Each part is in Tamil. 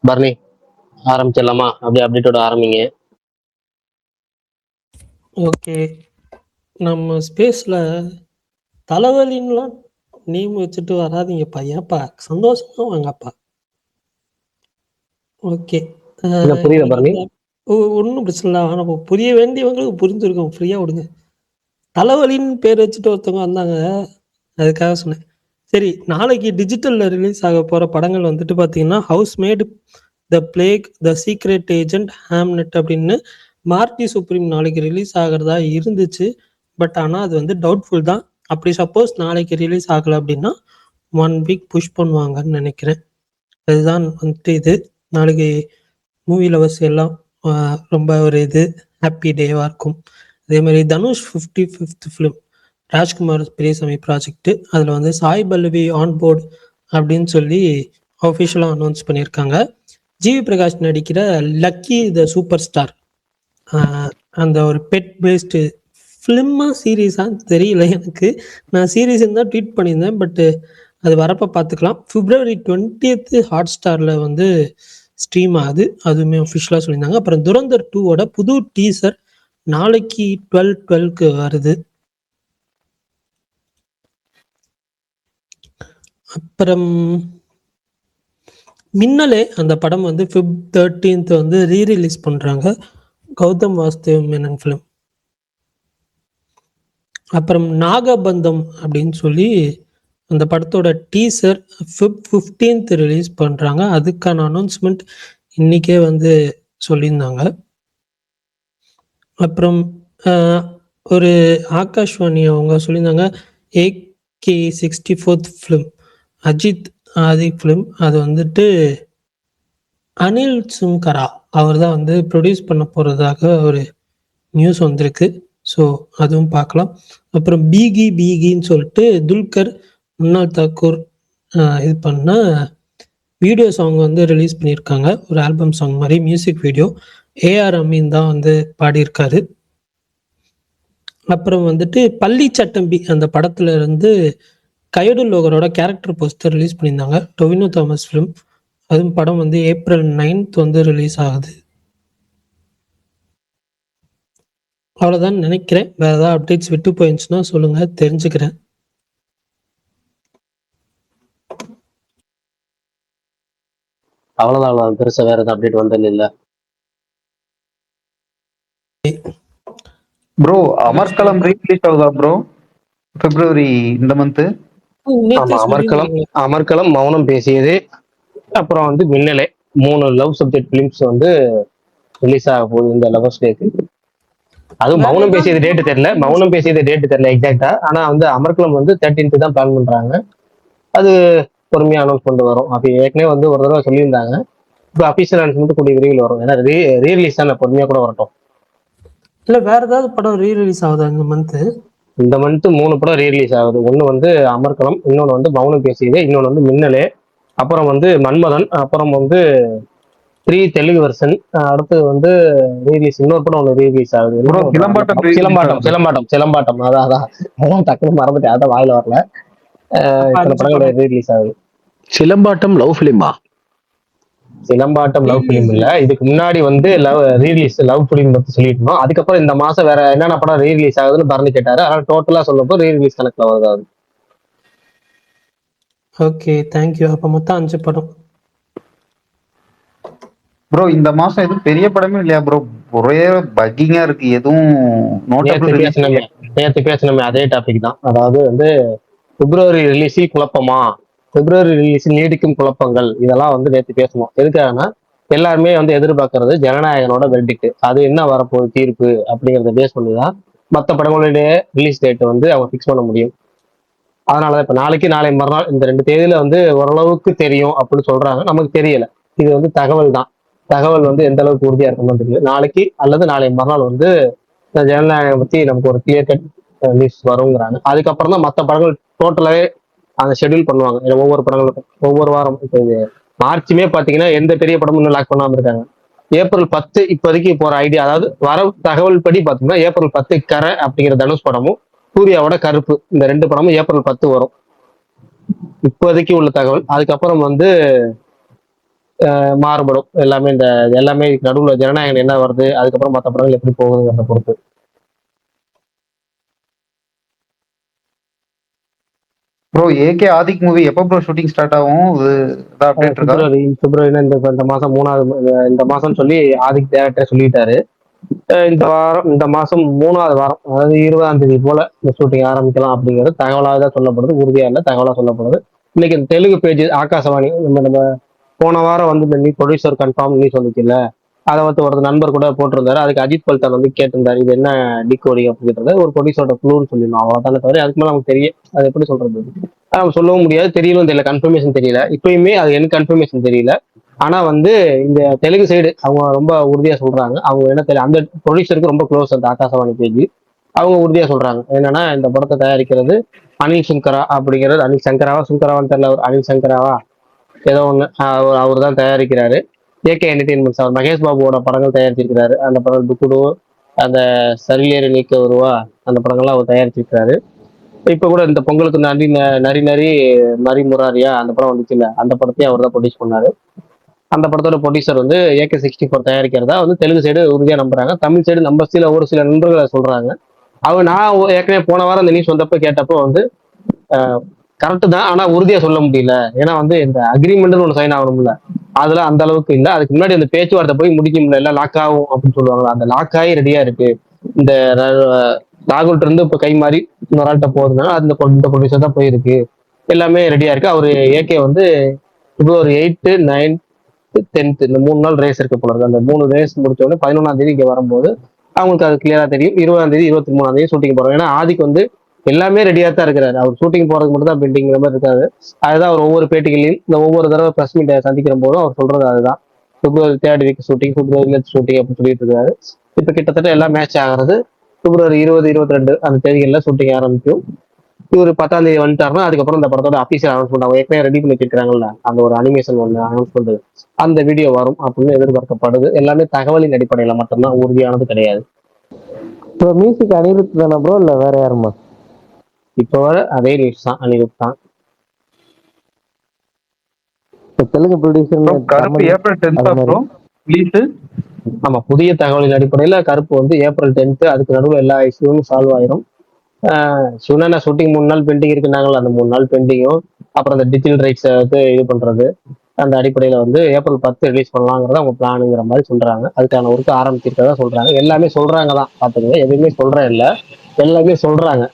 பரணி ஆரம்பிச்சிடலாமா? அப்படியே அப்டேட்டோட ஆரம்பிங்க. ஓகே. நம்ம ஸ்பேஸ்ல தலைவலின்லாம் நேம் வச்சுட்டு வராதீங்கப்பா. ஏப்பா சந்தோஷமா வாங்கப்பா. ஓகே. இல்ல புரியல பரணி. ஒன்றும் பிரச்சனை இல்லை. ஆனால் புரிய வேண்டியவங்களுக்கு புரிஞ்சிருக்கும். ஃப்ரீயாக விடுங்க. தலைவலின்னு பேர் வச்சுட்டு ஒருத்தவங்க வந்தாங்க. அதுக்காக சொன்னேன். சரி, நாளைக்கு டிஜிட்டலில் ரிலீஸ் ஆக போகிற படங்கள் வந்துட்டு பார்த்தீங்கன்னா, house mate, the plague, the secret agent, Hamlet அப்படின்னு மார்டி சுப்ரீம் நாளைக்கு ரிலீஸ் ஆகிறதா இருந்துச்சு. பட் ஆனால் அது வந்து டவுட்ஃபுல் தான். அப்படி சப்போஸ் நாளைக்கு ரிலீஸ் ஆகலை அப்படின்னா 1 வீக் புஷ் பண்ணுவாங்கன்னு நினைக்கிறேன். அதுதான் வந்துட்டு இது. நாளைக்கு மூவி லவர்ஸ் எல்லாம் ரொம்ப ஒரு ஹாப்பி டேவாக இருக்கும். அதே மாதிரி Dhanush 55th film Rajkumar Periyasamy project, அதில் வந்து சாய் பல்லவி ஆன் போர்டு அப்படின்னு சொல்லி அஃபிஷியலாக அனௌன்ஸ் பண்ணியிருக்காங்க. ஜிவி பிரகாஷ் நடிக்கிற லக்கி த சூப்பர் ஸ்டார், அந்த ஒரு பெட் பேஸ்டு ஃபிலிமா சீரீஸான்னு தெரியல எனக்கு. நான் சீரீஸ்ன்னு தான் ட்வீட் பண்ணியிருந்தேன். பட்டு அது வரப்போ பார்த்துக்கலாம். February 20th ஹாட் ஸ்டாரில் வந்து ஸ்ட்ரீம் ஆகுது. அதுவுமே அஃபிஷியலாக சொல்லியிருந்தாங்க. அப்புறம் துரந்தர் 2ஓட புது டீசர் நாளைக்கு 12/12க்கு வருது. அப்புறம் மின்னலே அந்த படம் வந்து Feb 13th வந்து ரீரிலீஸ் பண்ணுறாங்க. கௌதம் வாசுதேவ் மேனன் ஃபிலிம். அப்புறம் நாகபந்தம் அப்படின்னு சொல்லி அந்த படத்தோட டீசர் Feb 15th ரிலீஸ் பண்ணுறாங்க. அதுக்கான அனௌன்ஸ்மெண்ட் இன்றைக்கே வந்து சொல்லியிருந்தாங்க. அப்புறம் ஒரு ஆகாஷ்வாணி அவங்க சொல்லியிருந்தாங்க, AK 64th ஃபிலிம் அஜித் ஆதி ஃபிலிம், அது வந்துட்டு அனில் சுங்கரா அவர் தான் வந்து ப்ரொடியூஸ் பண்ண போகிறதாக ஒரு நியூஸ் வந்திருக்கு. ஸோ அதுவும் பார்க்கலாம். அப்புறம் பீகின்னு சொல்லிட்டு துல்கர், முன்னாள் தாக்கூர் இது பண்ண வீடியோ சாங் வந்து ரிலீஸ் பண்ணியிருக்காங்க. ஒரு ஆல்பம் சாங் மாதிரி மியூசிக் வீடியோ. ஏஆர் அமீன் தான் வந்து பாடியிருக்காரு. அப்புறம் வந்துட்டு பள்ளி சட்டம்பி அந்த படத்துல இருந்து கயடு லோகரோட கேரக்டர் போஸ்டர் ரிலீஸ் பண்ணியிருந்தாங்க. Tovino Thomas film. அதுவும் படம் வந்து April 9th வந்து ரிலீஸ் ஆகுது. அவ்வளோதான் நினைக்கிறேன். வேற ஏதாவது அப்டேட்ஸ் விட்டு போயிருந்துச்சுன்னா சொல்லுங்க, தெரிஞ்சுக்கிறேன். அவ்வளவுதான், பெருசா வேற ஏதாவது அப்டேட் வந்தது இல்ல. ப்ரோ அமர்கலம் ரீரிலீஸ் ஆகுதா ப்ரோ? February இந்த மந்த். ஆமா, அமர்கலம், மௌனம் பேசியது, அப்புறம் வந்து மின்னலே 3 லவ் சப்ஜெக்ட் பிலிம்ஸ் வந்து ரிலீஸ் ஆக போகுது இந்த லவர்ஸ் டேக்கு. அது மௌனம் பேசியது டேட் தெரியல எக்ஸாக்டா. ஆனா வந்து அமர்கலம் வந்து 13th தான் பிளான் பண்றாங்க. அது பொறுமையா அனௌன்ஸ் பண்ணிட்டு வரும். அப்ப ஏற்கனவே வந்து ஒரு தடவை சொல்லியிருந்தாங்க. இப்போ அபிஷியல் அனௌன்ஸ்மெண்ட் கூடிய விரைவில் வரும். ஏன்னா ரீரிலீஸ் தான் பொறுமையா கூட வரட்டும். இல்ல வேற ஏதாவது படம் ரீரிலீஸ் ஆகுதா இந்த மந்த்? இந்த மந்த் 3 படம் ரீரிலீஸ் ஆகுது. ஒன்னு வந்து அமர்கலம், இன்னொன்னு வந்து மௌனம் பேசியது, இன்னொன்னு வந்து மின்னலே, அப்புறம் வந்து மன்மதன், அப்புறம் வந்து 3 தெலுங்கு வெர்ஷன், அடுத்து வந்து ரீரிலீஸ் இன்னொரு படம் ஒன்று ரீரிலீஸ் ஆகுது. சிலம்பாட்டம் அதான் டக்குனு மறந்துட்டேன், அதான் வாயில வரல. இத்தனை படங்கள் ரீரிலீஸ் ஆகுது. சிலம்பாட்டம் லவ் பிலிமா? சிலம்பாட்டம் லவ் பிலிம் இல்ல. இதுக்கு முன்னாடி வந்து ரீரிலீஸ் லவ் பிலிம் பத்தி சொல்லிட்டு இருந்தோம். அதுக்கப்புறம் இந்த மாசம் வேற என்னென்ன படம் ரீரிலீஸ் ஆகுதுன்னு பறந்து கேட்டாரு. அதனால டோட்டலா சொல்லப்போ ரீரிலீஸ் கணக்குல வருது. Okay, thank you. அப்ப மொத்தம் 5 படம். ப்ரோ இந்த மாசம் எதுவும் பெரிய படமே இல்லையா ப்ரோ? ஒரே பக்கிங்கா இருக்கு. எதுவும் நேற்று பேசணுமே அதே டாபிக் தான். அதாவது வந்து பிப்ரவரி ரிலீஸில் குழப்பமா, பிப்ரவரி ரிலீஸில் நீடிக்கும் குழப்பங்கள், இதெல்லாம் வந்து நேற்று பேசணும். எதுக்காகனா எல்லாருமே வந்து எதிர்பார்க்கறது ஜனநாயகனோட வெர்டிக்ட், அது என்ன வரப்போகுது தீர்ப்பு அப்படிங்கிறத பேஸ் பண்ணிதான் மற்ற படங்களுடைய ரிலீஸ் டேட் வந்து அவங்க ஃபிக்ஸ் பண்ண முடியும். அதனாலதான் இப்ப நாளைக்கு நாளை மறுநாள் இந்த 2 தேதியில வந்து ஓரளவுக்கு தெரியும் அப்படின்னு சொல்றாங்க. நமக்கு தெரியல. இது வந்து தகவல் தான். தகவல் வந்து எந்த அளவுக்கு உறுதியா இருக்கணும் தெரியல. நாளைக்கு அல்லது நாளை மறுநாள் வந்து ஜனநாயகம் பத்தி நமக்கு ஒரு கிளியர் கட் நியூஸ் வருங்கிறாங்க. அதுக்கப்புறம் தான் மற்ற படங்கள் டோட்டலாவே அந்த ஷெட்யூல் பண்ணுவாங்க. ஒவ்வொரு படங்களுக்கும் ஒவ்வொரு வாரம். இப்போ இது மார்ச்சுமே பாத்தீங்கன்னா எந்த பெரிய படமும் இன்னும் லாக் பண்ணாம இருக்காங்க. April 10 இப்போதைக்கு போற ஐடியா, அதாவது வர தகவல் படி பாத்தீங்கன்னா April 10 கரை அப்படிங்கிற தனுஷ் படமும் சூர்யாவோட கருப்பு, இந்த 2 படமும் April 10 வரும் இப்போதைக்கு உள்ள தகவல். அதுக்கப்புறம் வந்து மாறுபடும் எல்லாமே. இந்த எல்லாமே நடுவில் ஜனநாயகம் என்ன வருது, அதுக்கப்புறம் மற்ற படங்கள் எப்படி போகுதுங்கிறத பொறுத்து. ப்ரோ ஏகே ஆதிக் மூவி எப்போ ப்ரோ ஷூட்டிங் ஸ்டார்ட் ஆகும்? இது அப்டேட் இருக்கா? பிப்ரவரினா இந்த மாசம் 3வது இந்த மாசம் சொல்லி ஆதிக் டேரக்டர் சொல்லிட்டாரு. இந்த மாசம் 3வது வாரம், அதாவது 20ஆம் தேதி போல இந்த ஷூட்டிங் ஆரம்பிக்கலாம் அப்படிங்கிறது தகவலாக தான் சொல்லப்படுது, உறுதியா இல்லை, தகவலா சொல்லப்படுது. இன்னைக்கு இந்த தெலுங்கு பேஜ் ஆகாசவாணி நம்ம போன வாரம் வந்து இந்த நீ ப்ரொடியூசர் கன்ஃபார்ம் நியூஸ் வந்துச்சுல்ல, அதை வந்து ஒரு நண்பர் கூட போட்டிருந்தாரு. அதுக்கு அஜித் பல்தான் வந்து கேட்டிருந்தாரு, இது என்ன டிகோடிங் அப்படின்றது ஒரு ப்ரொடியூசரோட க்ளூன்னு சொல்லிடணும், அவ்வளோதானே தவிர அதுக்கு மேலே நமக்கு தெரியும். அது எப்படி சொல்றது, நம்ம சொல்லவும் முடியாது, தெரியலும் தெரியல, கன்ஃபர்மேஷன் தெரியல. இப்பயுமே அது எனக்கு கன்ஃபர்மேஷன் தெரியல. ஆனா வந்து இந்த தெலுங்கு சைடு அவங்க ரொம்ப உறுதியா சொல்றாங்க. அவங்க என்ன தெரியல, அந்த ப்ரொடியூசருக்கு ரொம்ப க்ளோஸ் அந்த ஆகாசவாணி பேஜ். அவங்க உறுதியா சொல்றாங்க என்னன்னா, இந்த படத்தை தயாரிக்கிறது அனில் சங்கரா அப்படிங்கிறது, அனில் சங்கராவா சுங்கராவான்னு தெரியல, ஒரு அனில் சங்கராவா ஏதோ ஒண்ணு, அவர் தான் தயாரிக்கிறாரு. ஏகே என்டர்டெயின்மெண்ட்ஸ், அவர் மகேஷ் பாபுவோட படங்கள் தயாரிச்சிருக்கிறாரு. அந்த படம் துக்குடு, அந்த சரிலேறு நீக்க வருவா, அந்த படங்கள்லாம் அவர் தயாரிச்சிருக்கிறாரு. இப்ப கூட இந்த பொங்கலுக்கு நரி நரி நரி நரி முராரியா அந்த படம் வந்துச்சுல்ல, அந்த படத்தையும் அவர் தான் ப்ரொடியூஸ் பண்ணாரு. அந்த படத்தோட ப்ரொடியூசர் வந்து AK64 தயாரிக்கிறதா வந்து தெலுங்கு சைடு உறுதியா நம்புறாங்க. தமிழ் சைடு நம்ம ஒரு சில நண்பர்களை சொல்றாங்க. நான் ஏற்கனவே போன வாரம் இந்த நியூஸ் வந்தப்ப கேட்டப்போ வந்து கரெக்ட் தான், ஆனா உறுதியா சொல்ல முடியல. ஏன்னா வந்து இந்த அக்ரிமெண்ட்னு ஒன்று சைன் ஆகணும்ல, அதுல அந்த அளவுக்கு இல்லை. அதுக்கு முன்னாடி அந்த பேச்சுவார்த்தை போய் முடிக்க முடியல, எல்லாம் லாக் ஆகும் அப்படின்னு சொல்லுவாங்க. அந்த லாக் ஆகி ரெடியா இருக்கு. இந்த ராகுல்ட்ட இருந்து இப்ப கை மாறி இன்னொரு ஆள்கிட்ட போகுதுன்னா அந்த இந்த ப்ரொடியூசர் தான் போயிருக்கு. எல்லாமே ரெடியா இருக்கு. அவரு ஏகே வந்து பிப்ரவரி 8, 9, 10 இந்த 3 நாள் ரேஸ் இருக்கு போல இருக்கு. அந்த 3 ரேஸ் முடிச்ச உடனே 11ஆம் தேதி இங்க வரும்போது அவங்களுக்கு அது கிளியரா தெரியும். 20ஆம் தேதி 23ஆம் தேதி ஷூட்டிங் போறோம். ஏன்னா ஆதிக்கு வந்து எல்லாமே ரெடியா தான் இருக்கிறாரு. அவர் ஷூட்டிங் போறதுக்கு மட்டும் தான் பெண்டிங்கிற மாதிரி இருக்காது. அதுதான் அவர் ஒவ்வொரு பேட்டிகளையும் இந்த ஒவ்வொரு தடவை பிரஸ் மீட்டை சந்திக்கிற போதும் அவர் சொல்றது அதுதான். பிப்ரவரி 3rd வீக் ஷூட்டிங், பிப்ரவரி ஷூட்டிங் அப்படின்னு சொல்லிட்டு இருக்காரு. இப்ப கிட்டத்தட்ட எல்லாம் மேட்ச் ஆகிறது பிப்ரவரி 20, 22 அந்த தேதிகளில் ஷூட்டிங் ஆரம்பிக்கும். இவர் 10ஆம் தேதி வந்துட்டாருன்னா அதுக்கப்புறம் இந்த படத்தோட அபிஷியல் அனௌன்ஸ்மெண்ட் அவங்க ஏற்கனவே ரெடி பண்ணி வச்சிருக்காங்கல்ல, அந்த ஒரு அனிமேஷன் ஒன்று அனௌன்ஸ்மெண்ட், அந்த வீடியோ வரும் அப்படின்னு எதிர்பார்க்கப்படுது. எல்லாமே தகவலின் அடிப்படையில மட்டும்தான், உறுதியானது கிடையாது. ப்ரோ மியூசிக் அனிருத் தானே ப்ரோ, இல்லை வேற யாருமா? இப்போ வர அதே நியூஸ் தான், அனிருத் தான். தெலுங்கு ப்ரோ கருப்பு producer April 10th bro release. ஆமா, புதிய தகவலின் அடிப்படையில கருப்பு வந்து ஏப்ரல் 10, அதுக்கு நடுவில் எல்லா இஷ்யூவும் சால்வ் ஆயிரும். சொன்னா ஷூட்டிங் 3 நாள் பெண்டிங் இருக்குனாங்களா, அந்த 3 நாள் பெண்டிங்கும் அப்புறம் அந்த டிஜிட்டல் ரைட்ஸ் வந்து இது பண்றது, அந்த அடிப்படையில வந்து ஏப்ரல் 10 ரிலீஸ் பண்ணலாங்கிறத அவங்க பிளானுங்கிற மாதிரி சொல்றாங்க. அதுக்கான ஒர்க் ஆரம்பிச்சிருக்கதா சொல்றாங்க. எல்லாமே சொல்றாங்க தான், பாத்துங்க, எதுவுமே சொல்றேன் இல்ல, எல்லாமே சொல்றாங்க.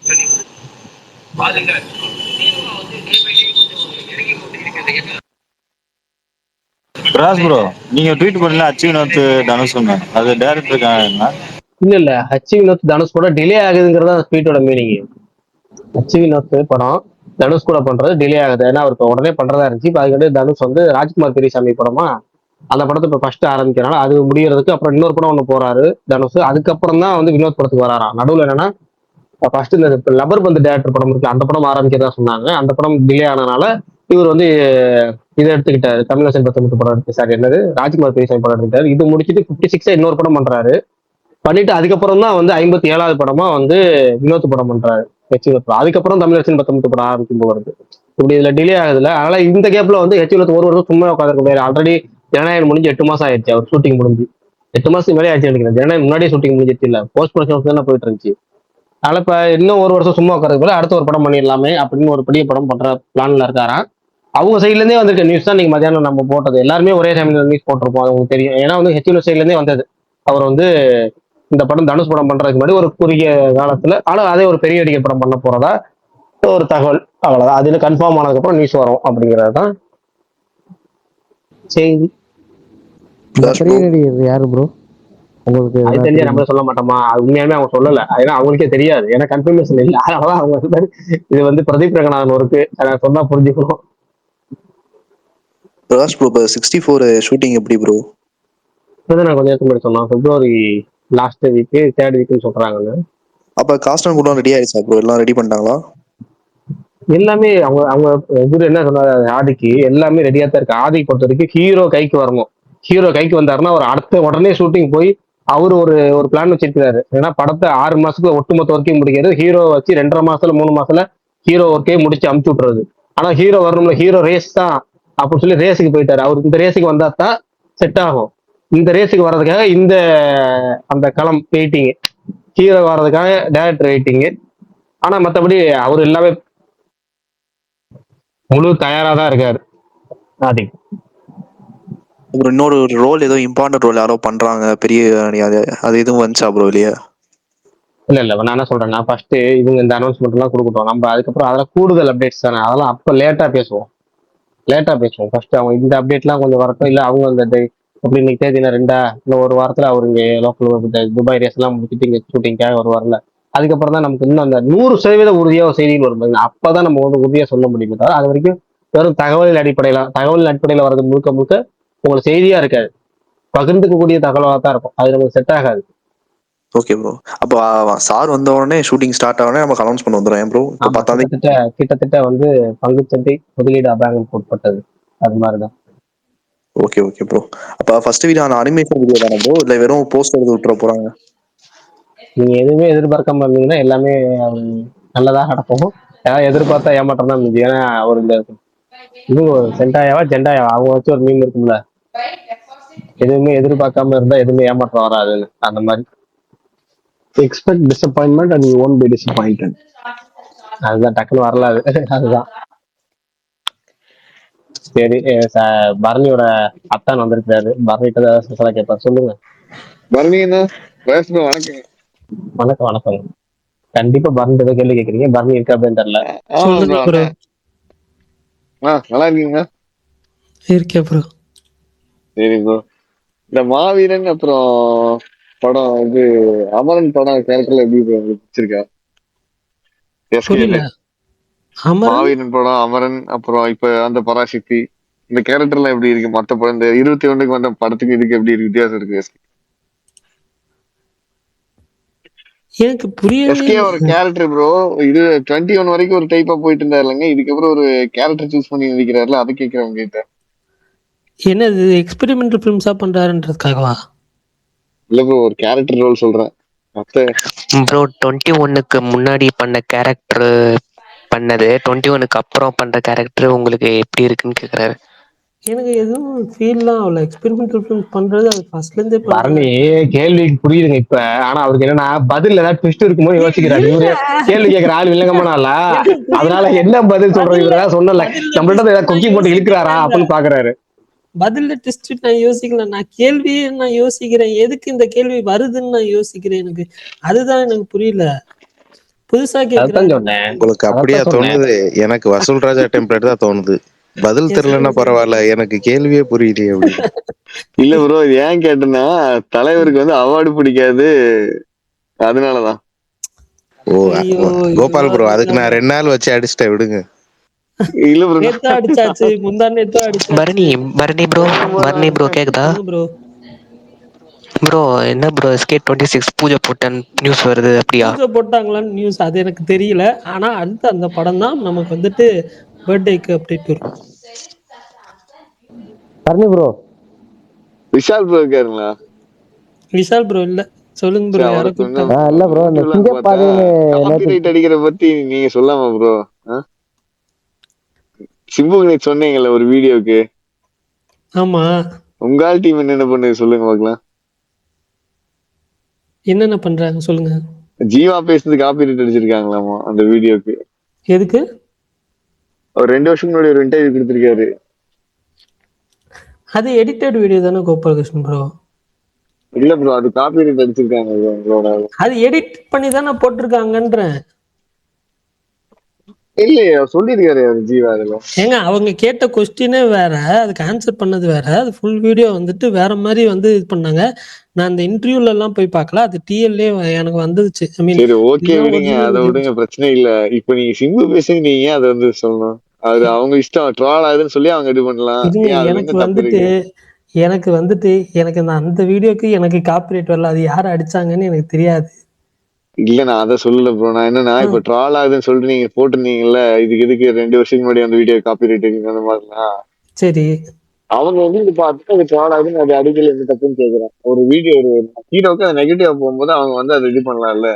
ராஜ் ப்ரோ, நீங்க ட்வீட் பண்ணல அச்சுவினோத் தனுஷ், அது டைரக்டர் இருக்காங்க. இல்ல ஹச் வினோத் தனுஷ் கூட டிலே ஆகுதுங்கிறதா ஸ்பீட்டோட மீனிங். ஹச் வினோத் படம் தனுஷ் கூட பண்றது டிலே ஆகுது. ஏன்னா அவர் இப்போ உடனே பண்றதா இருந்துச்சு. இப்போ அதுக்கு தனுஷ் வந்து ராஜ்குமார் பெரியசாமி படமா, அந்த படத்தை இப்போ ஃபர்ஸ்ட் ஆரம்பிக்கிறனால அது முடியறதுக்கு அப்புறம் இன்னொரு படம் ஒன்று போறாரு தனுஷ். அதுக்கப்புறம் தான் வந்து வினோத் படத்துக்கு வராராம். நடுவில் என்னன்னா ஃபர்ஸ்ட் இந்த லப்பர் பந்து டேரக்டர் படம் இருக்கு, அந்த படம் ஆரம்பிக்கிறதா சொன்னாங்க. அந்த படம் டிலே ஆனனால இவர் வந்து இதை எடுத்துக்கிட்டாரு, தமிழரசன் 19 படம் எடுத்து, சாரி என்னது, ராஜ்குமார் பெரியசாமி படம் எடுத்துக்கிட்டாரு. இது முடிச்சுட்டு 56 இன்னொரு படம் பண்றாரு. பண்ணிட்டு அதுக்கப்புறம் தான் வந்து 57வது படமா வந்து வினோத் படம் பண்றாரு. அதுக்கப்புறம் தமிழரசன் 19 படம் ஆரம்பிக்கும் போது இப்படி இதுல டிலே ஆகுதுல. அதனால இந்த கேப்ல வந்து வினோத் ஒரு வருஷம் சும்மா உட்காந்துருக்க முடியாது. ஆல்ரெடி ஜனநாயகம் முடிஞ்சு 8 மாசம் ஆயிடுச்சு, அவர் ஷூட்டிங் முடிஞ்சு 8 மாசத்துக்கு மேலே ஆயிடுச்சு நினைக்கிறேன். ஜனநாயகம் முன்னாடியே ஷூட்டிங் முடிஞ்சிருச்சு, இல்ல போஸ்ட் ப்ரொடக்ஷன் தானே போயிட்டு இருந்துச்சு. அதனால இப்ப இன்னும் ஒரு வருஷம் சும்மா உட்காரது போல அடுத்த ஒரு படம் பண்ணிடலாமே அப்படின்னு ஒரு பெரிய படம் பண்ற பிளான்ல இருக்காராம். அவங்க சைட்ல இருந்தே வந்திருக்க நியூஸ் தான் நீங்க மத்தியானம் நம்ம போட்டது. எல்லாருமே ஒரே டைம்ல நியூஸ் போட்டிருப்போம், அது உங்களுக்கு தெரியும். ஏன்னா வந்து ஹெச்யூல சைட்ல இருந்தே வந்தது. அவர் வந்து இந்த படம் தனுஷ் படம் பண்றதுக்கு முன்னாடி ஒரு குறுகிய காலத்துல, ஆனா அதே ஒரு பெரிய நடிகர் படம் பண்ண போறதா ஒரு தகவல், அவ்வளவுதான். அதுல கன்ஃபார்ம் ஆனதுக்கு அப்புறம் நியூஸ் வரும் அப்படிங்கிறது தான் செய்தி. பெரிய நடிகர் யாரு ப்ரோ உங்களுக்கு? அது தெரிஞ்சா நம்ம சொல்ல மாட்டோமா, அது உண்மையாலுமே அவங்க சொல்லல, ஏன்னா அவங்களுக்கே தெரியாது, ஏன்னா கன்ஃபர்மேஷன் இல்லை. அதனாலதான் அவங்க இது வந்து பிரதீப் ரங்கநாதன் ஒர்க்கு, அதை சொன்னா புரிஞ்சுக்கணும். பிரகாஷ் ப்ரோ, இப்போ 64 ஷூட்டிங் எப்படி ப்ரோ? நான் கொஞ்சம் நேரத்துக்கு முன்னாடி சொன்னோம், பிப்ரவரி லாஸ்ட் வீக் 3rd வீக்னு சொல்றாங்க. அப்ப காஸ்டன் கூட ரெடி ஆயிடுச்சா ப்ரோ? எல்லாம் ரெடி பண்ணிட்டாங்களா? எல்லாமே அவங்க அவங்க இவரு என்ன சொன்னாரு, ஆதிக்கு எல்லாமே ரெடியா தான் இருக்கு. ஆதிக்கு பொறுத்த வரைக்கும் ஹீரோ கைக்கு வரணும். ஹீரோ கைக்கு வந்தாருன்னா அவர் அடுத்த உடனே ஷூட்டிங் போய் அவரு ஒரு ஒரு பிளான் வச்சிருக்காரு. ஏன்னா படத்தை 6 மாசத்துல ஒட்டுமொத்த ஒர்க்கையும் முடிக்கிறது, ஹீரோ வச்சு 2.5 மாசத்துல 3 மாசத்துல ஹீரோ ஒர்க்கே முடிச்சு அமுச்சு விட்டுறது. ஆனா ஹீரோ வரணும்ல, ஹீரோ ரேஸ் தான் அப்படின்னு சொல்லி ரேஸுக்கு போயிட்டாரு. அவர் இந்த ரேஸுக்கு வந்தா தான் செட் ஆகும். இந்த ரேஸுக்கு வர்றதுக்காக இந்த அந்த களம் வெயிட்டிங், ஹீரோ வர்றதுக்காக டேரக்டர் வெயிட்டிங். ஆனா மத்தபடி அவர் எல்லாமே முழு தயாரா தான் இருக்காரு ஆதிக். அப்புறம் இன்னொரு ரோல் ஏதோ இம்பார்ட்டன்ட் ரோல் யாரோ பண்றாங்க பெரிய அது எதுவும் வந்துச்சா ப்ரோ இல்லையா? இல்ல நான் என்ன சொல்றேன்னா, ஃபர்ஸ்ட் இவங்க இந்த அனௌன்ஸ்மெண்ட் எல்லாம் கொடுக்கட்டும். நம்ம அதுக்கப்புறம் அதெல்லாம் கூடுதல் அப்டேட்ஸ் தானே, அதெல்லாம் அப்ப லேட்டா பேசுவோம். ஃபர்ஸ்ட் அவங்க இந்த அப்டேட்லாம் கொஞ்சம் வரட்டும். இல்ல அவங்க அந்த அப்படி இன்னைக்கு தேதினா இன்னும் ஒரு வாரத்துல அவர் இங்க லோக்கல் துபாய் ரேஸ் எல்லாம் முடிச்சுட்டு இங்க ஷூட்டிங்காக வருவார்ல. அதுக்கப்புறம் தான் நமக்கு இன்னும் அந்த 100% உறுதியா செய்திகள் வரும் பாருங்க. அப்பதான் நம்ம வந்து உறுதியா சொல்ல முடியுமே தவிர அது வரைக்கும் வெறும் தகவல் அடிப்படையில வர்றது முழுக்க முழுக்க உங்களுக்கு செய்தியா இருக்காது, பகிர்ந்துக்கக்கூடிய தகவலாக தான் இருக்கும். அது நமக்கு செட் ஆகாது. Okay bro. அப்போ சார் வந்த உடனே ஷூட்டிங் ஸ்டார்ட் ஆனே நமக்கு அனௌன்ஸ் பண்ண வந்துடும் ப்ரோ. இப்போ ஆமா, 10ஆம் தேதி கிட்டத்தட்ட வந்து பங்குச்சந்தை முதலீடு அபாயம் உட்பட்டது, அது மாதிரிதான். Okay bro. அப்ப ஃபர்ஸ்ட் வீடியோ அந்த அனிமேஷன் வீடியோ தானே ப்ரோ, இல்ல வெறும் போஸ்ட் எடுத்து விட்டுற போறாங்க? நீங்க எதுவுமே எதிர்பார்க்காம இருந்தீங்கன்னா எல்லாமே நல்லதா நடக்கும். ஏதாவது எதிர்பார்த்தா ஏமாற்றம் தான் இருந்துச்சு. ஏன்னா ஒரு இந்த இது ஜெண்டாயாவா அவங்க வச்சு ஒரு மீன் இருக்கும்ல, எதுவுமே எதிர்பார்க்காம இருந்தா எதுவுமே ஏமாற்றம் வராதுன்னு, அந்த மாதிரி. Expect disappointment and you won't be disappointed. அதுதான் டக்குன்னு வரல அது. அதுதான். சரி, பரணியோட அத்தான் வந்திருக்காரு. பரணிட்ட தான் ஸ்பெஷலா கேட்பாரு. சொல்லுங்க. பரணி என்ன வணக்கம். வணக்கம். கண்டிப்பா பரணிட்ட தான் கேள்வி கேட்கறீங்க. பரணி இருக்கா அப்படின்னு தெரியல. சொல்லுங்க ப்ரோ. நல்லா இருக்கீங்க? இருக்கே ப்ரோ. சரி ப்ரோ. இந்த மாவீரன் அப்புறம் படம் இது அமரன் படம் கேரக்டர்ல எப்படி ப்ரோ உங்களுக்கு பிடிச்சிருக்கா? புரியல. அமரன் மாவீரன் படம், அமரன், அப்புறம் இப்ப அந்த பராசக்தி, இந்த கேரக்டர்லாம் எப்படி இருக்கு? மத்த படம் இந்த 21க்கு வந்த படத்துக்கு இதுக்கு எப்படி இருக்கு? வித்தியாசம் இருக்கு? எனக்கு புரியவே எஸ்கே ஒரு கேரக்டர் ப்ரோ. இது 21 வரைக்கும் ஒரு டைப்பா போயிட்டு இருந்தாரு இல்லைங்க, இதுக்கப்புறம் ஒரு கேரக்டர் சூஸ் பண்ணி நடிக்கிறாருல, அதை கேட்கிறவங்க கிட்ட. என்னது எக்ஸ்பெரிமெண்டல் ஃபிலிம்ஸா பண்றாருன்றதுக்காகவா? இல்ல ப்ரோ, ஒரு கேரக்டர் ரோல் சொல்றேன். ப்ரோ 21க்கு முன்னாடி பண்ண கேரக்டர் பண்ணது 21க்கு அப்புறம் பண்ற கேரக்டர் உங்களுக்கு எப்படி இருக்குன்னு கேக்குறாரு. எனக்கு எதுவும் ஃபீல்லாம் ஆகல. எக்ஸ்பெரிமெண்டல் ஃபிலிம்ஸ் பண்றது அது ஃபர்ஸ்ட்ல இருந்தே பரணி பண்றாங்க. கேள்விக்கு புரியுதுங்க இப்ப. ஆனா அவருக்கு என்னன்னா பதில் ஏதாவது ட்விஸ்ட் இருக்குமோ யோசிக்கிறாரு. இவரு கேள்வி கேட்கிற ஆள் வில்லங்கமான ஆளா, அதனால என்ன பதில் சொல்றது இவரா சொன்னல, நம்மள்ட்ட ஏதாவது கொக்கி போட்டு இழுக்கிறாரா அப்படின்னு பாக்குறாரு. பதில்ல டெஸ்ட் நான் யோசிக்கல. நான் கேள்வியே நான் யோசிக்கிறேன், எதுக்கு இந்த கேள்வி வருதுன்னு நான் யோசிக்கிறேன். எனக்கு அதுதான் எனக்கு புரியல. புதுசா அதான் கேக்குறாரு. சொன்னேன். உங்களுக்கு அப்படியா தோணுது? எனக்கு வசூல் ராஜா டெம்ப்ளேட் தான் தோணுது. பதில் தெரியலன்னா பரவாயில்ல, எனக்கு கேள்வியே புரியலையே அப்படி. இல்ல ப்ரோ, ஏன் கேட்டேன்னா தலைவருக்கு வந்து அவார்டு பிடிக்காது, அதனாலதான். ஓ கோபால் ப்ரோ, அதுக்கு நான் 2 நாள் வச்சு அடிச்சுட்டேன், விடுங்க. இல்ல ப்ரோ, நேத்தா அடிச்சாச்சு, முந்தா நேத்தா அடிச்சாச்சு. பரணி ப்ரோ கேக்குதா ப்ரோ? ப்ரோ என்ன ப்ரோ SK 26 பூஜை போட்டன் நியூஸ் வருது, அப்படியா? பூஜை போட்டாங்களான்னு நியூஸ் அது எனக்கு தெரியல. ஆனா அடுத்து அந்த படம் தான் நமக்கு வந்துட்டு பர்த்டேக்கு அப்டேட் வரும். பரணி ப்ரோ. விஷால் ப்ரோ இருக்காருங்களா? விஷால் ப்ரோ இல்ல, சொல்லுங்க ப்ரோ. யாரை கூப்பிட்டாங்க? இல்ல ப்ரோ, இந்த சிங்கப்பாதைன்னு காப்பிரைட் அடிக்கிற பத்தி நீங்க சொல்லாமா ப்ரோ? சிம்பு நீங்க சொன்னீங்கல்ல ஒரு வீடியோக்கு. ஆமா, உங்க டீம் என்ன பண்ணுது சொல்லுங்க பாக்கலாம். என்னென்ன பண்றாங்க சொல்லுங்க. ஜீவா பேசுறது காப்பிரைட் அடிச்சிருக்காங்களாமா அந்த வீடியோக்கு. எதுக்கு? அவர் 2 வருஷம் முன்னாடி ஒரு இன்டர்வியூ கொடுத்திருக்காரு. அது எடிட்டட் வீடியோ தானே கோபாலகிருஷ்ணன் ப்ரோ? இல்ல ப்ரோ, அது காப்பிரைட் அடிச்சிருக்காங்க உங்களோட. அது எடிட் பண்ணி தானே போட்டிருக்காங்கன்றேன். இல்லையே, சொல்லிருக்காரு ஜீவா. அதுல ஏங்க அவங்க கேட்ட கொஸ்டினே வேற, அதுக்கு ஆன்சர் பண்ணது வேற. அது ஃபுல் வீடியோ வந்துட்டு வேற மாதிரி வந்து இது பண்ணாங்க. நான் அந்த இன்டர்வியூல எல்லாம் போய் பார்க்கல, அது டிஎல்லே எனக்கு வந்துச்சு. சரி ஓகே விடுங்க, அதை விடுங்க, பிரச்சனை இல்ல. இப்ப நீங்க சிம்பு பேசுங்க, நீங்க அதை வந்து சொல்லணும். அது அவங்க இஷ்டம், ட்ரால் ஆகுதுன்னு சொல்லி அவங்க இது பண்ணலாம். எனக்கு வந்துட்டு எனக்கு அந்த வீடியோக்கு எனக்கு காப்பிரைட் வரல. அது யாரு அடிச்சாங்கன்னு எனக்கு தெரியாது. இல்ல நான் அதை சொல்லல ப்ரோ. நான் என்னன்னா இப்ப ட்ரால் ஆகுதுன்னு சொல்லிட்டு நீங்க போட்டிருந்தீங்கல்ல, இதுக்கு 2 வருஷத்துக்கு முன்னாடி அந்த வீடியோ காப்பிரைட் அந்த மாதிரிலாம். சரி, அவங்க வந்து இது பார்த்துட்டு அது ட்ரால் ஆகுதுன்னு அது அடிக்கல, எந்த தப்புன்னு கேக்குறேன். ஒரு வீடியோ ஒரு ஹீரோக்கு அது நெகட்டிவா போகும்போது அவங்க வந்து அதை இது பண்ணலாம்ல.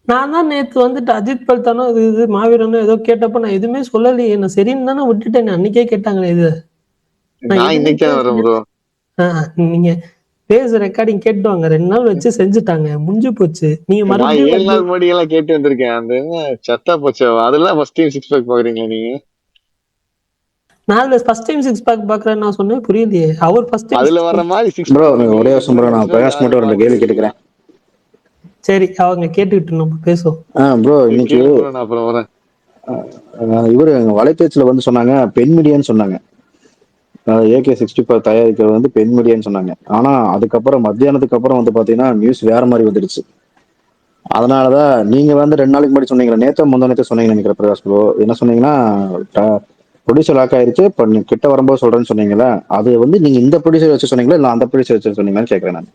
நான் தான் நேத்து வந்துட்டு அஜித் பல்தானோ இது மாவீரனோ ஏதோ கேட்டப்ப நான் எதுவுமே சொல்லலையே. நான் சரின்னு தானே விட்டுட்டேன். அன்னைக்கே கேட்டாங்களே இது. நான் எதுவுமே இன்னைக்கு தான் வரேன் பேசல. ப்ரோ. நீங்க பேச ரெக்கார்டிங் கேட்டு வாங்க. 2 நாள் வச்சு செஞ்சுட்டாங்க. முடிஞ்சு போச்சு. நீங்க நான் மறுபடியும் 7 வந்து நாள் முன்னாடி எல்லாம் கேட்டு வந்திருக்கேன். அந்த என்ன சத்தா போச்சு அதெல்லாம் ஃபர்ஸ்ட் டைம் சிக்ஸ் பேக் பாக்குறீங்களா நீங்க? நான் ஃபர்ஸ்ட் டைம் 6 பேக் பாக்குறேன்னு நான் சொன்னேன். புரியலையே. அவர் ஃபர்ஸ்ட் டைம் அதுல 6 வர்ற பேக். மாதிரி சிக்ஸ் ப்ரோ பேக் ஒரே நீங்க வருஷம் ப்ரோ, நான் ஒரிஜினல் பிரகாஷ் மட்டும் யாரும் ஒரு கேள்வி பார்த்ததே இல்ல. கேட்டுக்கிறேன். சரி, அவங்க கேட்டுக்கிட்டு நம்ம பேசுவோம். ப்ரோ இன்னைக்கு கேளுங்க ப்ரோ, நான் அப்புறம் வரேன். இவரு வலைபேச்சுல வந்து சொன்னாங்க பென் மீடியான்னு சொன்னாங்க. AK-64 தயாரிக்கிறது வந்து பென் மீடியான்னு சொன்னாங்க. ஆனா அதுக்கப்புறம் மத்தியானத்துக்கு அப்புறம் வந்து பாத்தீங்கன்னா நியூஸ் வேற மாதிரி வந்துடுச்சு. அதனாலதான் நீங்க வந்து 2 நாளைக்கு முன்னாடி சொன்னீங்களா, நேத்தோ முந்தானேத்தோ சொன்னீங்கன்னு நினைக்கிறேன் பிரகாஷ் ப்ரோ. என்ன சொன்னீங்கன்னா ப்ரொடியூசர் லாக் ஆயிருச்சு, இப்ப நீ கிட்ட வரும்போது சொல்றேன்னு சொன்னீங்களா, அது வந்து நீங்க இந்த ப்ரொடியூசர் வச்சு சொன்னீங்களா இல்ல அந்த ப்ரொடியூசர் வச்சு சொன்னீங்களான்னு கேட்கறேன் நான்.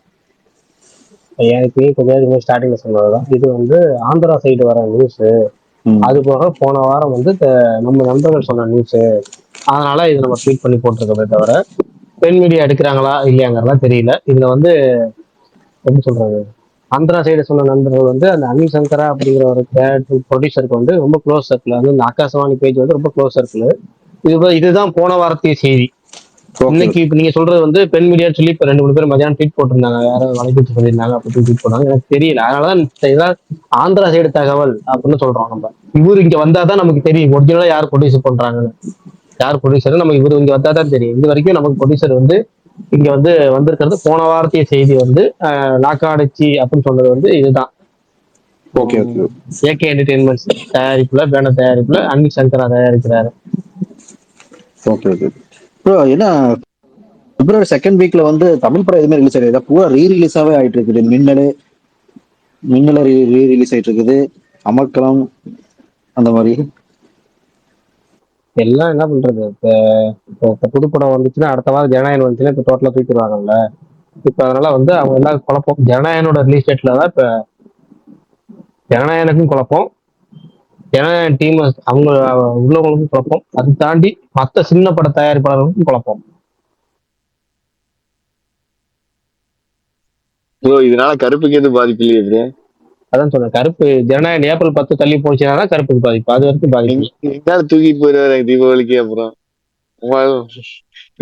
எனக்கு கொஞ்ச நேரம் ஸ்டார்டிங்ல சொன்னதுதான் இது வந்து ஆந்திரா சைடு வர நியூஸ். ம். அது போக போன வாரம் வந்து நம்ம நண்பர்கள் சொன்ன நியூஸ். அதனால இது நம்ம ட்வீட் பண்ணி போட்டிருக்கோமே தவிர பெண் மீடியா எடுக்கிறாங்களா இல்லையாங்கிறதெல்லாம் தெரியல. இதுல வந்து எப்படி சொல்றது, ஆந்திரா சைடு சொன்ன நண்பர்கள் வந்து அந்த அனில் சங்கரா அப்படிங்கிற ஒரு ப்ரொடியூசருக்கு வந்து ரொம்ப க்ளோஸ் சர்க்கிள். வந்து இந்த ஆகாசவாணி பேஜ் வந்து ரொம்ப க்ளோஸ் சர்க்கிள். இதுதான் போன வாரத்தைய செய்தி. ஓகே இன்னைக்கு இப்ப நீங்க சொல்றது வந்து பெண் மீடியான்னு சொல்லி இப்ப 2 3 பேர் மதியானம் ட்வீட் போட்டிருந்தாங்க. யாரும் வலைபேச்சு சொல்லியிருந்தாங்க அப்படி ட்வீட் போனாங்க. எனக்கு தெரியல. அதனாலதான் இதெல்லாம் ஆந்திரா சைடு தகவல் அப்படின்னு சொல்றோம் நம்ம. இவரு இங்க வந்தாதான் நமக்கு தெரியும் ஒரிஜினலா யார் ப்ரொடியூஸ் பண்றாங்கன்னு. யார் ப்ரொடியூசர் நம்ம இவரு இங்க வந்தாதான் தெரியும். இது வரைக்கும் நமக்கு ப்ரொடியூசர் வந்து இங்க வந்து வந்திருக்கிறது போன வாரத்திய செய்தி வந்து நாக்காடிச்சி அப்படின்னு சொன்னது வந்து இதுதான். ஓகே ஓகே ஏகே என்டர்டெயின்மெண்ட்ஸ் தயாரிப்புல பேனர் தயாரிப்புல அனில் சங்கரா தயாரிக்கிறாரு. Okay okay bro. என்ன பிப்ரவரி செகண்ட் வீக்ல வந்து தமிழ் படம் எதுவுமே ரிலீஸ் ஆகுது, பூரா ரீ-ரிலீஸாவே ஆயிட்டு இருக்குது. மின்னல ரீ-ரிலீஸ் ஆயிட்டு இருக்குது, அமர்க்களம் அந்த மாதிரி. எல்லாம் என்ன பண்றது, இப்ப புதுப்படம் வந்துச்சுன்னா அடுத்த வாரம் ஜனநாயகம் வந்துச்சுன்னா இப்ப டோட்டலா தூக்கிடுவாங்கல்ல. இப்ப அதனால வந்து அவங்க எல்லாம் குழப்பம். ஜனநாயகனோட ரிலீஸ் டேட்ல தான் இப்ப ஜனநாயகனுக்கும் குழப்பம், ஜனநாயகன் டீம் அவங்க உள்ளவங்களுக்கும் குழப்பம். அது தாண்டி மத்த சின்ன பட தயாரிப்பாளர்களுக்கும் குழப்பம். ப்ரோ இதனால கருப்புக்கு எதுவும் பாதிப்பு இல்லையே ப்ரோ? அதான் சொன்னேன், கருப்பு ஜனநாயகன் ஏப்ரல் 10 தள்ளி போச்சுன்னா கருப்புக்கு பாதிப்பு. அது வரைக்கும் பாதிப்பு. எங்காவது தூக்கிட்டு போயிடுவாரு தீபாவளிக்கு. அப்புறம் சும்மா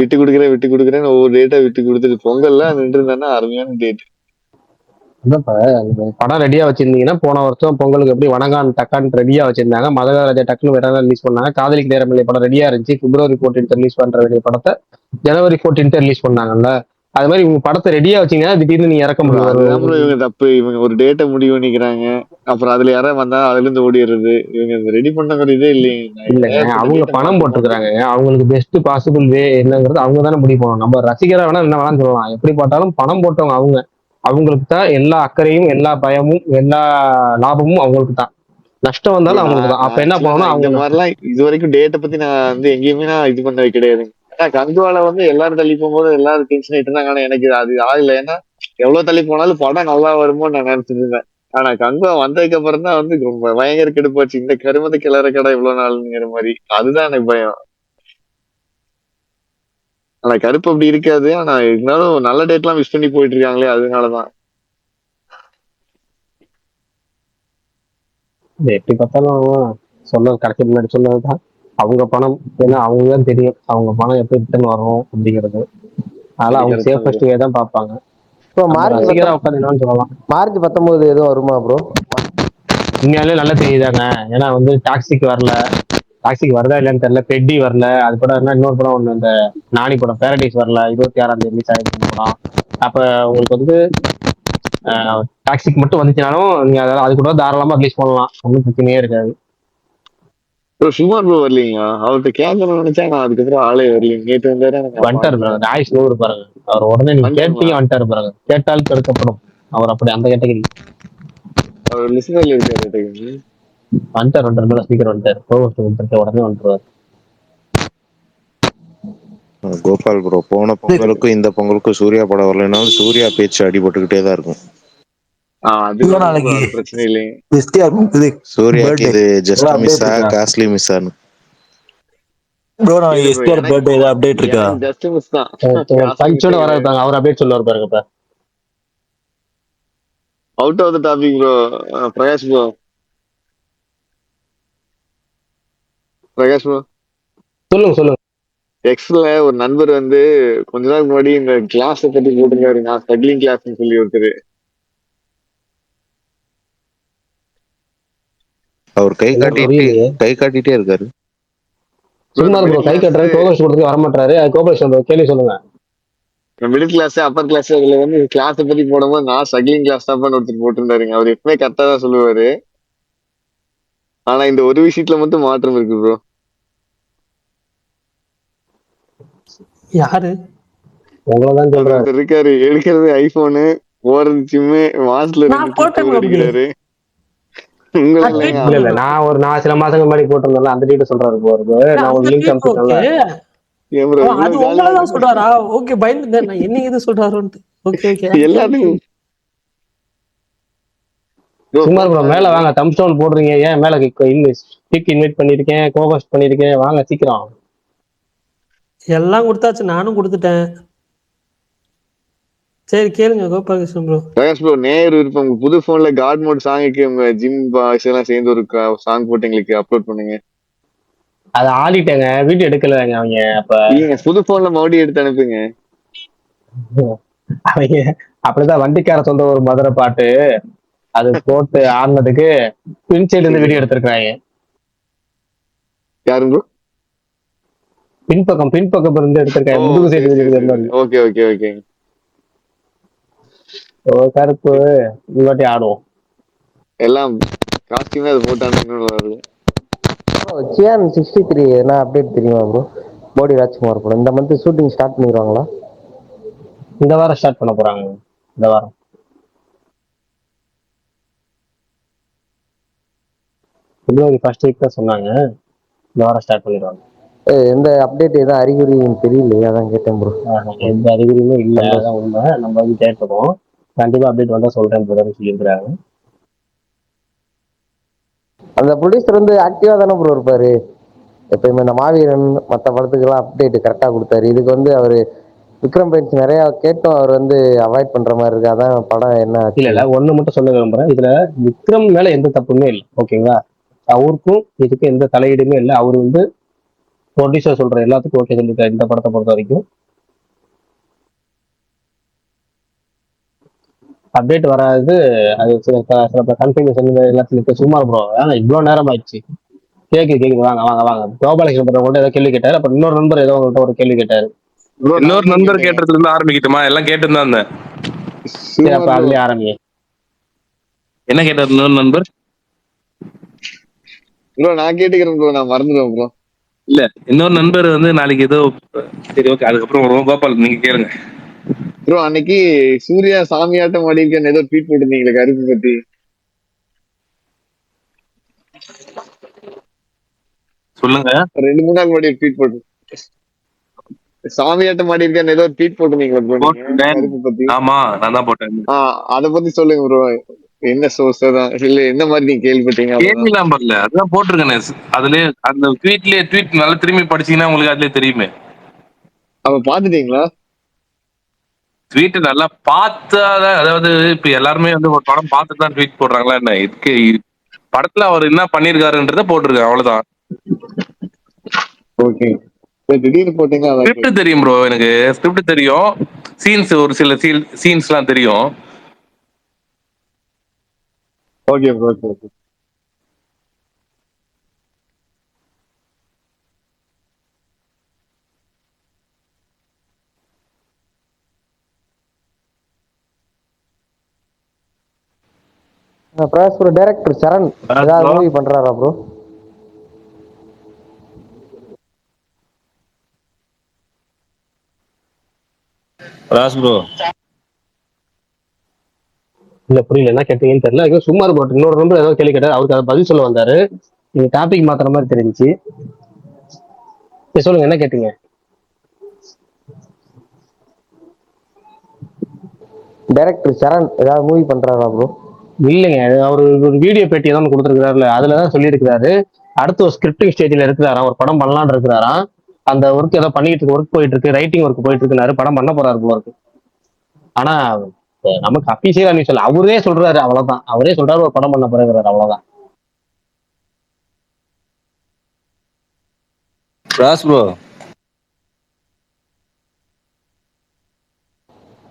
விட்டு கொடுக்குறேன்னு ஒவ்வொரு டேட்டா விட்டு கொடுத்துட்டு பொங்கல்லாம் நின்று இருந்தான்னா அருமையான டேட். இப்ப படம் ரெடியா வச்சிருந்தீங்கன்னா போன வருஷம் பொங்கலுக்கு எப்படி வணங்கான் டக்கான் ரெடியா வச்சிருந்தாங்க. மதகராஜா டக்குன்னு வேற ரிலீஸ் பண்ணாங்க. காதலிக்கு நேரமில்லை படம் ரெடியா இருந்துச்சு, பிப்ரவரி 14 ரிலீஸ் பண்ற வேண்டிய படத்தை ஜனவரி 14 ரிலீஸ் பண்ணாங்கல்ல. அது மாதிரி உங்க படத்தை ரெடியா வச்சீங்கன்னா திடீர்னு நீங்க இறக்க அதுதான் முடியும். இவங்க தப்பு. இவங்க ஒரு டேட்டை முடிவு பண்ணிக்கிறாங்க, அப்புறம் அதுல யாராவது வந்தா அதுல இருந்து ஓடிடுறது. இவங்க ரெடி பண்ணங்கிற இதே இல்லைங்க. இல்லைங்க, அவங்க டேட்டை பணம் மாத்தணும். போட்டுருக்காங்க. அவங்களுக்கு பெஸ்ட் பாசிபிள் வே என்னங்கிறது அவங்க தானே முடிவு பண்ணணும். நம்ம ரசிகரா வேணா என்ன வேணாலும் சொல்லலாம். எப்படி பார்த்தாலும் பணம் போட்டவங்க அவங்க. அவங்களுக்கு தான் எல்லா அக்கறையும் எல்லா பயமும் எல்லா லாபமும் அவங்களுக்கு தான். நஷ்டம் ப்ரோ வந்தாலும் நான் அவங்களுக்கு தான். நான் அப்ப என்ன ஆக்சுவலா பண்ணணும், நான் இந்த அவங்க மாதிரிலாம் இது வரைக்கும் டேட்டை பத்தி நான் வந்து எங்கேயுமே நான் இது பண்ணது கிடையாதுங்க. ஏன்னா கங்குவால வந்து எல்லாரும் தள்ளி போகும்போது எல்லாரும் டென்ஷன் ஆயிட்டு இருந்தாங்க. ஆனா எனக்கு அது ஆகல. ஏன்னா எவ்வளவு தள்ளி போனாலும் படம் நல்லா வருமோ நான் நினைச்சிட்டு இருந்தேன். ஆனா கங்குவா வந்ததுக்கு அப்புறம் தான் வந்து ரொம்ப பயங்கர கெடுப்பாச்சு. இந்த கருமத்தை கிளற கடை இவ்வளவு நாளுங்கிற மாதிரி. அதுதான் எனக்கு பயம். ஆனா கருப்பு அப்படி இருக்காது. ஆனா இருந்தாலும் நல்ல டேட் எல்லாம் மிஸ் பண்ணி போயிட்டு இருக்காங்களே, அதனாலதான். எப்படி பார்த்தாலும் சொன்னது கடைசி முன்னாடி சொன்னதுதான். அவங்க பணம், ஏன்னா அவங்க தான் தெரியும் அவங்க பணம் எப்படி ரிட்டர்ன் வரும் அப்படிங்கிறது. அதனால அது அவங்க கரெக்ட் தான் ப்ரோ. சேஃபஸ்ட் வே தான் பார்ப்பாங்க. ப்ரோ நம்ம ரசிகரா உட்காந்து என்னன்னு சொல்லலாம். மார்ச் 19 எதுவும் வருமா ப்ரோ? உண்மையாலே நல்ல செய்திதாங்க. ஏன்னா வந்து டாக்ஸிக் வரல, டாக்ஸிக் வருதா இல்லையான்னு தெரியல. பெட்டி வரல. அது படம் என்ன, இன்னொரு படம் ஒண்ணு, இந்த நானி படம் பேரடைஸ் வரல. 26ஆம் தேதி ரிலீஸ் ஆயிருக்கு படம். அப்ப உங்களுக்கு வந்து டாக்ஸிக் மட்டும் வந்துச்சுனாலும் நீங்க அது கூட தாராளமா ரிலீஸ் பண்ணலாம், ஒன்றும் பிரச்சனையே இருக்காது. ப்ரோ சுமார் ப்ரோ வரலீங்களா? அவர்கிட்ட கேட்கணும்னு நினைச்சா நான் அதுக்கப்புறம் ஆளே வரலீங்க. நேற்று வந்தாரு எனக்கு நான் வந்துட்டாரு பார்த்தேன். பாருங்க, ஆயுஷ் நூறு பாருங்க. அவர் உடனே நீங்க வந்துட்டாருங்களா? கேட்டீங்க வந்துட்டாரு பாருங்க. கேட்டால் தடுக்கப்படும். அவர் அப்படி அந்த கேட்டகரி. அவர் லிசனர்ல இருக்காரு. வந்துட்டார் 2 ஸ்பீக்கர் வந்துட்டார். உடனே வந்துருவார். கோபால் ப்ரோ, போன பொங்கலுக்கும் இந்த பொங்கலுக்கும் சூர்யா படம் வரலைனாலும் சூர்யா பேச்சு அடிபட்டுக்கிட்டே தான் இருக்கும். அது அது பிரச்சனை இல்லைங்க. சூர்யாக்கு இது ஜஸ்ட் மிஸ்ஸா காஸ்ட்லி மிஸ்ஸான்னு. இல்ல ப்ரோ, எனக்கு ஜஸ்ட் மிஸ் தான். பஞ்சோட வர இருப்பாங்க, அவர் அப்படியே சொல்லுவார் பாருங்க. இப்ப out of the topic bro. Prakash bro, Prakash bro சொல்லுங்க சொல்லுங்க. எக்ஸ்ல ஒரு நண்பர் வந்து கொஞ்ச நாள் முன்னாடி இந்த கிளாஸ் பத்தி போட்டிருக்காரு, நான் ஸ்ட்ரகிளிங் கிளாஸ்னு சொல்லி ஒருத்தர். அவர் என்ன புரியலையே. கை காட்டிட்டே இருக்காரு. சும்மா ப்ரோ கை கட்டுறாரு, கோபேஷ் கொடுத்து வரமாட்டாரு. கோபேஷ் கேள்வி சொல்லுங்க. மிடில் கிளாஸ் அப்பர் கிளாஸ் இதுல வந்து கிளாஸ் பத்தி போடும்போது நான் ஸ்ட்ரகிளிங் கிளாஸ் தான் ஒருத்தர் போட்டிருந்தாருங்க. அவர் எப்பவுமே கரெக்டா தான் சொல்லுவாரு. ஆனா இந்த ஒரு விஷயத்துல மட்டும் மாற்றம் இருக்கு ப்ரோ. யாரு? உங்களதான் சொல்றாரு. ஒருத்தர் இருக்காரு, எடுக்கிறது ஐபோனு, போறது சிம்மு, மாசத்துல நான் 2 போட்டேன் டூர் அப்படி. அடிக்கிறாரு. உங்களை நான் இல்லைங்க. tweet இல்ல நான் சில மாசங்கள் முன்னாடி போட்டிருந்தேன்ல, அந்த டீட்டெயில் சொல்றாரு போறது. நான் அந்த உங்களுக்கு லிங்க் tweet அனுப்பிச்சிருக்கேன்ல. ஓகே. ஏன் ப்ரோ அது இவ்வளவு ஜாலியா உங்களதான் சொல்றாரா? ஓகே, பயந்துட்டேன் நான். என்ன இது சொல்றாருன்ட்டு. Okay okay. எல்லாத்துக்கும் bro, சும்மா ப்ரோ போட்டாரு மேல bro. வாங்க, தம் ஸ்டோன் போடுறீங்க ஏன்? மேல ஸ்பீக் இன்வைட் பண்ணிருக்கேன், கோபோஸ்ட் பண்ணிருக்கேன், வாங்க சீக்கிரம். எல்லாம் கொடுத்தாச்சு, நானும் கொடுத்துட்டேன். சரி கேளுங்க கோபாலகிருஷ்ணன் ப்ரோ. பிரகாஷ் ப்ரோ, நேர் விருப்பம். உங்க புது போன்ல காட் மோட் சாங்குக்கு உங்க ஜிம் பாய்ஸ் எல்லாம் சேர்ந்து ஒரு சாங் போட்டு எங்களுக்கு அப்லோட் பண்ணுங்க. அதை ஆடிட்டேங்க, வீடியோ எடுக்கலைங்க அவங்க. அப்ப இல்லைங்க, புது போன்ல மறுபடியும் எடுத்து அனுப்புங்க. அவங்க அப்படிதான் வண்டிக்கார சொந்த ஒரு மதுரை பாட்டு அது போட்டு ஆடினதுக்கு பின் சைடு இருந்து வீடியோ எடுத்திருக்காங்க. யாரு ப்ரோ? பின்பக்கம் இருந்து ஓ எடுத்திருக்காங்க, முதுகு சரி சைடு சரி இருக்கிற சரி. மாதிரி. Okay okay okay. கருப்பு இந்த வாட்டி ஆடுவோம். எல்லாம் காஸ்டியூமே அது போட்டானுன்னு வருது. சியான் 63 என்ன அப்டேட் தெரியுமா ப்ரோ? போடி ராஜ்குமார் படம் இந்த மந்த் ஷூட்டிங் ஸ்டார்ட் பண்ணிடுவாங்களா? இந்த வாரம் ஸ்டார்ட் பண்ண போறாங்க. இந்த வாரம் பிப்ரவரி ஃபர்ஸ்ட் வீக் தான் சொன்னாங்க. இந்த வாரம் ஸ்டார்ட் பண்ணிடுவாங்க. எந்த அப்டேட் எதுவும் அறிகுறின்னு தெரியலையே, அதான் கேட்டேன் ப்ரோ. எந்த அறிகுறியுமே இல்லை, அதான் உண்மை. நம்ம வந்து கேட்டுக்கோம், கண்டிப்பா அப்டேட் வந்தா சொல்றேன் சொல்லியிருக்கிறாங்க. அந்த ப்ரொடியூசர் வந்து ஆக்டிவா தானே ப்ரோ இருப்பாரு எப்பயுமே. இந்த மாவீரன் மற்ற படத்துக்கெல்லாம் அப்டேட் கரெக்டா கொடுத்தாரு. இதுக்கு வந்து அவரு விக்ரம் பெஞ்ச் நிறைய கேட்டும் அவர் வந்து அவாய்ட் பண்ற மாதிரி இருக்கு. அதான் படம் என்ன ஆச்சு? இல்ல ஒண்ணு மட்டும் சொல்ல விரும்புறேன். இதுல விக்ரம் மேல எந்த தப்புமே இல்லை, ஓகேங்களா? அவருக்கும் இதுக்கு எந்த தலையீடுமே இல்லை. அவர் வந்து ப்ரொடியூசர் சொல்ற எல்லாத்துக்கும் ஓகே சொல்லியிருக்காரு இந்த படத்தை பொறுத்த வரைக்கும். அப்டேட் வராது, அது சில கன்ஃபர்மேஷன் எல்லாத்துக்கும் இருக்கு. சும்மா ப்ரோ இவ்வளவு நேரம் ஆயிடுச்சு. கேக்குது வாங்க வாங்க வாங்க. கோபாலகிருஷ்ணன் கூட ஏதோ கேள்வி கேட்டாரு, அப்புறம் இன்னொரு நண்பர் ஏதோ உங்கள்கிட்ட ஒரு கேள்வி கேட்டாரு. ப்ரோ இன்னொரு நண்பர் கேட்டதுல இருந்து ஆரம்பிக்கட்டுமா? எல்லாம் கேட்டு தான் இருந்தேன். சரி அப்ப அதுலயே ஆரம்பிங்க. என்ன கேட்டார் இன்னொரு நண்பர்? ப்ரோ நான் கேட்டுக்கிறேன் ப்ரோ, நான் மறந்துடுவேன் ப்ரோ. இல்ல, இன்னொரு நண்பர் வந்து நாளைக்கு ஏதோ, சரி ஓகே, அதுக்கப்புறம் வருவோம். கோபால் நீங்க கேளுங்க. ப்ரோ அன்னைக்கு சூர்யா சாமியாட்டம் ஆடிருக்கேன்னு ஏதோ ட்வீட் போட்டிருந்தீங்களே கருப்பு பத்தி. 2-3 நாள் முன்னாடி ட்வீட் போட்டு சாமியாட்டம் ஆடிருக்கேன்னு ஏதோ ட்வீட் போட்டிருந்தீங்களா ப்ரோ நீங்க கருப்பு பத்தி? ஆமா, நான் தான் போட்டேன். அத பத்தி சொல்லுங்க ப்ரோ. என்ன சோர்ஸ் தான் இல்ல என்ன மாதிரி நீங்க கேள்விப்பட்டீங்க? கேள்விலாம் பரல, அதுதான் போட்டிருக்கேனே. அதுலயே அந்த ட்வீட் நல்லா திரும்பி படிச்சீங்கன்னா உங்களுக்கு அதுலயே தெரியுமே. அப்ப பாத்துட்டீங்களா? ட்வீட் நல்லா பார்த்தாதான், அதாவது இப்ப எல்லாருமே வந்து ஒரு படம் பார்த்துட்டு தான் ட்வீட் போடுறாங்களா என்ன? இதுக்கு படத்துல அவர் என்ன பண்ணிருக்காருன்றத போட்டிருக்கேன், அவ்வளவுதான். ஓகே. திடீர்னு போட்டீங்க. ஸ்கிரிப்ட் தெரியும் ப்ரோ, எனக்கு ஸ்கிரிப்ட் தெரியும். சீன்ஸ் ஒரு சில சீன்ஸ்லாம் தெரியும். Okay bro okay okay. Prakash bro, director Saran ஏதாவது மூவி பண்றாரா ப்ரோ? ராஸ் ப்ரோ இல்ல புரியல, என்ன கேட்டீங்கன்னு தெரியல. ஏதோ சும்மா போட்டு இன்னொரு நம்பர் ஏதோ கேள்வி கேட்டாரு, அவருக்கு அதை பதில் சொல்ல வந்தாரு. நீங்க டாபிக் மாத்துற மாதிரி தெரிஞ்சு. சொல்லுங்க என்ன கேட்டீங்க? டைரக்டர் சரண் ஏதாவது மூவி பண்றாரா ப்ரோ? இல்லைங்க, அவர் ஒரு வீடியோ பேட்டி தான் கொடுத்துருக்காருல, அதுலதான் சொல்லியிருக்கிறாரு அடுத்த ஒரு ஸ்கிரிப்டிங் ஸ்டேஜ்ல இருக்கிறாராம், ஒரு படம் பண்ணலான்னு இருக்கிறாராம். அந்த ஒர்க் ஏதோ பண்ணிட்டு இருக்கு, ஒர்க் போயிட்டு இருக்கு, ரைட்டிங் ஒர்க் போயிட்டு இருக்குனாரு, படம் பண்ண போறாரு போல இருக்கு. ஆனா நமக்கு அபிஷேகா நியூஸ் இல்ல, அவரே சொல்றாரு, அவ்வளவுதான். அவரே சொல்றாரு ஒரு படம் பண்ண போறாரு, அவ்வளவுதான். ராஸ் ப்ரோ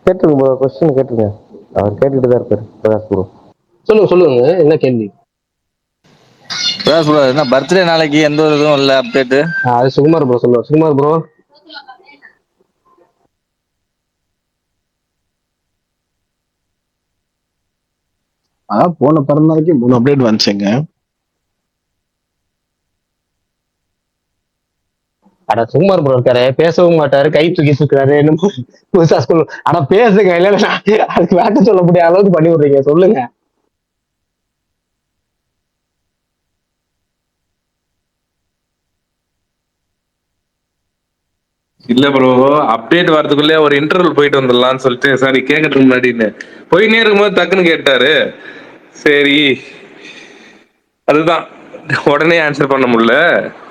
கேட்டுருங்க ப்ரோ, கொஸ்டின் கேட்டுருங்க. அவர் கேட்டுட்டு தான் இருப்பாரு பிரகாஷ் ப்ரோ. சொல்லுங்க என்ன கேள்வி? பிரகாஷ் ப்ரோ என்ன பர்த்டே நாளைக்கு எந்த ஒரு இதுவும் இல்ல அப்டேட்? அது சுகுமார் ப்ரோ சொல்லுவார். சுகுமார் ப்ரோ அதான் போன பிறந்தநாளைக்கு 3 அப்டேட் வந்துச்சுங்க. அட சுகுமார் ப்ரோ இருக்காரு, பேசவும் மாட்டாரு, கை தூக்கி சுத்துறாரு, என்னமோ புதுசா சொல்லு. ஆனா பேசுங்க, இல்ல அதுக்கு வேட்ட சொல்ல முடியாத அளவுக்கு பண்ணி விடுறீங்க, சொல்லுங்க. இல்ல ப்ரோ, அப்டேட் வரதுக்குள்ளே ஒரு இன்டர்வல் போயிட்டு வந்துடலாம்னு சொல்லிட்டு சாரி கேட்கறதுக்கு முன்னாடின்னு போயினே இருக்கும்போது டக்குன்னு கேட்டாரு. சரி அதுதான் உடனே ஆன்சர் பண்ண முடியல.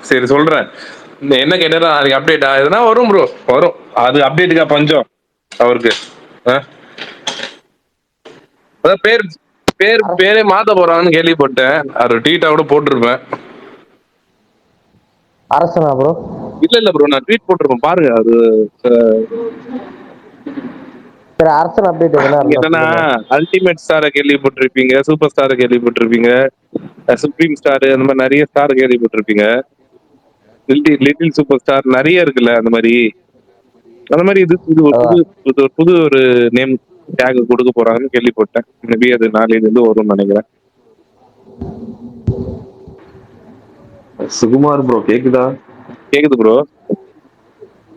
சரி சொல்றேன். என்ன கேட்டாலும் அதுக்கு அப்டேட் ஆகுதுன்னா வரும் ப்ரோ, வரும். அது அப்டேட்டுக்கா பஞ்சம் அவருக்கு? அதான் பேரே மாத்த போறாங்கன்னு கேள்விப்பட்டேன். அது ட்வீட்டா கூட போட்டிருப்பேன். அரசனா ப்ரோ? இல்ல ப்ரோ, நான் ட்வீட் போட்டிருப்பேன் பாருங்க. அது சரி, அரசன் அப்டேட் எதுனா நீங்க இருந்தா என்னன்னா சொல்லுங்க. அல்டிமேட் ஸ்டாரை கேள்விப்பட்டிருப்பீங்க, சூப்பர் ஸ்டாரை கேள்விப்பட்டிருப்பீங்க, சுப்ரீம் ஸ்டார், அந்த மாதிரி நிறைய ஸ்டார் கேள்விப்பட்டிருப்பீங்க. லிட்டில் சூப்பர் ஸ்டார் நிறைய இருக்குல்ல. அந்த மாதிரி இது புது ஒரு நேம் டேக் கொடுக்க போறாங்கன்னு கேள்விப்பட்டேன். மேபி அது நாளையில இருந்து வரும்னு நினைக்கிறேன். சுகுமார் ப்ரோ கேக்குதா? கேக்குது ப்ரோ.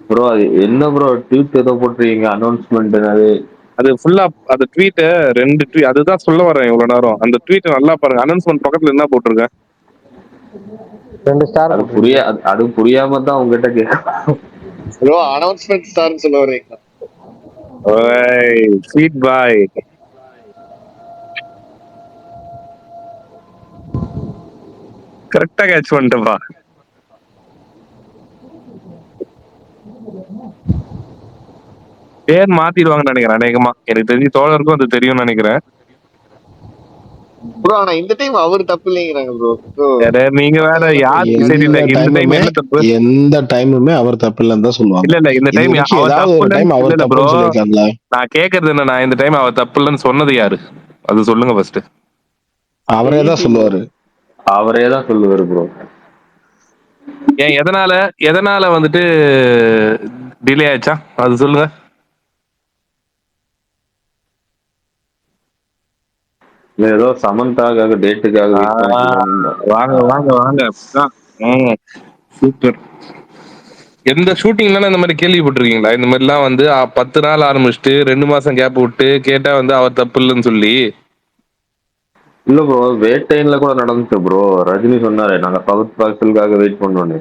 ப்ரோ அது என்ன ப்ரோ ட்வீட் ஏதோ போட்டிருக்கீங்க அனௌன்ஸ்மெண்ட்? அது ஃபுல்லா அந்த ட்வீட்டை 2 ட்வீட் அதுதான் சொல்ல வரேன் இவ்வளவு நேரம். அந்த ட்வீட்டை நல்லா பாருங்க. அனௌன்ஸ்மெண்ட் பக்கத்துல என்ன போட்டிருக்கேன்? 2 ஸ்டார் அது புரியாம தான் உங்ககிட்ட கேட்க. ப்ரோ அனௌன்ஸ்மெண்ட் ஸ்டார்னு சொல்ல வர்றீங்களா? ஓய் ஸ்வீட் பாய், கரெக்டா கேட்ச் பண்ணிட்டப்பா. பேர் மாத்திடுவாங்கன்னு நினைக்கிறேன் அநேகமா. எனக்கு தெரிஞ்சு தோழருக்கும் அது தெரியும்னு நினைக்கிறேன். ப்ரோ ஆனா இந்த டைம் அவர் தப்பு இல்லைங்கிறாங்க ப்ரோ. நீங்க வேற யாருக்கு தெரியல. இந்த டைம் என்ன தப்பு? எந்த டைமுமே அவர் தப்பு இல்லைன்னு தான் சொல்லுவாங்க. இல்ல இந்த டைம் அவர் ஏதாவது ஒரு டைம் அவர் இல்ல ப்ரோ. தப்புன்னு சொல்லியிருக்காங்களா? நான் கேக்குறது என்னன்னா, இந்த டைம் அவர் தப்பு இல்லைன்னு சொன்னது யாரு? அது சொல்லுங்க ஃபர்ஸ்ட். அவரே தான் சொல்லுவாரு. அவரே தான் சொல்லுவாரு ப்ரோ. ஏன் எதனால வந்துட்டு டிலே ஆச்சா? அது சொல்லுங்க. ஏதோ சமந்தாக்காக டேட்டுக்காக வாங்க சூப்பர். எந்த ஷூட்டிங்லாம் இந்த மாதிரி கேள்விப்பட்டிருக்கீங்களா? இந்த மாதிரிலாம் வந்து 10 நாள் ஆரம்பிச்சுட்டு 2 மாசம் கேப் விட்டு கேட்டா வந்து அவர் தப்பு இல்லைன்னு சொல்லி. இல்ல ப்ரோ, வேட்டைன்ல கூட நடந்துச்சு ப்ரோ. ரஜினி சொன்னாரு நாங்க பகத் பாசிலுக்காக வெயிட் பண்ணோன்னு.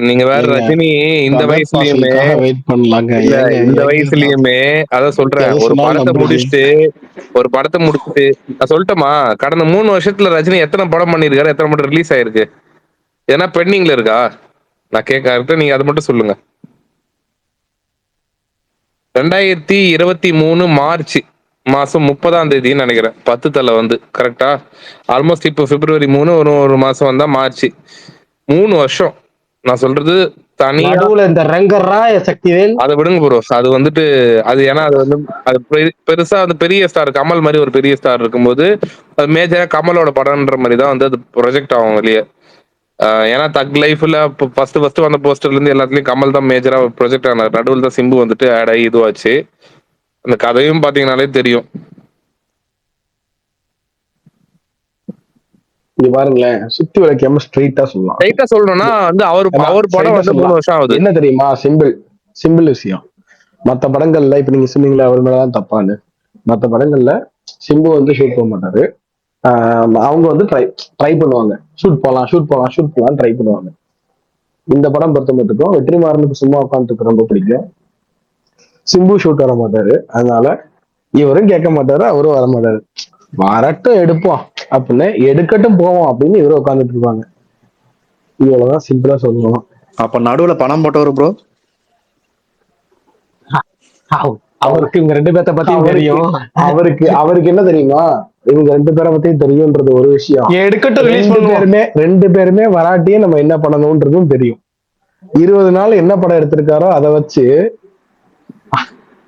நீங்க வேற ரஜினி இந்த வயசுலயுமே வெயிட் பண்ணலாங்க. இல்ல இந்த வயசுலயுமே அதான் சொல்றேன். ஒரு படத்தை முடிச்சுட்டு நான் சொல்லிட்டேமா, கடந்த 3 வருஷத்துல ரஜினி எத்தனை படம் பண்ணிருக்காரு, எத்தனை படம் ரிலீஸ் ஆயிருக்கு, ஏன்னா பெண்டிங்ல இருக்கா? நான் கேட்க, நீங்க அதை மட்டும் சொல்லுங்க. 2023 மார்ச் மாசம் 30ஆம் தேதின்னு நினைக்கிறேன் 10 தலை வந்து கரெக்டா. ஆல்மோஸ்ட் இப்போ February 3, ஒரு மாசம் வந்தா மார்ச். 3 வருஷம். நான் சொல்றது தனியா இந்த ரங்கராய சக்திவேல் அதை விடுங்க ப்ரோ. அது வந்துட்டு அது ஏன்னா அது வந்து அது பெருசா வந்து பெரிய ஸ்டார் கமல் மாதிரி ஒரு பெரிய ஸ்டார் இருக்கும்போது அது மேஜரா கமலோட படம்ன்ற மாதிரி தான் வந்து அது ப்ரொஜெக்ட் ஆகும் வெளியே. ஏன்னா தக் லைஃப்ல ஃபர்ஸ்ட் வந்த போஸ்டர்ல இருந்து எல்லாத்துலயும் கமல் தான் மேஜரா ப்ரொஜெக்ட் ஆனார். நடுவில் தான் சிம்பு வந்துட்டு ஆட் ஆகி இதுவாச்சு. அந்த கதையும் பாத்தீங்கன்னாலே தெரியும். நீ பாருங்களேன், சுத்தி வளைக்காம ஸ்ட்ரைட்டா சொல்லலாம். ஸ்ட்ரைட்டா சொல்லணும்னா வந்து அவர் படம் வந்து 3 வருஷம் ஆகுது. என்ன தெரியுமா? சிம்பிள் விஷயம். மத்த படங்கள்ல இப்ப நீங்க சொன்னீங்களா அவர் மேலதான் தப்பான்னு. மத்த படங்கள்ல சிம்பு வந்து ஷூட் போக மாட்டாரு. அவங்க வந்து ட்ரை பண்ணுவாங்க, ஷூட் போலாம் ட்ரை பண்ணுவாங்க. இந்த படம் பொறுத்த மட்டுக்கும் வெற்றிமாறனுக்கு சும்மா உட்காந்துருக்கு ரொம்ப பிடிக்கும். சிம்பு ஷூட் வர மாட்டாரு, அதனால இவரும் கேட்க மாட்டாரு, அவரும் வர மாட்டாரு. வரட்டும் எடுப்போம் அப்படின்னு, எடுக்கட்டும் போவோம் அப்படின்னு இவரும் உட்காந்துட்டு இருப்பாங்க. இவ்வளவுதான் சிம்பிளா சொல்லணும். அப்ப நடுவுல பணம் போட்டவர் ப்ரோ? அவருக்கு இவங்க 2 பேர்த்த பத்தியும் தெரியும். அவருக்கு என்ன தெரியுமா? இவங்க 2 பேரை பத்தியும் தெரியும்ன்றது ஒரு விஷயம். எடுக்கட்டும் ரிலீஸ் பண்ணுவோம். 2 பேருமே வராட்டியே நம்ம என்ன பண்ணணும்ன்றதும் தெரியும். 20 நாள் என்ன படம் எடுத்திருக்காரோ அதை வச்சு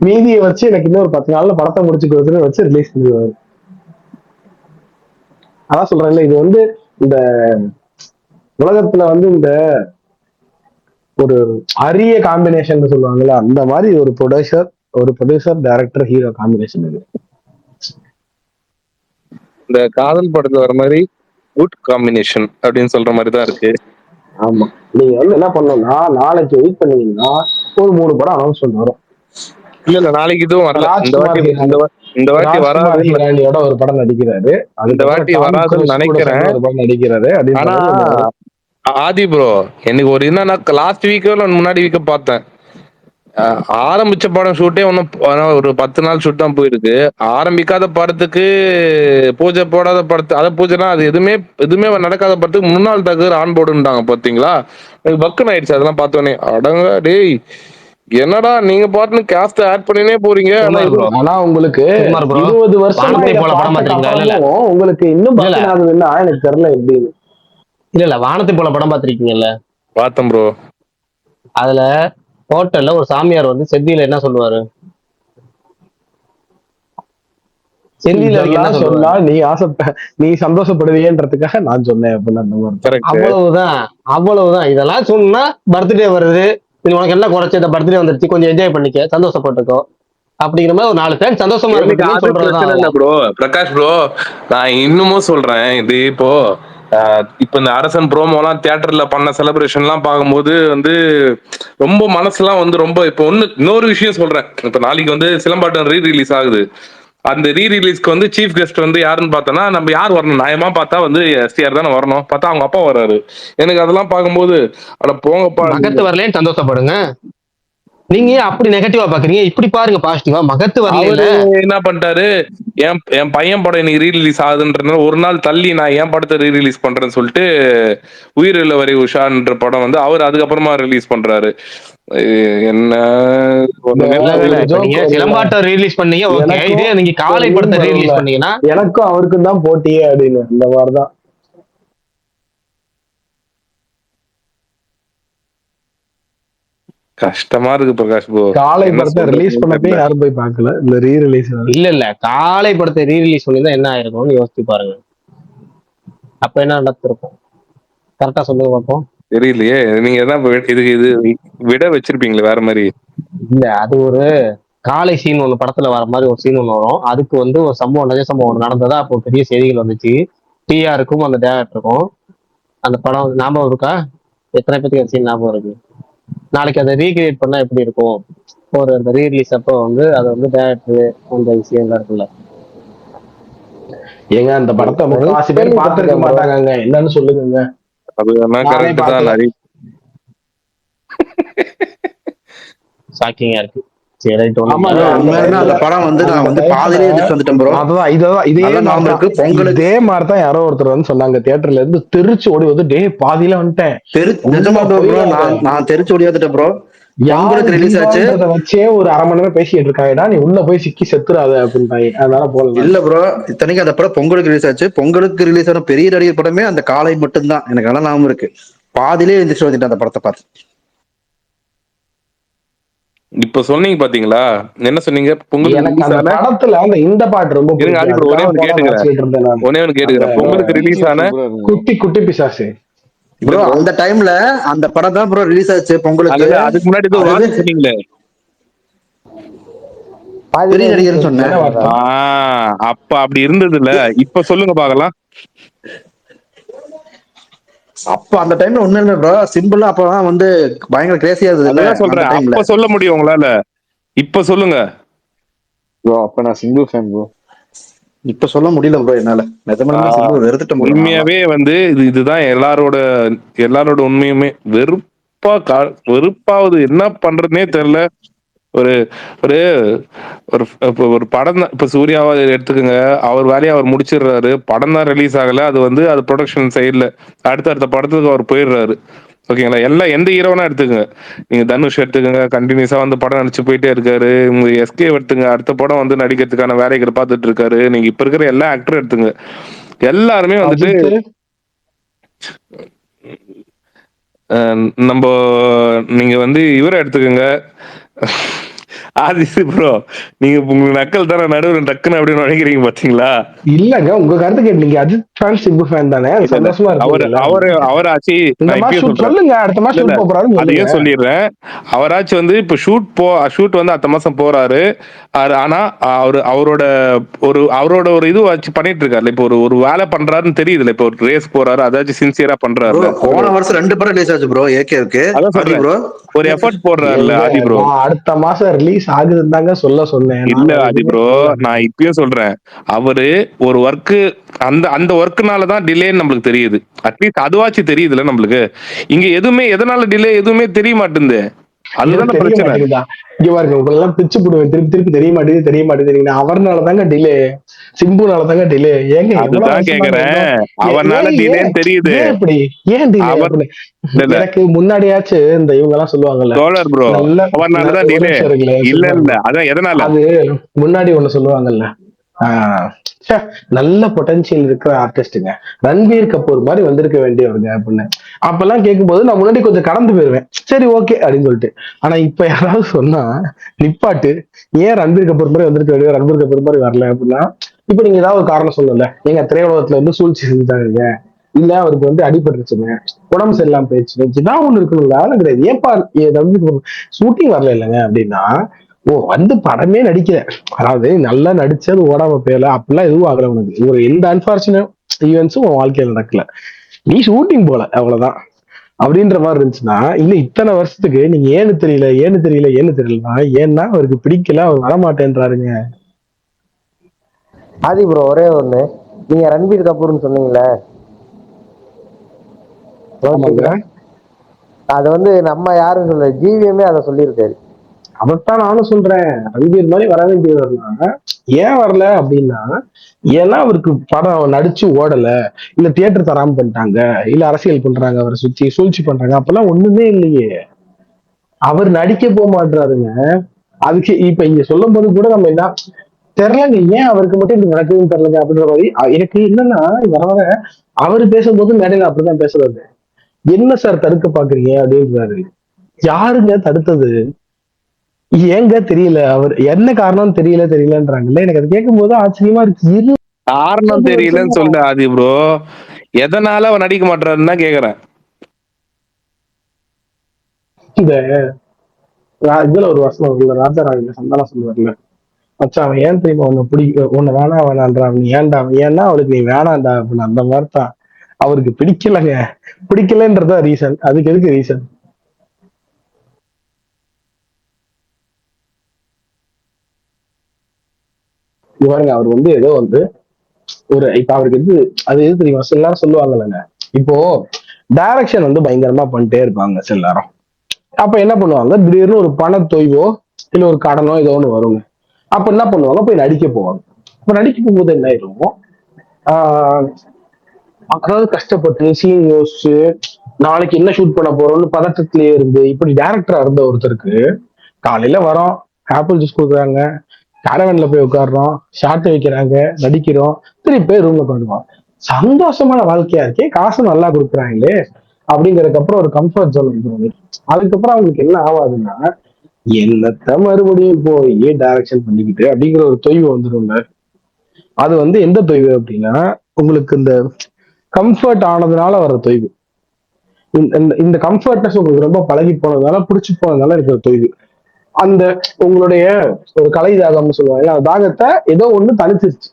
மீதியை வச்சு எனக்கு இன்னொரு 10 நாள்ல படத்தை முடிச்சு கொடுத்துன்னு வச்சு ரிலீஸ் பண்ணிடுவாரு. அதான் சொல்றேன்ல, இது வந்து இந்த உலகத்துல வந்து இந்த ஒரு அரிய காம்பினேஷன் சொல்லுவாங்கல்ல, அந்த மாதிரி ஒரு ப்ரொடியூசர் டைரக்டர் ஹீரோ காம்பினேஷன் இது. இந்த காதல் படத்துல வர மாதிரி குட் காம்பினேஷன் அப்படின்னு சொல்ற மாதிரி தான் இருக்கு. ஆமா, நீங்க வந்து என்ன பண்ணணும்னா நாளைக்கு வெயிட் பண்ணீங்கன்னா ஒரு 3 படம் அனௌன்ஸ்மெண்ட் வரும். இல்ல நாளைக்கு இதுவும் வரல. இந்த வாட்டி வராது. ஹிரானியோட ஒரு படம் நடிக்கிறாரு, இந்த வாட்டி வராதுன்னு நினைக்கிறேன். ஒரு படம் நடிக்கிறாரு. ஆனா ஆதி ப்ரோ எனக்கு ஒரு என்னன்னா லாஸ்ட் வீக்கோ முன்னாடி வீக்க பார்த்தேன். ஆரம்பிச்ச படம் ஷூட்டே ஒன்னும் ஒரு 10 நாள் ஷூட் தான் போயிருக்கு. ஆரம்பிக்காத படத்துக்கு பூஜை போடாத படத்து அத பூஜைனா அது எதுவுமே நடக்காத படத்துக்கு முன்னாள் தகுர் ஆன் போர்டுன்றாங்க பாத்தீங்களா. எனக்கு பக்குன்னு ஆயிடுச்சு அதெல்லாம் பார்த்தோன்னே. அடங்க டேய், என்னடா நீங்க பாட்டுன்னு காஸ்ட் ஆட் பண்ணினே போறீங்க. ஆனா உங்களுக்கு 20 வருஷம் உங்களுக்கு இன்னும் பக்கு ஆகுதுன்னா எனக்கு தெரியல எப்படின்னு. இல்ல வானத்தை போல படம் பாத்திருக்கீங்கல்ல? பார்த்தேன் ப்ரோ. அதுல ஹோட்டல்ல ஒரு சாமியார் வந்து செந்தியில என்ன சொல்லுவாரு? செந்தியில சொன்னா நீ சந்தோஷப்படுவீன்றதுக்காக நான் சொன்னேன் அப்படின்னு. அவ்வளவுதான். இதெல்லாம் சொன்னா பர்த்டே வருது, உனக்கு என்ன குறைச்சு இந்த பர்த்டே வந்துருச்சு, கொஞ்சம் என்ஜாய் பண்ணிக்க, சந்தோஷப்பட்டுக்கோ அப்படிங்கிற மாதிரி ஒரு 4 பேர் சந்தோஷமா இருக்கு. ப்ரோ பிரகாஷ் ப்ரோ, நான் இன்னமும் சொல்றேன், இது இப்போ இந்த அரசன் ப்ரோமோலாம் தியேட்டர்ல பண்ண செலிப்ரேஷன் எல்லாம் பார்க்கும்போது வந்து ரொம்ப மனசுலாம் வந்து ரொம்ப இப்போ இன்னொரு விஷயம் சொல்றேன். இப்ப நாளைக்கு வந்து சிலம்பாட்டம் ரீ-ரிலீஸ் ஆகுது. அந்த ரீ-ரிலீஸ்க்கு வந்து சீஃப் கெஸ்ட் வந்து யாருன்னு பார்த்தோன்னா நம்ம யார் வரணும், நியாயமா பார்த்தா வந்து எஸ்டிஆர் தானே வரணும். பார்த்தா அவங்க அப்பா வர்றாரு. எனக்கு அதெல்லாம் பார்க்கும்போது அட போங்கப்பா, மகத்து வரலேன்னு சந்தோஷப்படுங்க. நீங்க அப்படி நெகட்டிவா பாக்குறீங்க, இப்படி பாருங்க பாசிட்டிவா. மகத்து வரல என்ன பண்ணிட்டாரு, என் பையன் படம் இன்னைக்கு ரீ-ரிலீஸ் ஆகுதுன்ற ஒரு நாள் தள்ளி நான் என் படத்தை ரீ-ரிலீஸ் பண்றேன்னு சொல்லிட்டு உயிர் இல்ல வரை உஷான்ற படம் வந்து அவர் அதுக்கப்புறமா ரிலீஸ் பண்றாரு. என்ன சிலம்பாட்டம் ரீலீஸ் பண்ணீங்க, ஓகே. இதே நீங்க காலை படத்தை ரீலீஸ் பண்ணீங்கன்னா எனக்கும் அவருக்கும் தான் போட்டியே அப்படின்னு இந்த மாதிரிதான். கஷ்டமா இருக்கு பிரகாஷ் ப்ரோ. காலை படத்தை ரிலீஸ் பண்ணப்பே யாரும் போய் பார்க்கல, இந்த ரீ-ரிலீஸ் இல்ல காலை படத்தை ரீ-ரிலீஸ் பண்ணிதான் என்ன ஆயிருக்கும்னு யோசிச்சு பாருங்க. அப்ப என்ன நடத்திருக்கும்? கரெக்டா சொல்லுங்க பார்ப்போம். தெரியலையே, நீங்க எதான் இது விட வச்சிருப்பீங்களே வேற மாதிரி. இல்ல அது ஒரு காலை சீன் ஒண்ணு படத்துல வர மாதிரி ஒரு சீன் ஒண்ணு வரும். அதுக்கு வந்து ஒரு சம்பவம் நிஜ சம்பவம் நடந்ததா அப்போ பெரிய செய்திகள் வந்துச்சு. டிஆருக்கும் அந்த டேரக்டருக்கும். அந்த படம் ஞாபகம் இருக்கா? எத்தனை பேருக்கு சீன் ஞாபகம் இருக்கு? நாளைக்கு அதை ரீக்ரியேட் பண்ணா எப்படி இருக்கும்? ஒரு அந்த ரீ-ரிலீஸ் அப்போ வந்து அது வந்து டேரக்டர் அந்த விஷயம்லாம் இருக்குல்ல. ஏங்க அந்த படத்தை முக்காவாசி பேர் பார்த்திருக்க மாட்டாங்க, என்னன்னு சொல்லுங்க. ஷாக்கிங்கா இருக்கு. அந்த படம் வந்து நான் வந்து பாதியிலே எதிர்த்து வந்துட்டேன் ப்ரோ. இதே மாதிரிதான் யாரோ ஒருத்தர் வந்து சொன்னாங்க, தியேட்டர்ல இருந்து தெரிச்சு ஓடி வந்து டே பாதியில வந்துட்டேன். நான் தெரிச்சு ஓடி வந்துட்டேன் ப்ரோ. ரிலீஸ் ஆச்சு வச்சே ஒரு அரை மணி நேரம் பேசிட்டு இருக்காங்கடா, நீ உள்ள போய் சிக்கி செத்துறாத அப்படின்ட்டாங்க. அதனால போல இல்ல ப்ரோ, இத்தனைக்கு அந்த படம் பொங்கலுக்கு ரிலீஸ் ஆச்சு. பொங்கலுக்கு ரிலீஸ் ஆன பெரிய நடிகர் படமே அந்த காலை மட்டும்தான். எனக்கு அதெல்லாம் ஞாபகம் இருக்கு. பாதியிலே எந்திரிச்சு வந்துட்டேன் அந்த படத்தை பார்த்து. இப்ப சொன்னீங்க பாத்தீங்களா, என்ன சொன்னீங்க? பொங்கலுக்கு படத்துல அந்த இந்த பாட்டு ரொம்ப கேட்டுக்கிறேன். பொங்கலுக்கு ரிலீஸ் ஆன குட்டி குட்டி பிசாசு ப்ரோ, அந்த டைம்ல அந்த படம் தான் ப்ரோ ரிலீஸ் ஆச்சு பொங்கலுக்கு. அதுக்கு முன்னாடி சொன்னீங்களே பெரிய நடிகர் சொன்னேன். அப்ப அப்படி இருந்தது இல்ல, இப்ப சொல்லுங்க பாக்கலாம். அப்ப அந்த டைம்ல ஒண்ணு இல்ல ப்ரோ, சிம்பிளா அப்பதான் வந்து பயங்கர கிரேசியா இருந்தது. சொல்றேன், அப்ப சொல்ல முடியும் உங்களால, இப்ப சொல்லுங்க ப்ரோ. அப்ப நான் சிங்கிள் ஃபேன் ப்ரோ. இப்ப சொல்ல முடியல ப்ரோ என்னால. உண்மையாவே வந்து இதுதான் எல்லாரோட உண்மையுமே. வெறுப்பாவது என்ன பண்றதுனே தெரியல. ஒரு ஒரு ஒரு படம் தான். இப்ப சூர்யாவை எடுத்துக்கோங்க, அவர் வேலையை அவர் முடிச்சிடுறாரு. படம் தான் ரிலீஸ் ஆகல, அது ப்ரொடக்ஷன் சைட்ல அடுத்த படத்துக்கு அவர் போயிடுறாரு. ஓகேங்களா? எல்லாம் எந்த ஹீரோனா எடுத்துக்கோங்க, நீங்க தனுஷ் எடுத்துக்கோங்க, கண்டினியூஸா வந்து படம் நடிச்சு போயிட்டே இருக்காரு. உங்க எஸ்கே எடுத்துங்க, அடுத்த படம் வந்து நடிக்கிறதுக்கான வேலைகள் பார்த்துட்டு இருக்காரு. நீங்க இப்ப இருக்கிற எல்லா ஆக்டரும் எடுத்துங்க, எல்லாருமே வந்துட்டு நீங்க வந்து இவரை எடுத்துக்கோங்க, ஆதி ப்ரோ, நீங்க உங்களுக்கு நக்கல் தானே நடுவில் டக்குன்னு அப்படின்னு நினைக்கிறீங்க பாத்தீங்களா? இல்லங்க, உங்க கருத்து கேட்டு நீங்க அஜித் ஃபேன் சிம்பு ஃபேன் தானே, அது இல்ல இல்ல, சந்தோஷமா அவரு இருக்கீங்கல்ல. அவரு அவராச்சு இந்த நான் மாதிரி இப்பயே ஷூட் சொல்றேன். சொல்லுங்க, அடுத்த மாசம் இல்ல இல்ல, ஷூட் போறாருன்னு சொல்லுங்க. அதையும் சொல்லிடுறேன். அவராச்சும் வந்து இப்ப ஷூட் வந்து அடுத்த மாசம் போறாரு. ஆனா அவரோட ஒரு இது வச்சு பண்ணிட்டு இருக்காரு. இப்போ ஒரு வேலை பண்றாருன்னு தெரியுதுல. இப்போ ஒரு ரேஸ் போறாரு, அதாச்சும் சின்சியரா ப்ரோ பண்றாருல. போன வருஷம் 2 படம் ரிலீஸ் ஆச்சு ப்ரோ ஏகேவுக்கு. அதான் ஆதி சொல்றேன், ப்ரோ ஒரு எஃபர்ட் போடுறாருல எங்க ஆதி ப்ரோ. நான் அடுத்த மாசம் ரிலீஸ் ஆகுதுன்னு தாங்க சொல்ல சொன்னேன், இல்ல நான் ஆதி எதுவுமே ப்ரோ, சொல்லல. நான் இப்பயும் சொல்றேன், அவரு ஒரு ஒர்க்கு அந்த அந்த ஒர்க்குனால தான் டிலேன்னு நம்மளுக்கு தெரியுது. அட்லீஸ்ட் அதுவாச்சும் தெரியுதுல நம்மளுக்கு. இங்க எதுவுமே எதனால டிலே எதுவுமே தெரிய மாட்டேங்குது. இது அதுதானே தெரிய பிரச்சனை. மாட்டேங்குதா? இங்க பாருங்க, உங்களை எல்லாம் பிச்சு போடுவேன். திருப்பி திருப்பி தெரிய மாட்டேங்குது. அவர்னால தாங்க டிலே, சிம்புனால தாங்க டிலே. ஏங்க எவ்வளவு அதுதான் வருஷமா கேக்குறேன், அவனால ஏன் ஏன் டிலேன்னு தெரியுது. ஏன் இப்படி, ஏன் டிலே அவர் அப்படின்னு? இல்ல இல்ல எனக்கு முன்னாடியாச்சு இந்த இவங்க எல்லாம் சொல்லுவாங்கல்ல, தோழர் ப்ரோ, நல்ல அவனாலதான் ஒரு டிலே. நிமிஷம் இருக்குல்ல, இல்ல சொல்லுவாங்க இல்ல, bro. அதான் எதனால அது முன்னாடி ஒண்ணு சொல்லுவாங்கல்ல, ஆஹ் ச்சே, நல்ல பொட்டன்சியல் இருக்கிற ஆர்டிஸ்டுங்க, ரன்பீர் கபூர் மாதிரி வந்திருக்க வேண்டியவருங்க அப்படின்னு. அப்பெல்லாம் கேட்கும்போது நான் முன்னாடி கொஞ்சம் கடந்து போயிருவேன், சரி ஓகே அப்படின்னு சொல்லிட்டு. ஆனா இப்ப யாராவது சொன்னா நிப்பாட்டு, ஏன் ரன்பீர் கபூர் மாதிரி வந்திருக்க வேண்டிய ரன்பீர் கபூர் மாதிரி வரல அப்படின்னா, இப்ப நீங்க ஏதாவது ஒரு காரணம் சொல்லல, எங்க திரையுலகத்துல வந்து சூழ்ச்சி செஞ்சுட்டாங்க, இல்ல அவருக்கு வந்து அடிபட்டுருச்சுங்க, உடம்பு சரியில்லாம போயிடுச்சு, இதான் ஒண்ணு இருக்குங்களா? அதெல்லாம் கிடையாது. ஏப்பா ரன்பீர் ஷூட்டிங் வரல இல்லைங்க அப்படின்னா, ஓ வந்து படமே நடிக்கல, அதாவது நல்லா நடிச்சு அது ஓடாம போயல, அப்படிலாம் எதுவும் ஆகல, உனக்கு ஒரு எந்த அன்பார்ச்சுனேட் ஈவெண்ட்ஸும் உன் வாழ்க்கையில நடக்கல, நீ ஷூட்டிங் போல அவ்வளவுதான் அப்படின்ற மாதிரி இருந்துச்சுன்னா, இல்ல இத்தனை வருஷத்துக்கு நீங்க ஏன்னு தெரியலன்னா, ஏன்னா அவருக்கு பிடிக்கல, அவர் வரமாட்டேன்றாருங்க. ஆதி ப்ரோ ஒரே ஒண்ணு, நீங்க ரன்பீர் கபூர்னு சொன்னீங்களே, ஆமாங்க, ஓகேங்களா? அது வந்து நம்ம யாரும் சொல்ல, ஜிவிஎம்மே அதை சொல்லியிருக்காரு. அதைத்தான் நானும் சொல்றேன், ரன்பீர் மாதிரி வர வேண்டியவர்னா ஏன் வரல அப்படின்னா, ஏன்னா அவருக்கு படம் நடிச்சு ஓடல, இல்ல தியேட்டர் தராம பண்ணிட்டாங்க, இல்ல அரசியல் பண்றாங்க, அவரை சுத்தி சூழ்ச்சி பண்றாங்க, அப்பெல்லாம் ஒண்ணுமே இல்லையே. அவர் நடிக்க போக மாட்டாருங்க. அதுக்கு இப்ப இங்க சொல்லும் போது கூட நம்ம என்ன தெரியலங்க, ஏன் அவருக்கு மட்டும் இப்படி நடக்குதுன்னு தெரியலங்க அப்படின்ற மாதிரி எனக்கு என்னன்னா, வர வர அவரு பேசும்போது மேடையில அப்படிதான் பேசுறாரு, என்ன சார் தடுக்க பாக்குறீங்க அப்படின்றாரு. யாருங்க தடுத்தது? ஏங்க தெரியல, அவர் என்ன காரணம் தெரியலன்றாங்கல்ல. எனக்கு அது கேட்கும் போது ஆச்சரியமா இருக்கு. காரணம் 20 தெரியலன்னு வருஷமா சொல்ல ஆதி ப்ரோ, எதனால அவன் நடிக்க மாட்டாருன்னு தான் கேக்குறேன். இந்த இதுல ஒரு வசனம் இருக்குல்ல, ராஜாராணில சந்தானம் சொல்லுவார்ல, மச்சான் அவன் ஏன் தெரியுமா உன்னை உன்னை வேணான்றான், நீ ஏன்டா, ஏன்னா அவளுக்கு நீ வேணாண்டா அப்படின்னு. அந்த மாதிரி தான், அவருக்கு பிடிக்கலங்க, பிடிக்கலன்றதா ரீசன். அதுக்கு எதுக்கு ரீசன்? பாருங்க, அவர் வந்து ஏதோ வந்து ஒரு இப்ப அவருக்கு எது அது எது தெரியுமா, சில நேரம் சொல்லுவாங்கல்லங்க, இப்போ டைரக்ஷன் வந்து பயங்கரமா பண்ணிட்டே இருப்பாங்க சில நேரம். அப்ப என்ன பண்ணுவாங்க, திடீர்னு ஒரு பண தொய்வோ இல்ல ஒரு கடனோ ஏதோ ஒண்ணு வருங்க. அப்ப என்ன பண்ணுவாங்க, போய் நடிக்க போவாங்க. அப்ப நடிக்க போகும்போது என்ன ஆயிரும், ஆஹ் அதாவது கஷ்டப்பட்டு சீன் யோசிச்சு நாளைக்கு என்ன ஷூட் பண்ண போறோம்னு பதட்டத்திலேயே இருந்து, இப்படி டைரக்டரா இருந்த ஒருத்தருக்கு காலையில வரோம், ஆப்பிள் ஜூஸ் கொடுக்குறாங்க, கேரவன்ல போய் உட்காடுறோம், ஷார்ட் வைக்கிறாங்க, நடிக்கிறோம், திருப்பி போய் ரூம்ல உட்காந்துருவோம், சந்தோஷமான வாழ்க்கையா இருக்கே, காசு நல்லா கொடுக்குறாங்களே அப்படிங்கறதுக்கு அப்புறம் ஒரு கம்ஃபர்ட் ஜோன் வந்துருவாங்க. அதுக்கப்புறம் அவங்களுக்கு என்ன ஆகாதுன்னா, என்னத்த மறுபடியும் போய் டைரக்ஷன் பண்ணிக்கிட்டு அப்படிங்கிற ஒரு தொய்வு வந்துருங்க. அது வந்து எந்த தொய்வு அப்படின்னா, உங்களுக்கு இந்த கம்ஃபர்ட் ஆனதுனால வர்ற தொய்வு. இந்த கம்ஃபர்ட்னஸ் உங்களுக்கு ரொம்ப பழகி போனதுனால, பிடிச்சி போனதுனால இருக்கிற தொய்வு. அந்த உங்களுடைய ஒரு கலை தாகம்னு சொல்லுவாங்க, அந்த தாகத்தை ஏதோ ஒண்ணு தனிச்சிருச்சு.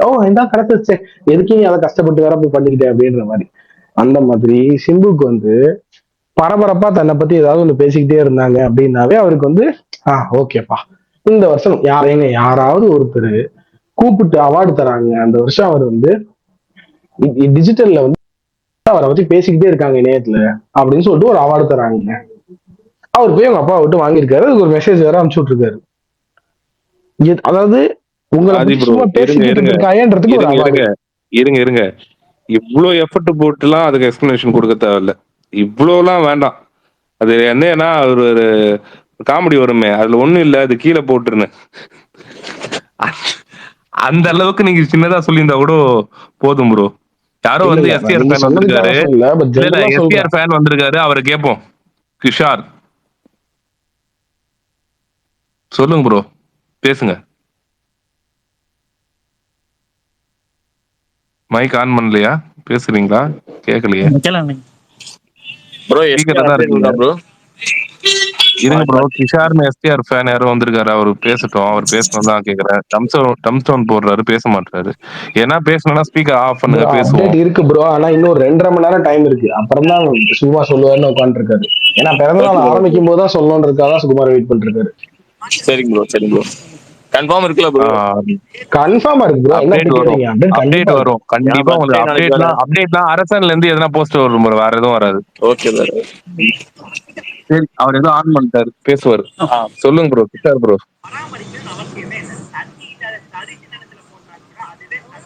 ஓ இந்த கிடைச்சிருச்சு, எதுக்கு நீ அதை கஷ்டப்பட்டு வேற போய் பண்ணிக்கிட்டே அப்படின்ற மாதிரி. அந்த மாதிரி சிம்புக்கு வந்து பரபரப்பா தன்னை பத்தி ஏதாவது ஒண்ணு பேசிக்கிட்டே இருந்தாங்க அப்படின்னாவே அவருக்கு வந்து ஓகேப்பா, இந்த வருஷம் யாராவது ஒருத்தர் கூப்பிட்டு அவார்டு தராங்க, அந்த வருஷம் அவர் வந்து டிஜிட்டல்ல வந்து அவரை பத்தி பேசிக்கிட்டே இருக்காங்க இணையத்துல அப்படின்னு சொல்லிட்டு ஒரு அவார்டு தராங்க. அவர் போய் அவங்க அப்பா விட்டு வாங்கியிருக்காரு, அதுக்கு ஒரு மெசேஜ் வேற அனுப்பிச்சு விட்டுருக்காரு. அதாவது உங்களை ஆதி பத்தி ப்ரோ, சும்மா இருங்க பேசிக்கிட்டு இருங்க இருக்காயன்றதுக்கு ஒரு இருங்க அவார்டு. இருங்க இருங்க இருங்க, இவ்வளோ எஃபர்ட் போட்டுலாம் அதுக்கு எக்ஸ்பிளனேஷன் கொடுக்க தேவையில்ல, இவ்வளோலாம் வேண்டாம். அது என்னன்னா ஒரு காமெடி வருமே, அதுல ஒண்ணும் இல்ல, அது கீழே போட்டுருன்னு அந்த அளவுக்கு நீங்க சின்னதா சொல்லியிருந்தா கூட போதும் ப்ரோ. யாரோ இல்ல வந்து இல்ல, எஸ்டிஆர் நீங்க ஃபேன் சொன்னதுக்காக வந்திருக்காரு. சொல்லல, பட் இல்ல இல்ல, ஜெனரலா சொல்றேன். எஸ்டிஆர் ஃபேன் வந்திருக்காரு, அவரை கேட்போம். கிஷார் சொல்லுங்க ப்ரோ, பேசுங்க. மைக் ஆன் பண்ணலையா? பேசுறீங்களா? கேட்கலையே. ப்ரோ ஸ்பீக்கர்ல எஸ்கே தான் அப்டேட் இருக்கீங்க. உண்டா ப்ரோ? இருங்க ப்ரோ, கிஷார்னு எஸ்டிஆர் ஃபேன் யாரோ வந்திருக்காரு, அவர் பேசட்டும். அவர் பேசணும் தான் கேட்குறேன். டம்ஸ்டோன் போடுறாரு, பேச மாட்டாரு. ஏன்னா பேசணும்னா ஸ்பீக்கர் ஆஃப் பண்ணுங்க, ப்ரோ பேசுவோம். அப்டேட் இருக்கு ப்ரோ, ஆனா இன்னும் 2.5 மணி நேரம் டைம் இருக்கு. அப்புறம் தான் சுகுமா சொல்லுவாருன்னு உட்காந்துருக்காரு. ஏன்னா பிறந்த ஓகே நாள் ப்ரோ, ஆரம்பிக்கும் போது தான் சொல்லணுன்றதுக்காக சுகுமார் வெயிட் பண்ணிருக்காரு. சரிங்க ப்ரோ, சரிங்க ப்ரோ. கன்ஃபார்ம் இருக்குல்ல ப்ரோ? கன்ஃபார்மா இருக்கு ப்ரோ, என்ன அப்டேட் அப்படி வரும், கேட்டீங்க? அப்டேட் அப்டேட் கண்டிப்பா இருக்கு. வரும். என் கண்டிப்பா உங்களுக்கு பர்த்டே நாளைக்கு வேற. அப்டேட்லாம் அரசன்ல இருந்து எதனா போஸ்ட் வரும் ப்ரோ, வேற எதுவும் வராது. Okay bro. சரி, அவர் ஏதோ ஆன் பண்ணிட்டாரு, பேசுவார். சொல்லுங்க ப்ரோ, கிஷார் ப்ரோ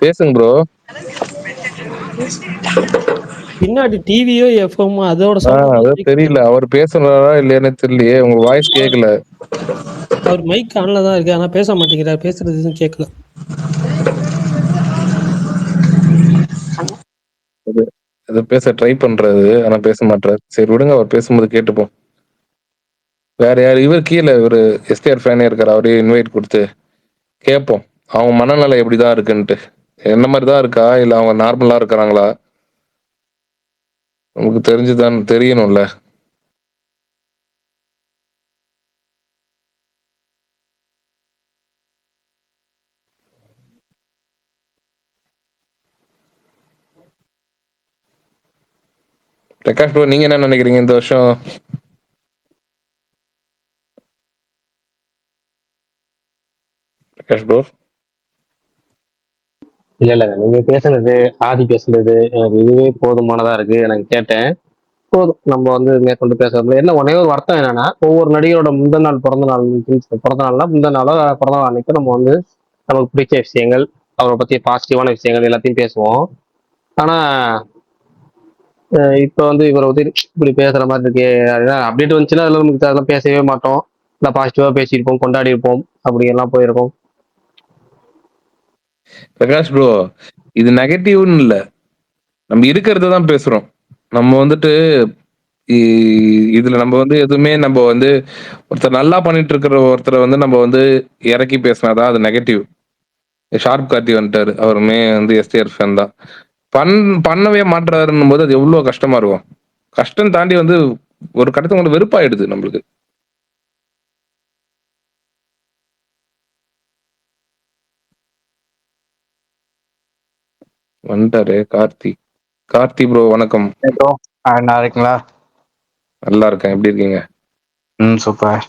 பேசுங்க ப்ரோ. பின்னாடி டிவியோ எஃப்எம் அதோட சவுண்ட் அதான் தெரியல, அவர் பேசுறாரா இல்லையானே தெரியலையே. உங்க வாய்ஸ் கேட்கல. அவர் மைக் ஆன்ல தான் இருக்கு, ஆனா பேச மாட்டேங்கிறார். பேசுறது எதுவும் கேட்கல. அது பேச ட்ரை பண்றாரு, ஆனா பேச மாட்டாரு. சரி விடுங்க, அவர் பேசும்போது கேட்டுப்போம். வேற யார்? இவர் கீழே ஒரு எஸ்டிஆர் ஃபேனே இருக்காரு, அவரே இன்வைட் கொடுத்து கேட்போம் அவங்க மனநிலை எப்படிதான் இருக்குன்ட்டு. என்ன மாதிரி தான் இருக்கா, இல்ல அவங்க நார்மலா இருக்கிறாங்களா, நமக்கு தெரிஞ்சுதான் தெரியணும்ல. பிரகாஷ் ப்ரோ, நீங்க என்ன நினைக்கிறீங்க இந்த வருஷம்? பிரகாஷ் ப்ரோ. இல்ல இல்லங்க, நீங்க பேசுனது, ஆதி பேசுனது எனக்கு இதுவே போதுமானதா இருக்கு. எனக்கு கேட்டேன், போதும். நம்ம வந்து மேற்கொண்டு பேசுறது என்ன, ஒரே ஒரு வருத்தம் என்னன்னா, ஒவ்வொரு நடிகரோட முந்தின நாள் பிறந்த நாள்னா முந்தின நாளோ பிறந்த நாள் அன்னைக்கு நம்ம வந்து நமக்கு பிடிச்ச விஷயங்கள், அவரை பத்தி பாசிட்டிவான விஷயங்கள் எல்லாத்தையும் பேசுவோம். ஆனா இப்ப வந்து இவரை வந்து இப்படி பேசுற மாதிரி இருக்கு. அப்டேட் வந்துச்சுன்னா அதெல்லாம் நமக்கு அதெல்லாம் பேசவே மாட்டோம். இல்லை பாசிட்டிவா பேசியிருப்போம், கொண்டாடி இருப்போம், அப்படி எல்லாம் போயிருக்கோம். பிரகாஷ் ப்ரோ, இது நெகட்டிவ்னு இல்ல, நம்ம இருக்கிறத தான் பேசுறோம். நம்ம வந்துட்டு இதுல நம்ம வந்து எதுவுமே நம்ம வந்து ஒருத்தர் நல்லா பண்ணிட்டு இருக்கிற ஒருத்தரை வந்து நம்ம வந்து இறக்கி பேசினாதான் அது நெகட்டிவ். ஷார்ப் கார்த்தி வந்துட்டாரு, அவருமே வந்து எஸ்டிஆர் ஃபேன் தான். பண்ணவே மாட்டுறாருன்னும் போது அது எவ்வளவு கஷ்டமா இருக்கும். கஷ்டம் தாண்டி வந்து ஒரு கட்டத்துக்கு வந்து வெறுப்பாயிடுது நம்மளுக்கு. வந்துட்டாரு கார்த்தி. கார்த்தி ப்ரோ வணக்கம். ப்ரோ நல்லா இருக்கீங்களா? நல்லா இருக்கேன், எப்படி இருக்கீங்க? சூப்பர்.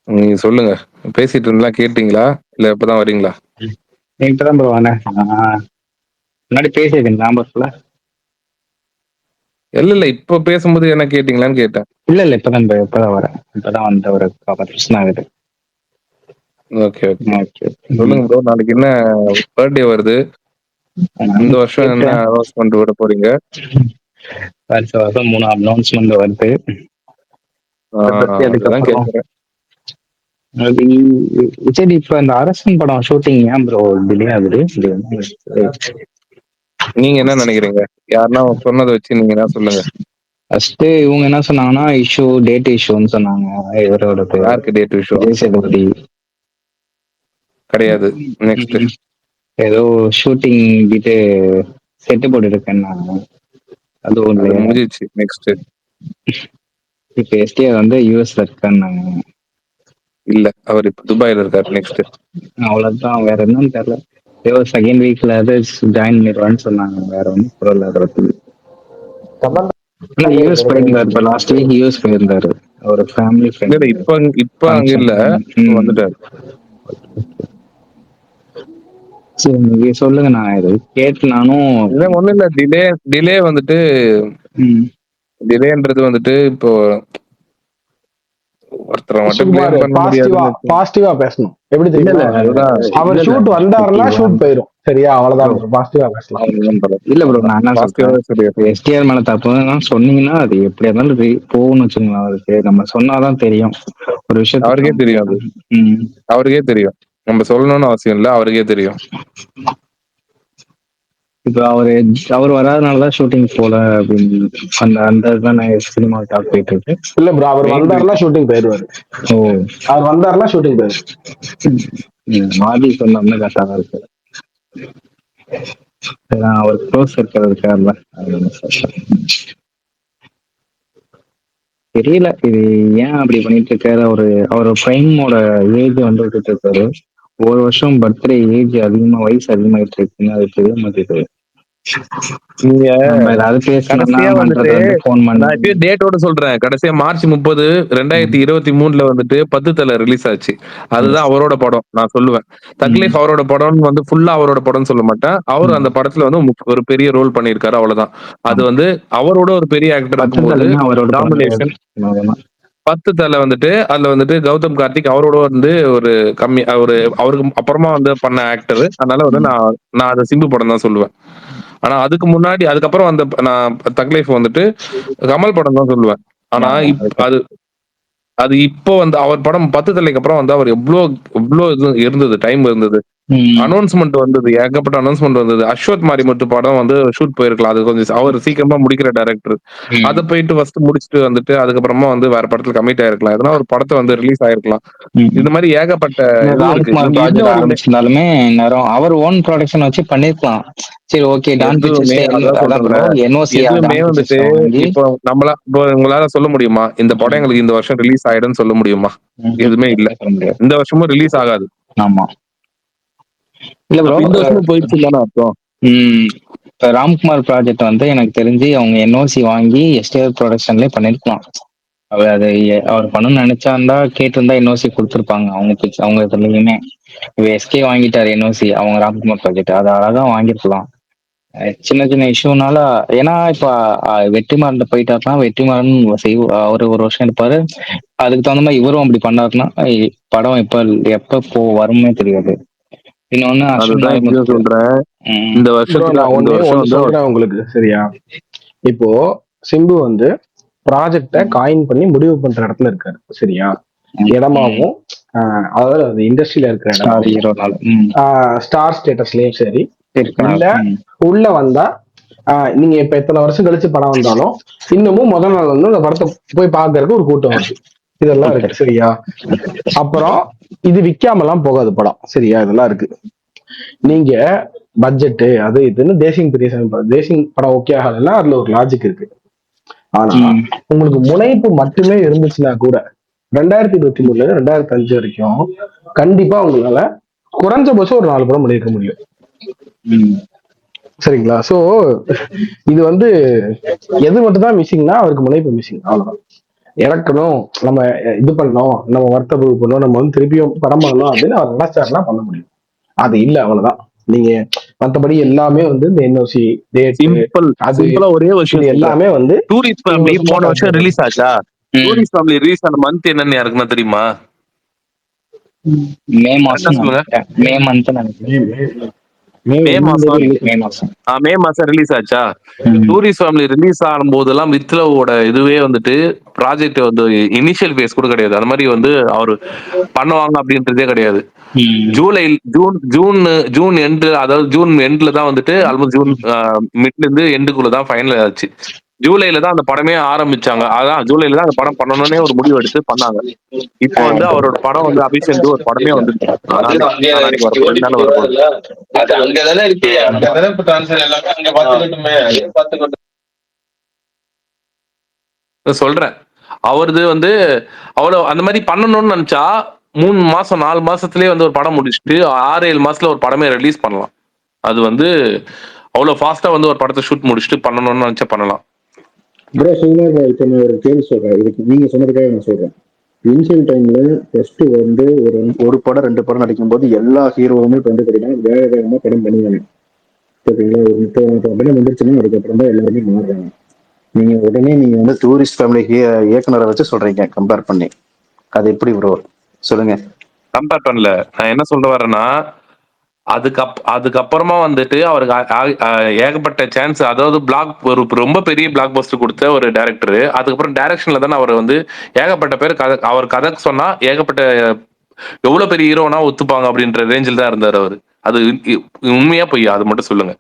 நீங்க சொல்லுங்க, பேசிட்டு இருந்தா கேட்டீங்களா இல்ல இப்பதான் வரீங்களா? இப்பதான் ப்ரோ வந்தேன். முன்னாடி பேசியிருக்கேன் ஞாபகத்துல. இல்ல இப்ப பேசும்போது என்ன கேட்டீங்களான்னு கேட்டேன். இல்ல இப்பதான் வரேன். இப்பதான் வந்த ஒரு 10 நிமிஷம் ஆகுது. Okay okay. ஓகே. சொல்லுங்க ப்ரோ, நாளைக்கு என்ன பர்த்டே வருது, இந்த வருஷம் என்ன அனௌன்ஸ்மெண்ட் விட போறீங்க? வருஷம் 3 அனௌன்ஸ்மெண்ட் வருது. அதை பத்தி அதுதான் அதுக்கப்புறம் கேட்கிறேன். அது சரி, இப்ப இந்த அரசன் படம் ஷூட்டிங் ஏன் ப்ரோ டிலே ஆகுது? நீங்க என்ன நினைக்கிறீங்க? யாருன்னா சொன்னதை வச்சு நீங்க என்ன சொல்லுங்க. ஃபர்ஸ்ட் இவங்க என்ன சொன்னாங்கன்னா டேட் இஷ்யூன்னு சொன்னாங்க. இவரோட பேர் யாருக்கு டேட் விஷயம்? விஜய் சேதுபதி. கிடையாது. நெக்ஸ்ட் ஏதோ ஷூட்டிங் கிட்ட செட்டு போட்டு இருக்கேன்னாங்க. அதுவும் அது இல்லையா? முடிஞ்சிச்சு. நெக்ஸ்ட் இப்ப எஸ்டிஆர் வந்து யூஎஸ்ல இருக்கான்னாங்க. இல்ல, அவர் இப்ப துபாயில இருக்காரு. நெக்ஸ்ட் அவ்வளவுதான், வேற என்னன்னு தெரியல. ஏதோ செகண்ட் வீக்ல ஜாயின் பண்ணிடுவான்னு சொன்னாங்க. வேற ஒன்றும் புரியல அதை பத்தி. யூஎஸ் போயிருந்தாரு, இப்ப லாஸ்ட் வீக் யூஎஸ் போயிருந்தாரு. ஒரு ஃபேமிலி இல்ல ஃப்ரெண்ட் இப்ப அங்க இல்ல, வந்துட்டாரு. சரி, நீங்க சொல்லுங்க. நான் இது கேட்டு நானும் இல்ல ஒண்ணும் இல்ல, டிலே வந்துட்டு டிலேன்றது வந்துட்டு இப்போ ஒருத்தரை மட்டும் சுகுமார் பிளேம் பண்ண முடியாதுன்னு. பாசிட்டிவா பேசணும். எப்படி தெரியுமா? அதுதான் அவர் ஷூட் வந்தாருன்னா ஷூட் போயிரும். சரியா? அவ்வளவுதான் bro. பாசிட்டிவா பேசலாம். இல்ல ப்ரோ, நான் என்ன சொல்றேன், எஸ்டிஆர் மேல தப்புன்னா சொன்னீங்கன்னா அது எப்படி இருந்தாலும் போகணும்னு வச்சுங்களேன். அவருக்கு நம்ம சொன்னாதான் தெரியும் ஒரு விஷயத்த. அவருக்கே தெரியும், அது அவருக்கே தெரியும். நம்ம சொல்லணும்னு அவசியம் இல்ல, அவருக்கே தெரியும். இப்ப அவர் வராதனாலதான் ஷூட்டிங் போல அப்படின்னு அந்த அந்த இதுதான் சினிமா டாக் போயிட்டு இருக்கு. இல்ல ப்ரோ, அவர் Main வந்தாருன்னா ஷூட்டிங் போயிடுவாரு. ஓ அவர் வந்தாருன்னா ஷூட்டிங் போயிடுவாரு. மாதி சொன்னோம்னா கரெக்டா தான் இருக்கு. ஏன்னா அவர் க்ளோஸ் சர்க்கிள் இருக்காருல்ல, தெரியல இது ஏன் அப்படி பண்ணிட்டு இருக்காரு. அவர் பிரைமோட ஏஜ் வந்து விட்டுட்டு இருக்காரு. ஒரு வருஷம் பர்த்டே ஏஜ் அதிகமா, வயசு அதிகமாயிட்டு இருக்குன்னு அது தெரிய மாட்டேங்குது. நீங்க நம்ம ஏதாவது பேசணும்னா கடைசியா வந்துட்டு மன்றது வந்து போன் நான் பண்ணி இப்பயே டேட்டோட சொல்றேன். கடைசியா மார்ச் 30, 2023 வந்துட்டு 10 தலை ரிலீஸ் ஆச்சு. அதுதான் அவரோட படம் நான் சொல்லுவேன். தக்லைஃப் அவரோட படம்னு வந்து ஃபுல்லா அவரோட படம்னு சொல்ல மாட்டேன். அவர் அந்த படத்துல வந்து ஒரு பெரிய ரோல் பண்ணியிருக்காரு, அவ்வளவுதான். அது வந்து அவரோட ஒரு பெரிய ஆக்டர் இருக்கும்போது அவரோட டாமினேஷன் 10 தலை வந்துட்டு அதுல வந்துட்டு கௌதம் கார்த்திக் அவரோட வந்து ஒரு கம்மி அவருக்கு அப்புறமா வந்து பண்ண ஆக்டர். அதனால வந்து நான் அதை சிம்பு படம் தான் சொல்லுவேன். ஆனா அதுக்கப்புறம் அந்த நான் தக்லைஃப் வந்துட்டு கமல் படம் தான் சொல்லுவேன். ஆனா அது இப்போ வந்து அவர் படம் 10 தலைக்கு அப்புறம் வந்து அவர் எவ்வளவு இது இருந்தது, டைம் இருந்தது, அனௌன்ஸ்மெண்ட் வந்தது, ஏகப்பட்ட அனௌன்ஸ்மெண்ட் வந்தது. அஸ்வத் மாரிமுத்து படம் வந்து ஷூட் போயிருக்கலாம். அது கொஞ்சம் அவர் சீக்கிரமா முடிக்கிற டைரக்டர். அதை போயிட்டு ஃபர்ஸ்ட் முடிச்சுட்டு வந்துட்டு அதுக்கப்புறமா வந்து வேற படத்துல கமிட் ஆயிருக்கலாம். எதனா ஒரு படத்தை வந்து ரிலீஸ் ஆயிருக்கலாம். இந்த மாதிரி ஏகப்பட்ட இது இருக்கு. ராம்குமார் ப்ராஜெக்ட் ஆரம்பிச்சிருந்தாலுமே நேரம் அவர் ஓன் ப்ரொடக்ஷன் வச்சு பண்ணிருக்கலாம். சரி ஓகே, டான் எதுவுமே அதான் சொல்றேன். எதுவுமே வந்துட்டு இப்போ உங்களால சொல்ல முடியுமா இந்த படம் எங்களுக்கு இந்த வருஷம் ரிலீஸ் ஆயிடும்னு சொல்ல முடியுமா? எதுவுமே இல்ல. இந்த வருஷமும் ரிலீஸ் ஆகாது. ஆமா, இல்ல ப்ரோ, இந்த வருஷமும் போயிடுச்சு தானே அர்த்தம். ராம்குமார் ப்ராஜெக்ட் வந்து எனக்கு தெரிஞ்சு அவங்க என்ஓசி வாங்கி எஸ்டிஆர் ப்ரொடக்ஷன்லேயே பண்ணிருக்கலாம். அவர் பண்ணணும்னு நினைச்சாருந்தா கேட்டிருந்தா என்ஓசி கொடுத்துருப்பாங்க. அவங்க இதுலயுமே எஸ்கே வாங்கிட்டாரு என்ஓசி, அவங்க ராம்குமார் ப்ராஜெக்ட் அதை அழகா வாங்கிருக்கலாம். சின்ன சின்ன இஷ்யூனால, ஏன்னா இப்ப வெற்றிமாறன் போயிட்டாருன்னா வெற்றிமாறன் அவரு ஒரு வருஷம் எடுப்பாரு. அதுக்கு தகுந்த மாதிரி இவரும் அப்படி பண்ணாருன்னா படம் எப்ப வருமே தெரியாது. இன்னொன்னு அதுதான் இங்கேயும் சொல்றேன். இந்த வருஷத்துல சொல்றேன் உங்களுக்கு, சரியா? இப்போ சிம்பு வந்து ப்ராஜெக்ட காயின் பண்ணி முடிவு பண்ற இடத்துல இருக்காரு, சரியா? இடமாவும் அதாவது அது இண்டஸ்ட்ரியில இருக்கிற இடம், ஸ்டார் ஸ்டேட்டஸ்லயும் சரி, இல்ல உள்ள வந்தா நீங்க இப்ப எத்தனை வருஷம் கழிச்சு படம் வந்தாலும் இன்னமும் முதல் நாள் வந்து அந்த படத்தை போய் பாக்குறதுக்கு ஒரு கூட்டம் வருது. இதெல்லாம் இருக்கு, சரியா? அப்புறம் இது விக்காமலாம் போகாது படம், சரியா? இதெல்லாம் இருக்கு. நீங்க பட்ஜெட் அது இதுன்னு தேசிங் படம் ஓகே ஆகலன்னா அதுல ஒரு லாஜிக் இருக்கு. ஆனா உங்களுக்கு முனைப்பு மட்டுமே இருந்துச்சுன்னா கூட 2023 2005 வரைக்கும் கண்டிப்பா உங்களால குறைஞ்சபட்சம் ஒரு 4 படம் பண்ணிருக்க முடியும், சரிங்களா? சோ இது வந்து எது மட்டும் தான் மிஸ்ஸிங்னா அவருக்கு முனைப்பு மிஸ்ஸிங், அவ்வளவுதான். இறக்கணும், நம்ம இது பண்ணணும், நம்ம வர்த்தகம் பண்ணணும், நம்ம வந்து திருப்பியும் படம் பண்ணணும் அப்படின்னு அவர் நினைச்சாருன்னா பண்ண முடியும். அது இல்ல, அவ்வளவுதான். நீங்க மத்தபடி எல்லாமே வந்து இந்த என்ஓசி ஒரே விஷயம் எல்லாமே வந்து டூரிஸ்ட் ஃபேமிலி போன வருஷம் ரிலீஸ் ஆச்சா? டூரிஸ்ட் ஃபேமிலி ரிலீஸ் ஆன மந்த் என்னன்னு யாருக்குன்னா தெரியுமா? மே மாசம் மே மாசம் ரிலீஸ் ஆச்சா? டூரிஸ்ட் ஃபேமிலி ரிலீஸ் ஆகும் போதெல்லாம் வித்லவோட இதுவே வந்துட்டு ப்ராஜெக்ட் வந்து இனிஷியல் பேஸ் கூட கிடையாது. அந்த மாதிரி வந்து அவரு பண்ணுவாங்க அப்படின்றதே கிடையாது. ஜூன் எண்டு, அதாவது ஜூன் எண்ட்ல தான் வந்துட்டு ஆல்மோஸ்ட் ஜூன் மிட்ல இருந்து எண்டுக்குள்ள தான் ஃபைனல் ஆச்சு. ஜூலைல தான் அந்த படமே ஆரம்பிச்சாங்க. அதான் ஜூலைல தான் அந்த படம் பண்ணணும்னே ஒரு முடிவு எடுத்து பண்ணாங்க. இப்போ வந்து அவரோட படம் வந்து அபிஷேக் ஒரு படமே வந்துருச்சு. சொல்றேன், அவரது வந்து அவ்வளவு அந்த மாதிரி பண்ணணும்னு நினைச்சா 3 மாசம் 4 மாசத்துலயே வந்து ஒரு படம் முடிச்சுட்டு 6-7 மாசத்துல ஒரு படமே ரிலீஸ் பண்ணலாம். அது வந்து அவ்வளவு ஃபாஸ்டா வந்து ஒரு படத்தை ஷூட் முடிச்சுட்டு பண்ணணும்னு நினைச்சா பண்ணலாம். ப்ரோ சொல்லுங்க, இப்போ நான் ஒரு கேள்வி சொல்றேன், இதுக்கு நீங்க சொன்னதுக்காக நான் சொல்றேன். இனிஷியல் டைம்ல ஃபர்ஸ்ட் வந்து ஒரு படம் 2 படம் நடிக்கும் போது எல்லா ஹீரோவுமே வந்து பார்த்தீங்கன்னா வேக வேகமா படம் பண்ணுவாங்க, ஓகேங்களா? ஒரு 30 படம் வந்துருச்சுன்னா அதுக்கப்புறம் தான் எல்லாருமே மாறுறாங்க. நீங்க உடனே நீங்க வந்து டூரிஸ்ட் ஃபேமிலி இயக்குனரை வச்சு சொல்றீங்க கம்பேர் பண்ணி, அது எப்படி ப்ரோ சொல்லுங்க? கம்பேர் பண்ணல, நான் என்ன சொல்ல வரேன்னா அதுக்கப்புறமா வந்துட்டு அவருக்கு ஏகப்பட்ட சான்ஸ், அதாவது ஒரு ரொம்ப பெரிய பிளாக் பஸ்டர் கொடுத்த ஒரு டைரக்டர். அதுக்கப்புறம் டைரக்ஷன்ல தானே அவர் வந்து ஏகப்பட்ட பேர் அவர் கதை சொன்னா ஏகப்பட்ட எவ்வளவு பெரிய ஹீரோனா ஒத்துப்பாங்க அப்படின்ற ரேஞ்சில் தான் இருந்தார் அவரு. அது உண்மையா பொய்யா அது மட்டும் சொல்லுங்க.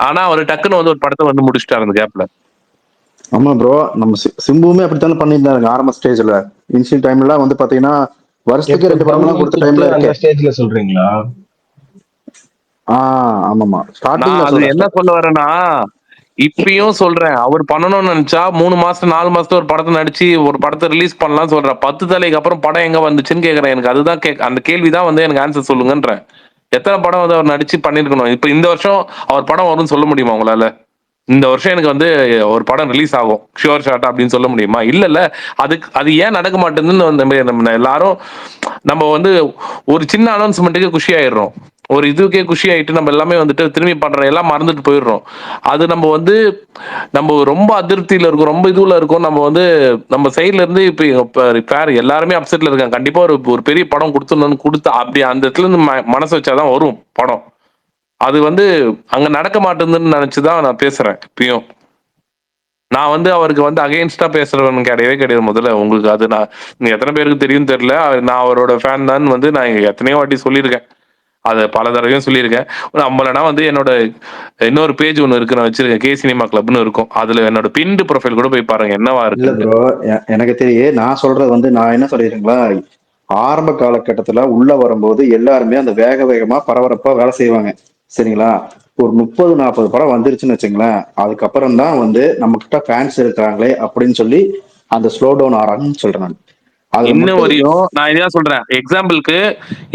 ஆனா அவர் டக்குன்னு வந்து ஒரு படத்தை வந்து முடிச்சிட்டாரு அந்த கேப்ல. ஆமா ப்ரோ, நம்ம சிம்புவுமே அப்படித்தானே பண்ணியிருந்தாங்க ஆரம்ப ஸ்டேஜ்ல. இன்சியல் டைம்ல வந்து பாத்தீங்கன்னா வருஷத்துக்கு எப்ப 2 படம் படம்லாம் கொடுத்த முடிச்சிட்டு டைம்ல அந்த இருக்கே. ஸ்டேஜ்ல சொல்றீங்களா? ஆமாமா, நான் ஸ்டார்டிங்ல அது என்ன சொல்றேன். சொல்ல வரேன்னா, இப்பயும் சொல்றேன், அவர் பண்ணணும்னு நினைச்சா 3 மாசம் 4 மாசத்துல ஒரு படத்தை நடிச்சு ஒரு படத்தை ரிலீஸ் பண்ணலாம் சொல்றேன். 10 தலைக்கு அப்புறம் படம் எங்க வந்துச்சுன்னு கேக்குறேன். எனக்கு அதுதான் அந்த கேள்விதான் வந்து எனக்கு ஆன்சர் சொல்லுங்கன்றேன். எத்தனை படம் வந்து அவர் நடிச்சு பண்ணிருக்கணும். இப்ப இந்த வருஷம் அவர் படம் வரும்னு சொல்ல முடியுமா உங்களால? இந்த வருஷம் எனக்கு வந்து ஒரு படம் ரிலீஸ் ஆகும் ஷுவர் ஷாட் அப்படின்னு சொல்ல முடியுமா? இல்ல. அது ஏன் நடக்க மாட்டேங்குதுன்னு நம்ம எல்லாரும் நம்ம வந்து ஒரு சின்ன அனௌன்ஸ்மெண்ட்டுக்கு குஷி ஆயிடுறோம். ஒரு இதுக்கே குஷி ஆயிட்டு நம்ம எல்லாமே வந்துட்டு திரும்பி பண்ற எல்லாம் மறந்துட்டு போயிடுறோம். அது நம்ம ரொம்ப அதிருப்தியில இருக்கோம், ரொம்ப இதுல இருக்கோம். நம்ம வந்து நம்ம சைட்ல இருந்து இப்ப எல்லாருமே அப்செட்ல இருக்காங்க. கண்டிப்பா ஒரு பெரிய படம் கொடுத்துடணும்னு கொடுத்து அப்படி அந்த இடத்துல இருந்து மனசு வச்சாதான் வரும் படம். அது வந்து அங்க நடக்க மாட்டேங்குதுன்னு நினைச்சுதான் நான் பேசுறேன். இப்பயும் நான் வந்து அவருக்கு வந்து அகைன்ஸ்டா பேசுறவன் கிடையவே கிடையாது. முதல்ல உங்களுக்கு அது நீங்க எத்தனை பேருக்கு தெரியும் தெரியல. நான் அவரோட ஃபேன் தான் வந்து நான் எத்தனையோ வாட்டி சொல்லியிருக்கேன். அதை பல தடவையும் சொல்லியிருக்கேன். நம்மளனா வந்து என்னோட இன்னொரு பேஜ் ஒன்று இருக்கு, நான் வச்சிருக்கேன், கே சினிமா கிளப்னு இருக்கும். அதுல என்னோட பின்டு ப்ரொஃபைல் கூட போய் பாருங்க என்னவா இல்ல இருக்குன்ட்டு. ப்ரோ, எனக்கு தெரியும். நான் சொல்றது வந்து நான் என்ன சொல்லிடுறீங்களா, ஆரம்ப காலகட்டத்துல உள்ள வரும்போது எல்லாருமே அந்த வேக வேகமா பரபரப்பா வேலை செய்வாங்க. சரிங்களா? ஒரு 30-40 படம் வந்துருச்சுன்னு வச்சுங்களேன், அதுக்கப்புறம் தான் வந்து நம்ம கிட்ட ஃபேன்ஸ் இருக்கிறாங்களே அப்படின்னு சொல்லி அந்த ஸ்லோ டவுன் ஆறாங்கன்னு சொல்றேன் நான். அதுல இன்ன மட்டும் வரையும் நான் இதான் சொல்றேன். எக்ஸாம்பிளுக்கு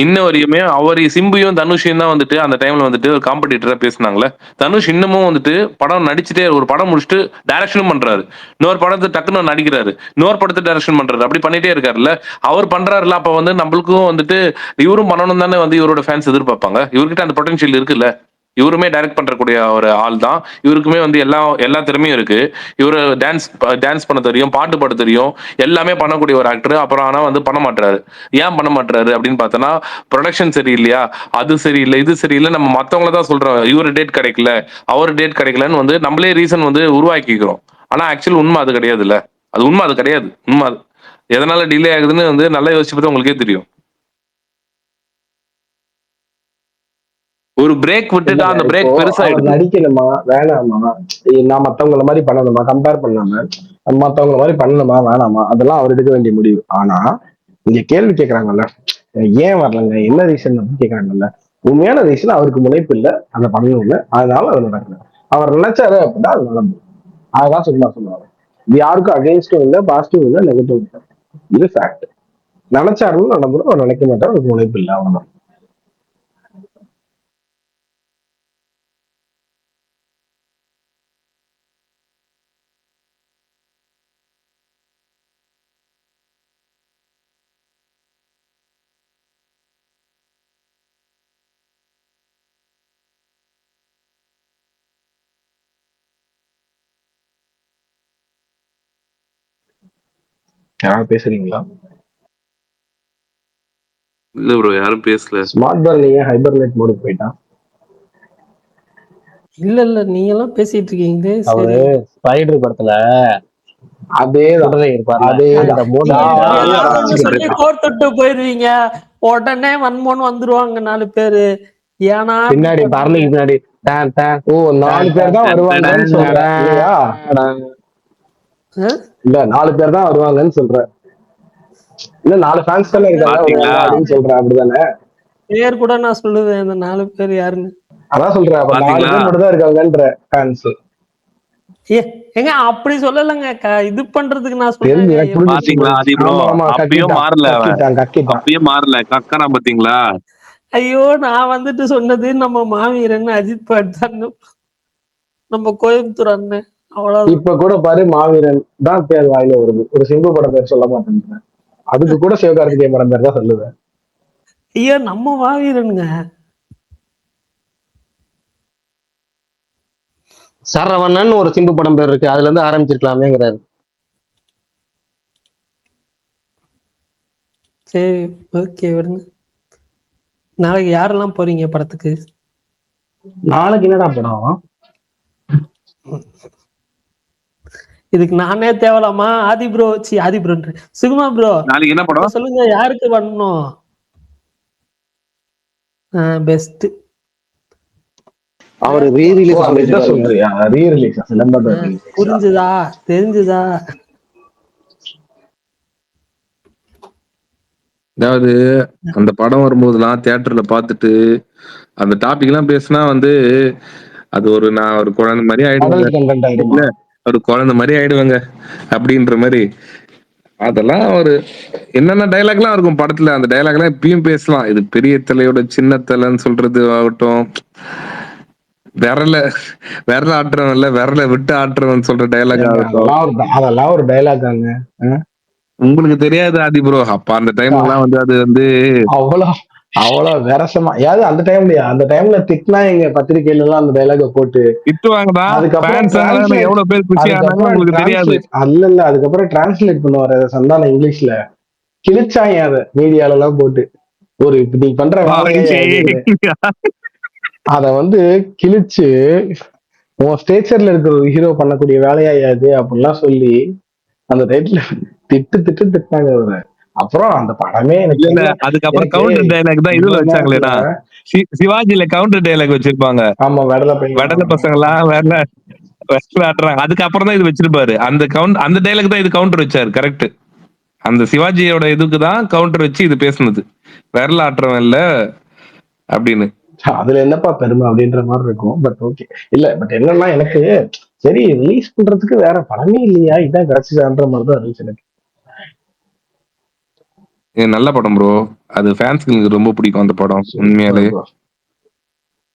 இன்ன வரையுமே அவர் சிம்புயும் தனுஷையும் தான் வந்துட்டு அந்த டைம்ல வந்துட்டு ஒரு காம்படிட்டரா பேசினாங்களே. தனுஷ் இன்னமும் வந்துட்டு படம் நடிச்சுட்டே ஒரு படம் முடிச்சுட்டு டைரக்ஷனும் பண்றாரு. இன்னொரு படத்தை டக்குன்னு நடிக்கிறாரு, இன்னொரு படத்தை டைரக்ஷன் பண்றாரு, அப்படி பண்ணிட்டே இருக்காருல்ல. அவர் பண்றாருல, அப்ப வந்து நம்மளுக்கும் வந்துட்டு இவரும் பண்ணணும் தானே வந்து இவரோட ஃபேன்ஸ் எதிர்பார்ப்பாங்க. இவர்கிட்ட அந்த பொட்டன்ஷியல் இருக்குல்ல. இவருமே டைரக்ட் பண்றக்கூடிய ஒரு ஆள் தான். இவருக்குமே வந்து எல்லா திறமையும் இருக்கு. இவரு டான்ஸ் பண்ண தெரியும், பாட்டு பாட தெரியும், எல்லாமே பண்ணக்கூடிய ஒரு ஆக்டர். அப்புறம் ஆனா வந்து பண்ண மாட்டாரு. ஏன் பண்ண மாட்டாரு அப்படின்னு பார்த்தோன்னா, ப்ரொடக்ஷன் சரியில்லையா, அது சரியில்லை, இது சரியில்லை, நம்ம மத்தவங்கள தான் சொல்றோம். இவரு டேட் கிடைக்கல, அவர் டேட் கிடைக்கலன்னு வந்து நம்மளே ரீசன் வந்து உருவாக்கிக்கிறோம். ஆனா ஆக்சுவல் உண்மை அது கிடையாதுல்ல. அது கிடையாது. உண்மை அது. எதனால டிலே ஆகுதுன்னு வந்து நல்லா யோசிச்சு பார்த்தா உங்களுக்கே தெரியும். ஒரு பிரேக் விட்டுட்டா இல்லங்க, அந்த இப்போ பிரேக் அவர் பெருசாயிடுது. நடிக்கணுமா வேணாமா, நான் மத்தவங்கள மாதிரி பண்ணணுமா, கம்பேர் பண்ணாம மத்தவங்கள மாதிரி பண்ணணுமா வேணாமா, அதெல்லாம் அவர் எடுக்க வேண்டிய முடிவு. ஆனா இங்க கேள்வி கேட்கறாங்கல்ல, ஏன் வரலங்க, என்ன ரீசன் அப்படின்னு கேட்கறாங்கல்ல. உண்மையான ரீசன் அவருக்கு முனைப்பு இல்லை, அந்த பண்ணணும்னு, அதனால அது நடக்கல. அவர் நினைச்சாரு அப்படின்னா அது நடக்கும். அதுதான் சும்மா சொல்லுவாங்க. இது யாருக்கும் அகேன்ஸ்டும் இல்லை, பாசிட்டிவ் இல்லை, நெகட்டிவ் இல்லை. இது ஃபேக்ட். நினைச்சாருன்னு நடந்துடும், அவர் நினைக்க மாட்டார், அவருக்கு முனைப்பு இல்லை, அவ்வளவுதான். யாராவது பேசுறீங்களா? இல்ல ப்ரோ, யாரும் பேசல. ஸ்மார்ட் பார் நீங்க ஹைபர்நெட் மோடுக்கு போயிட்டான். இல்ல நீங்க எல்லாம் பேசிட்டு இருக்கீங்களே. அவரு சரி, ஸ்பைடர் படத்துல அதேதான் சுடலை இருப்பார்ல, அதேதான் அந்த மூணு நீங்க நான் தான் அதையும் ஏதாவது ஒண்ணு ரசிச்சுக்கிட்டு சொல்லி இருக்கேன். கோர்த்துட்டு போயிருவீங்க. உடனே வன்மோன்னு வந்துருவாங்க 4 பேரு. ஏன்னா இப்படி பின்னாடி பண்றீங்க? பரணிக்கு பின்னாடி டான் டான் ஓ, 4 டான் பேர் டான் தான் டான் வருவாங்கன்னு டான் சொல்ற இல்லையா? டான். ஆ? இல்ல 4 பேர் தான் வருவாங்கன்னு சொல்ற. இல்ல 4 ஃபேன்ஸ் தானே இருக்காங்க பாத்தீங்களா? வருவாங்க அப்படின்னு சொல்ற, அப்படிதானே? பேர் கூட நான் சொல்லுவேன் அந்த 4 பேர் யாருன்னு. அதான் சொல்றேன், அப்ப 4 பாத்தீங்களா? பேர் மட்டும் தான் இருக்காங்கன்ற ஃபேன்ஸ். ஏ ஏங்க அப்படி சொல்லலைங்க. இது பண்றதுக்கு நான் தெரிஞ்சு சொல்றேங்க. எனக்கு எப்படி புரிஞ்சிச்சு பாத்தீங்களா புரிஞ்சிச்சு. ஆதி ப்ரோ? ஆமா ஆமா, அப்பயும் கக்கிட்டான் மாறல அவன். கக்கிட்டான் கக்கிட்டான். அப்பயும் மாறல, கக்கறான் பாத்தீங்களா? ஐயோ நான் வந்துட்டு சொன்னது நம்ம மாவீரன் அஜித் பாட் தான், நம்ம கோயம்புத்தூர் அண்ணன், அவ்வளவுதான். இப்ப கூட பாரு, மாவீரன் தான் பேர் வாயில வருது, ஒரு சிம்பு படம் பேர் சொல்ல மாட்டேன். அதுக்கு கூட சிவகார்த்திகேயன் படம் பேர் தான் சொல்லுவேன். ஐயோ நம்ம மாவீரனுங்க. சரவணன் ஒரு சிம்பு படம் பேர் இருக்கு, அதுல இருந்து ஆரம்பிச்சிருக்கலாமேங்கிறாரு. சரி, ஓகே விடுங்க. நாளைக்கு யாரெல்லாம் போறீங்க படத்துக்கு? நாளைக்கு என்னடா படம்? இதுக்கு நானே தேவலாமா? ஆதி ப்ரோ ஆதி ப்ரோ சுகுமா ப்ரோ நாளைக்கு என்ன படம்? சொல்லுங்க, யாருக்கு பண்ணணும்? பெஸ்ட் அவர் ரீ ஓ ரிலீஸ் அந்த இதை சொல்லியிருக்காருங்க. சொல்றியா? ரீ ரிலீஸா? சிலம்பாட்ட ரிலீஸா? புரிஞ்சுதா? தெரிஞ்சுதா? அதாவது அந்த படம் வரும்போதெல்லாம் தியேட்டர்ல பார்த்துட்டு அந்த டாபிக் எல்லாம் பேசினா வந்து அது நான் ஒரு குழந்தை மாதிரி ஆயிடுவேங்க. அடல்ட் கண்டென்ட் ஆயிடுமா? இல்ல ஒரு குழந்தை மாதிரி ஆயிடுவேங்க அப்படின்ற மாதிரி. அதெல்லாம் ஒரு என்னென்ன டைலாக்லாம் இருக்கும் படத்துல, அந்த டைலாக்லாம் இப்பயும் பேசலாம். இது பெரிய தலையோட சின்ன தலைன்னு சொல்றது ஆகட்டும், விரல விரல ஆட்டுறவன் இல்ல விரல விட்டு ஆட்டுறவன் சொல்ற டைலாக் ஏங்க ஆகட்டும். அதெல்லாம் ஒரு டைலாக்காங்க. உங்களுக்கு தெரியாது ஆதி ப்ரோ, அப்ப அந்த டைம்ல எல்லாம் வந்து அது வந்து அவ்வளவு அவ்வளவு விரசமா யாரு அந்த டைம்லயா? அந்த டைம்ல திட்டினா எங்க பத்திரிகையில எல்லாம் அந்த டைலாக போட்டு திட்டுவாங்கடா. அதுக்கப்புறம் ஃபேன்ஸ் எவ்வளவு பேர் குஷி ஆனாங்க உங்களுக்கு தெரியாது. இல்ல அதுக்கப்புறம் டிரான்ஸ்லேட் பண்ணுவாரு சந்தானம் இங்கிலீஷ்ல. கிழிச்சாங்க அத மீடியால எல்லாம் போட்டு. ஒரு இப்ப நீ பண்ற வேலையை அத வந்து கிழிச்சு உன் ஸ்டேச்சர்ல இருக்கிற ஒரு ஹீரோ பண்ணக்கூடிய வேலையா அது அப்படிலாம் சொல்லி அந்த டைட்டில் திட்டுனாங்க அவரை. அப்புறம் அந்த படமே எனக்கு இல்ல அதுக்கப்புறம் கவுண்டர் டைலாக் தான் இதுல வச்சாங்களேடா, சிவாஜில கவுண்டர் டைலாக் வச்சிருப்பாங்க. ஆமா வெடல பசங்க எல்லாம் வேற ஆட்டுறாங்க. அதுக்கப்புறம் தான் இது வச்சிருப்பாரு. அந்த டைலாக் தான் இது கவுண்டர் வச்சாரு. கரெக்ட். அந்த சிவாஜியோட இதுக்கு தான் கவுண்டர் வச்சு இது பேசுனது, விரல ஆட்டுறவன் இல்ல அப்படின்னு. அதுல என்னப்பா பெருமை அப்படின்ற மாதிரி இருக்கும். But okay. இல்ல பட் என்னன்னா எனக்கு சரி ரிலீஸ் பண்றதுக்கு வேற படமே இல்லையா, இதான் கிடைச்சிதான்ற மாதிரி தான் இருந்துச்சு எனக்கு. நல்ல படம் ப்ரோ. அது ஃபேன்ஸ்க்கு ரொம்ப பிடிக்கும் அந்த படம் உண்மையாலே.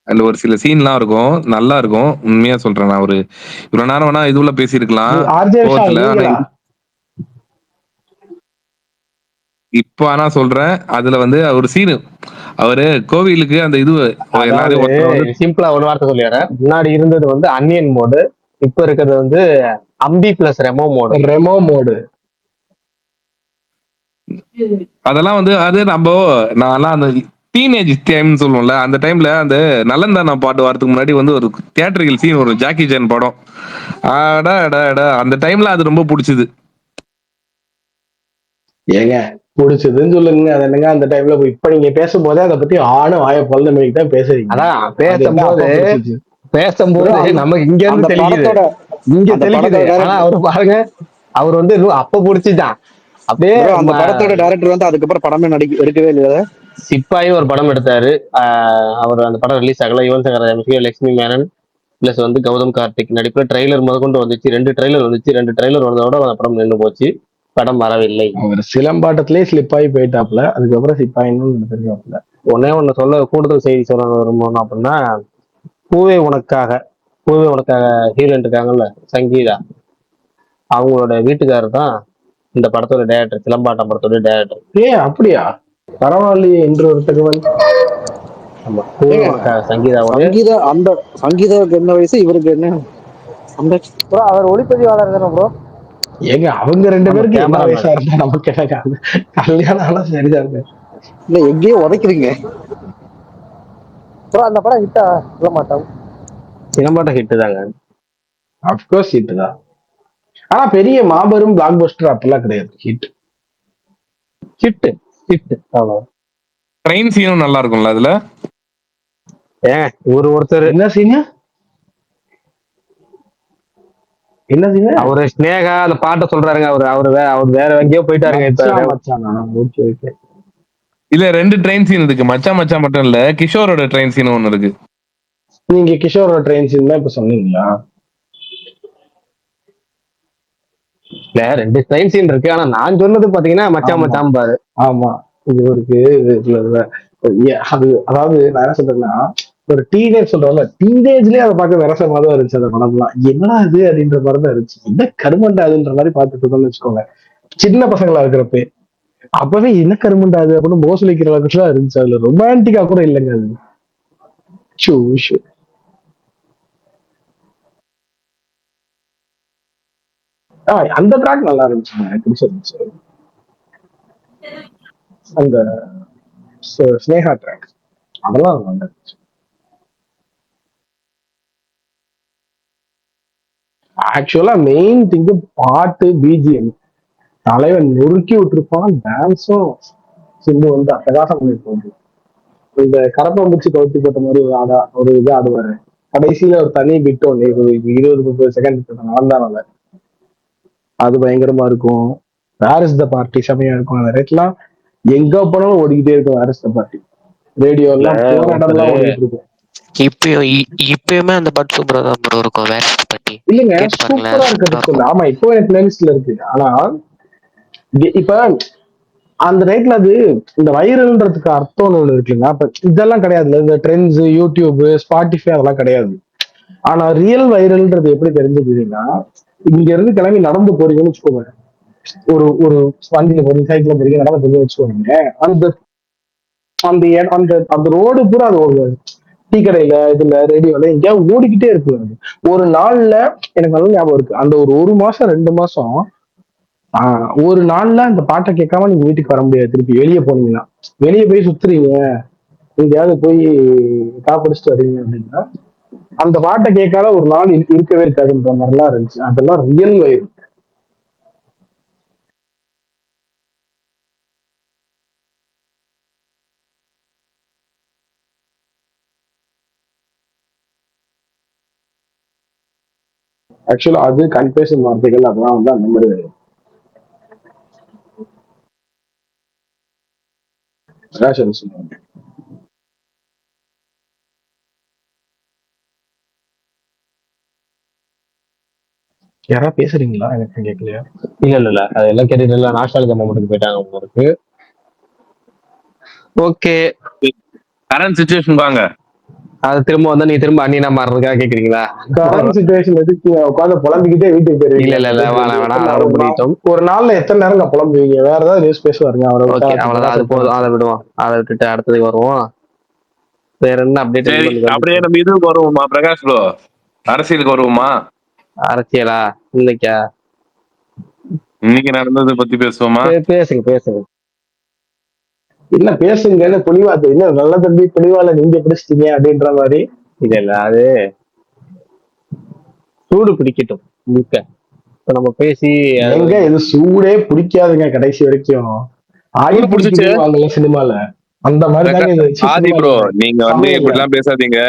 அதுல ஒரு சில சீன்லாம் இருக்கும், நல்லா இருக்கும். உண்மையா சொல்றேன். நான் ஒரு இவ்வளவு நேரம் வேணா இதுல பேசியிருக்கலாம் கோவத்துல. இப்ப ஆனா சொல்றேன், அதுல வந்து ஒரு சீனு அவரு கோவிலுக்கு அந்த இது எல்லாரும் சிம்பிளா ஒரு வார்த்தை சொல்லிடுறேன். முன்னாடி இருந்தது வந்து அன்னியன் மோடு, இப்ப இருக்கிறது வந்து அம்பி பிளஸ் ரெமோ மோடு. அதெல்லாம் வந்து அது நான் அந்த டீனேஜ் டைம்னு சொல்லுவோம்ல, அந்த டைம்ல அந்த நலந்தானா பாட்டு வரதுக்கு முன்னாடி வந்து ஒரு தியேட்டரிக்கல் சீன், ஒரு ஜாக்கி சான் படம். அந்த டைம்ல அது ரொம்ப பிடிச்சது. ஏங்க பிடிச்சதுன்னு சொல்லுங்க. அது என்னங்க அந்த டைம்ல இப்ப நீங்க பேசும்போதே அதை பத்தி ஆணும் வாய பொழுது மணிக்கு தான் பேசுறீங்க. அதான் பேசும்போது நமக்கு இங்க இருந்து தெளிக்குது, இங்க தெளிக்குது. ஆனா அவரு பாருங்க, அவர் வந்து அப்ப பிடிச்சிட்டான் அப்படியே. அந்த படத்தோட டைரக்டர் வந்து அதுக்கப்புறம் படமே எடுக்கவே இல்லையா? சிப்பாயி ஒரு படம் எடுத்தாரு. அவர் அந்த படம் ரிலீஸ் ஆகல. யுவன் சங்கர் ராஜா, லட்சுமி மேனன் பிளஸ் வந்து கௌதம் கார்த்திக் நடிப்புல ட்ரெய்லர் முதற்கொண்டு வந்துச்சு. 2 ட்ரெய்லர் வந்துச்சு. 2 ட்ரெய்லர் வந்ததோட அந்த படம் நின்று போச்சு. படம் வரவில்லை. அவர் சிலம்பாட்டத்திலே ஸ்லிப் ஆகி போயிட்டாப்ல. அதுக்கப்புறம் சிப்பாயின்னு தெரியாப்ல. ஒன்னு சொல்ல கூடுதல் செய்தி சொல்ல விரும்பணும் அப்படின்னா, பூவே உனக்காக ஹீரோயின் இருக்காங்கல்ல சங்கீதா, அவங்களோட வீட்டுக்காரர் தான் இந்த படத்தோட டைரக்டர், சிலம்பாட்டம் படத்தோட டைரக்டர். அப்படியா? பரவாயில்லையே என்று ஒரு தகவல். ஆமா, பூவே உனக்காக சங்கீதா. அந்த சங்கீதாவுக்கு என்ன வயசு, இவருக்கு என்ன? அவர் ஒளிப்பதிவாளர் தானே ப்ரோ? ஏங்க அவங்க 2 பேருக்கு என்ன வயசா இருந்தா நமக்கு என்ன? கல்யாணம் ஆனா சரிதான். இல்ல எங்கேயோ உதைக்குதுங்க. அந்த படம் ஹிட்டா? சிலம்பாட்டம் ஹிட் தாங்க. அப்கோர்ஸ் ஹிட் தான். ஆனா பெரிய மாபெரும் பிளாக் பஸ்டர் அப்பெல்லாம் கிடையாது. ஹிட். ட்ரெயின் சீனும் நல்லா இருக்கும்ல அதுல. ஒருத்தர் என்ன சீனு? அவரு ஸ்னேகா அந்த பாட்டை சொல்றாருங்க. அவர் வேற எங்கேயோ போயிட்டாருங்க. இல்ல 2 ட்ரெயின் சீன் இருக்கு. மச்சான் மட்டும் இல்ல, கிஷோரோட ட்ரெயின் சீன் ஒண்ணு இருக்கு. நீங்க கிஷோரோட ட்ரெயின் சீன் தான் இப்ப சொன்னீங்களா? இல்ல 2 ட்ரெயின் சீன் இருக்கு. ஆனா நான் சொன்னது பாத்தீங்கன்னா மச்சான் பாரு. ஆமா, இது இருக்கு. அது அதாவது நான் என்ன சொல்றேன்னா, ஒரு டீனேஜ் சொல்றோம்ல, டீனேஜ்லயே அதை பார்க்க விரசமா தான் இருந்துச்சு அந்த படம்லாம். என்னடா இது அப்படின்ற மாதிரி தான் இருந்துச்சு. என்ன கருமண்டாதுன்ற மாதிரி பார்த்துட்டு இருந்தோம்னு வச்சுக்கோங்க. சின்ன பசங்களா இருக்கிறப்ப அப்பவே என்ன கருமண்டாது அப்படின்னு மோசலிக்கிற அளவுக்கு தான் இருந்துச்சு. அதுல ரொமான்டிக்கா கூட இல்லைங்க அது. அந்த ட்ராக் நல்லா இருந்துச்சு, எனக்கு பிடிச்சிருந்துச்சு. அந்த ஸ்னேகா ட்ராக் அதெல்லாம் நல்லா இருந்துச்சு. ஆக்சுவலா மெயின் திங்கு பாட்டு, பிஜிஎம் தலைவன் நொறுக்கி விட்டுருப்பான். டான்ஸும் சிம்பு வந்து அட்டகாசம் பண்ணிருப்பாங்க. இந்த கரப்பை முடிச்சு கவுத்தி போட்ட மாதிரி ஒரு இது ஆடுவாரு. கடைசியில ஒரு தனி பிட் ஒன்று 20-30 செகண்ட் நடந்தானல, அது பயங்கரமா இருக்கும். வேர் இஸ் த பார்ட்டி செமையா இருக்கும். அந்த ரேட்லாம் எங்க போனாலும் ஓடிக்கிட்டே இருக்கும். Where is the party radio இல்ல எல்லாம் போற ஒருத்தர் இடம்லாம் ஓடிட்டு இருக்கும். இப்பயுமே அந்த பாட்டு சூப்பரா தான் ப்ரோ இருக்கும். வேற பத்தி இல்லைங்க, கேட்டு பாருங்களேன், சூப்பரா சூப்பரா இருக்கிறது இருக்கும். ஆமா, இப்போ என் பிளேலிஸ்ட்ல இருக்கு. ஆனா இப்ப அந்த ரேட்ல அது இந்த வைரல்ன்றதுக்கு அர்த்தம் ஒண்ணு இருக்குங்க. அப்ப இதெல்லாம் கிடையாதுல்ல, இந்த ட்ரெண்ட்ஸ், யூடியூப், ஸ்பாட்டிஃபை அதெல்லாம் கிடையாது. ஆனா ரியல் வைரல்ன்றது எப்படி தெரிஞ்சுக்கிறீங்கன்னா, இங்க இருந்து கிளம்பி நடந்து போறீங்கன்னு வச்சுக்கோங்க, ஒரு ஒரு வண்டியில போறீங்க, சைக்கிள் போறீங்க, நடந்து போறீங்கன்னு வச்சுக்கோங்க, அந்த அந்த அந்த அந்த ரோடு பூரா அது ஒரு டீ கடையில, இதுல, ரேடியோல எங்கேயாவது ஓடிக்கிட்டே இருக்கு. அது ஒரு நாள்ல எனக்கு நல்ல ஞாபகம் இருக்கு. அந்த ஒரு மாசம் 2 மாசம் ஒரு நாள்ல அந்த பாட்டை கேட்காம நீங்க வீட்டுக்கு வர முடியாது. திருப்பி வெளியே போனீங்கன்னா, வெளியே போய் சுத்துறீங்க, எங்கேயாவது போய் காப்பிடிச்சிட்டு வரீங்க அப்படின்னா, அந்த பாட்டை கேட்காத ஒரு நாள் இருக்கவே இருக்காதுன்ற மாதிரிலாம் இருந்துச்சு. அதெல்லாம் ரியல் வைரல். ஆக்சுவலா அது கன்ஃபெஷன் வார்த்தைகள் அதெல்லாம் வந்து அந்த மாதிரி சொல்லுவாங்க. யாராவது பேசுறீங்களா? எனக்கு கேட்கலையா? இல்ல அதெல்லாம் கேட்டுட்டு இல்ல, நாஸ்டாலஜி மொமெண்ட்டுக்கு போயிட்டாங்க உங்களுக்கு. ஓகே, கரண்ட் சுச்சுவேஷன் வாங்க. அது திரும்ப வந்து நீ திரும்ப அண்ணினா மாறுறதுக்காக கேக்குறீங்களா? கரண்ட் சுச்சுவேஷன் எதுக்கு உட்காந்து புலம்பிக்கிட்டே வீட்டுக்கு போயிருவீங்க? இல்ல வேணாம், அதோட முடியட்டும். ஒரு நாள்ல எத்தனை நேரம் புலம்புவீங்க? வேற ஏதாவது நியூஸ் பேசுவாருங்க அவரை. ஓகே, அவ்வளவுதான், அது போதும், அதை விடுவோம். அதை விட்டுட்டு அடுத்ததுக்கு வருவோம். வேற என்ன அப்டேட்? சரி, அப்படியே நம்ம இதுக்கு வருவோமா பிரகாஷ் ப்ரோ? அரசியலுக்கு வருவோமா? அரசியலா? இன்னைக்கா? இன்னைக்கு நடந்ததை பத்தி பேசுவோமா? பேசுங்க. என்ன பேசுங்கன்னு புலிவாத்து, என்ன நல்ல தம்பி புலிவால நீங்க பிடிச்சிட்டீங்க அப்படின்ற மாதிரி. இல்ல அது சூடு பிடிக்கட்டும் முழுக்க. இப்ப நம்ம பேசி எங்க இது சூடே பிடிக்காதுங்க கடைசி வரைக்கும். ஆயில் பிடிச்சிட்டு சினிமால அந்த மாதிரி ஆதி ப்ரோ, நீங்க வந்து இப்படி எல்லாம் பேசாதீங்க.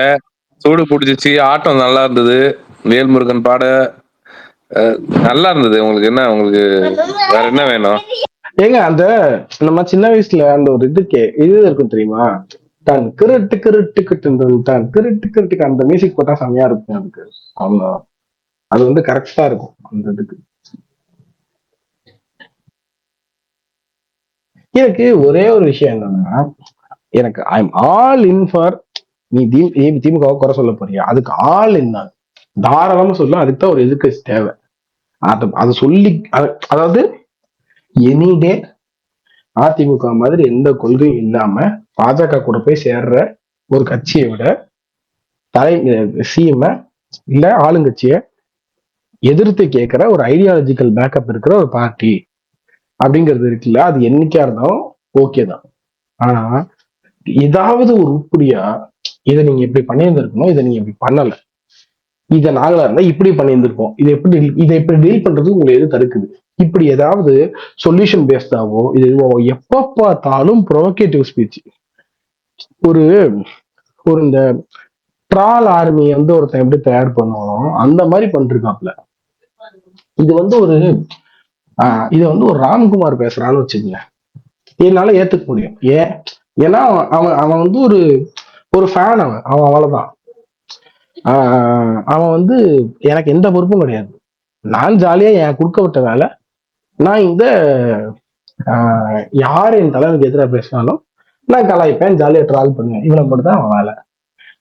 சூடு பிடிச்சிச்சு, ஆட்டம் நல்லா இருந்தது, வேல்முருகன் பாட நல்லா இருந்தது. உங்களுக்கு என்ன, உங்களுக்கு வேற என்ன வேணும்? ஏங்க அந்த நம்ம சின்ன வயசுல அந்த ஒரு இது இருக்கும் தெரியுமா? டன் கிருட்டு டன் கிருட்டு அந்த மியூசிக் போட்டா செமையா இருக்கும். அதுக்கு அவங்க அது வந்து கரெக்டா இருக்கும் அந்த இதுக்கு. எனக்கு ஒரே ஒரு விஷயம் என்னன்னா, எனக்கு I am all in for, நீ திமுக குறை சொல்ல போறியா, அதுக்கு ஆல் இன் தான் தாராளமா சொல்ல. அதுக்கு தான் ஒரு எதிர்க்கட்சி தேவை. அதை சொல்லி, அதாவது எனி டே அதிமுக மாதிரி எந்த கொள்கையும் இல்லாம பாஜக கூட போய் சேர்ற ஒரு கட்சியை விட சிஎம் இல்ல ஆளுங்கட்சியை எதிர்த்து கேட்கிற ஒரு ஐடியாலஜிக்கல் பேக்கப் இருக்கிற ஒரு பார்ட்டி அப்படிங்கிறது இருக்குல்ல, அது என்னைக்கா இருந்தாலும் ஓகே தான். ஆனா ஏதாவது ஒரு உருப்படியா இதை நீங்க இப்படி பண்ணியிருந்திருக்கணும், இதை நீங்க இப்படி பண்ணல, இதை நாங்களா இருந்தா இப்படி பண்ணியிருந்திருக்கோம், இதை இப்படி டீல் பண்றது உங்களை எது தடுக்குது, இப்படி ஏதாவது சொல்யூஷன் பேஸ்டாவோ இது எப்ப பார்த்தாலும் ப்ரொவோகேட்டிவ் ஸ்பீச். ஒரு ஒரு இந்த ட்ரால் ஆர்மி வந்து ஒருத்தன் எப்படி தயார் பண்ணுவோம் அந்த மாதிரி பண்ணிருக்காப்ல. இது வந்து ஒரு இதை வந்து ஒரு ராம்குமார் பேசுறான்னு வச்சுக்கோங்க, என்னால ஏத்துக்க முடியும். ஏன்னா அவன் வந்து ஒரு ஃபேன், அவன் அவ்வளவுதான். அவன் வந்து எனக்கு எந்த பொறுப்பும் கிடையாது. நான் ஜாலியா என் குறுக்க விட்ட வேலை, நான் இந்த யார் என் தலைவருக்கு எதிராக பேசினாலும் நான் கலாய்ப்பேன், ஜாலியா ட்ரால் பண்ணுவேன், இவனை மட்டும் தான் அவன் வேலை.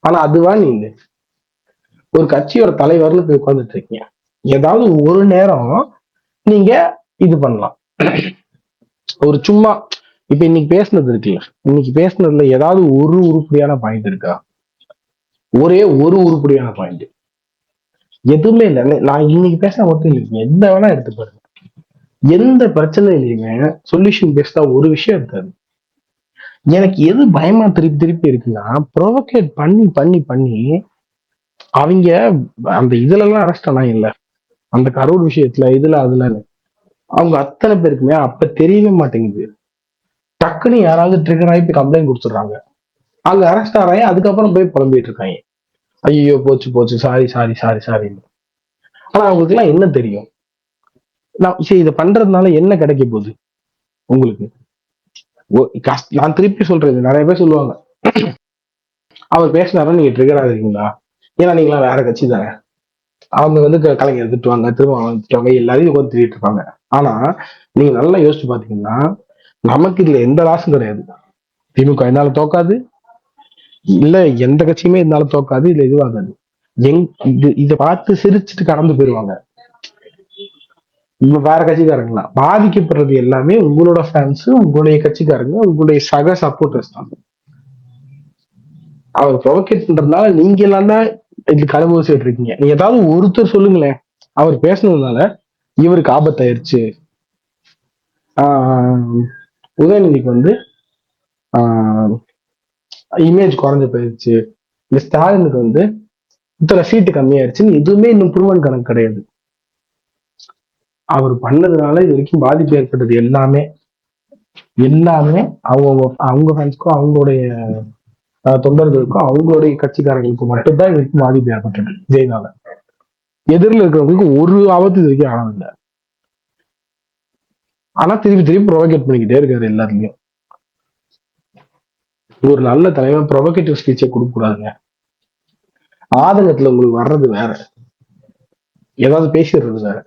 ஆனா அதுவா நீங்க ஒரு கட்சியோட தலைவர்னு போய் உட்கார்ந்துட்டு இருக்கீங்க, ஏதாவது ஒரு நேரம் நீங்க இது பண்ணலாம். ஒரு சும்மா இப்ப இன்னைக்கு பேசுனது இருக்குல்ல, இன்னைக்கு பேசுனதுல ஏதாவது ஒரு உருப்படியான பாயிண்ட் இருக்கா? ஒரே ஒரு உருப்படியான பாயிண்ட் எதுவுமே இல்லை. நான் இன்னைக்கு பேச மட்டும் இல்லைங்க, எந்த வேணா எடுத்து பாருங்க, எந்த பிரச்சனையிலையுமே சொல்யூஷன் பேஸ்டா ஒரு விஷயம் இருக்காது. எனக்கு எது பயமா திருப்பி இருக்குன்னா, ப்ரொவோகேட் பண்ணி பண்ணி பண்ணி அவங்க அந்த இதுல எல்லாம் அரெஸ்ட் ஆனா இல்ல, அந்த கரூர் விஷயத்துல இதுல அதுல அவங்க அத்தனை பேருக்குமே அப்ப தெரியவே மாட்டேங்குது. டக்குன்னு யாராவது ட்ரிகர் ஆகி கம்ப்ளைண்ட் கொடுத்துடுறாங்க, அங்க அரெஸ்ட் ஆறாங்க, அதுக்கப்புறம் போய் புலம்பிட்டு இருக்காங்க. ஐயோ போச்சு போச்சு, சாரி சாரி சாரி சாரி. ஆனா அவங்களுக்கு எல்லாம் என்ன தெரியும்? நான் சரி இதை பண்றதுனால என்ன கிடைக்க போகுது உங்களுக்கு? நான் திருப்பி சொல்றது, நிறைய பேர் சொல்லுவாங்க அவர் பேசினாரும் நீங்க ட்ரிகர் ஆகுறீங்களா, ஏன்னா நீங்களாம் வேற கட்சி தானே. அவங்க வந்து கலைஞர் திட்டுவாங்க, திரும்ப அவங்க திட்டுவாங்க, எல்லாரையும் உட்காந்து திட்டிட்டு இருப்பாங்க. ஆனா நீங்க நல்லா யோசிச்சு பாத்தீங்கன்னா நமக்கு இதுல எந்த லாஸும் கிடையாது. திமுக என்னால தோக்காது, இல்ல எந்த கட்சியுமே என்னால தோக்காது, இல்ல இதுவாகாது. இதை பார்த்து சிரிச்சுட்டு கடந்து போயிருவாங்க. வேற கட்சிக்காரங்களா பாதிக்கப்படுறது எல்லாமே உங்களோட ஃபேன்ஸ், உங்களுடைய கட்சிக்காரங்க, உங்களுடைய சக சப்போர்ட்டர்ஸ் தான். அவர் ப்ரொவோகேட் பண்றதுனால நீங்க எல்லாம் தான் இதுக்கு அனுபவிச்சுட்டு இருக்கீங்க. நீங்க ஏதாவது ஒருத்தர் சொல்லுங்களேன், அவர் பேசுனதுனால இவருக்கு ஆபத்தாயிருச்சு, உதயநிதிக்கு வந்து இமேஜ் குறைஞ்சு போயிருச்சு, இந்த ஸ்டாலினுக்கு வந்து இத்தனை சீட்டு கம்மியாயிருச்சுன்னு எதுவுமே இன்னும் ப்ரூவன் கணக்கு கிடையாது. அவர் பண்ணதுனால இது வரைக்கும் பாதிப்பு ஏற்பட்டது எல்லாமே எல்லாமே அவங்க அவங்க ஃபேன்ஸ்க்கும், அவங்களுடைய தொண்டர்களுக்கும், அவங்களுடைய கட்சிக்காரர்களுக்கும் மட்டும்தான் இது வரைக்கும் பாதிப்பு ஏற்பட்டது விஜய்னால. எதிரில் இருக்கிறவங்களுக்கு ஒரு ஆபத்து இது வரைக்கும் ஆனதில்லை. ஆனா திருப்பி திருப்பி ப்ரொவோகேட் பண்ணிக்கிட்டே இருக்காரு எல்லாத்துலயும். ஒரு நல்ல தலைவர் ப்ரொவோகேட்டிவ் ஸ்பீச்சை கொடுக்க கூடாதுங்க. ஆதங்கத்துல உங்களுக்கு வர்றது வேற, ஏதாவது பேசிடுறது வேற.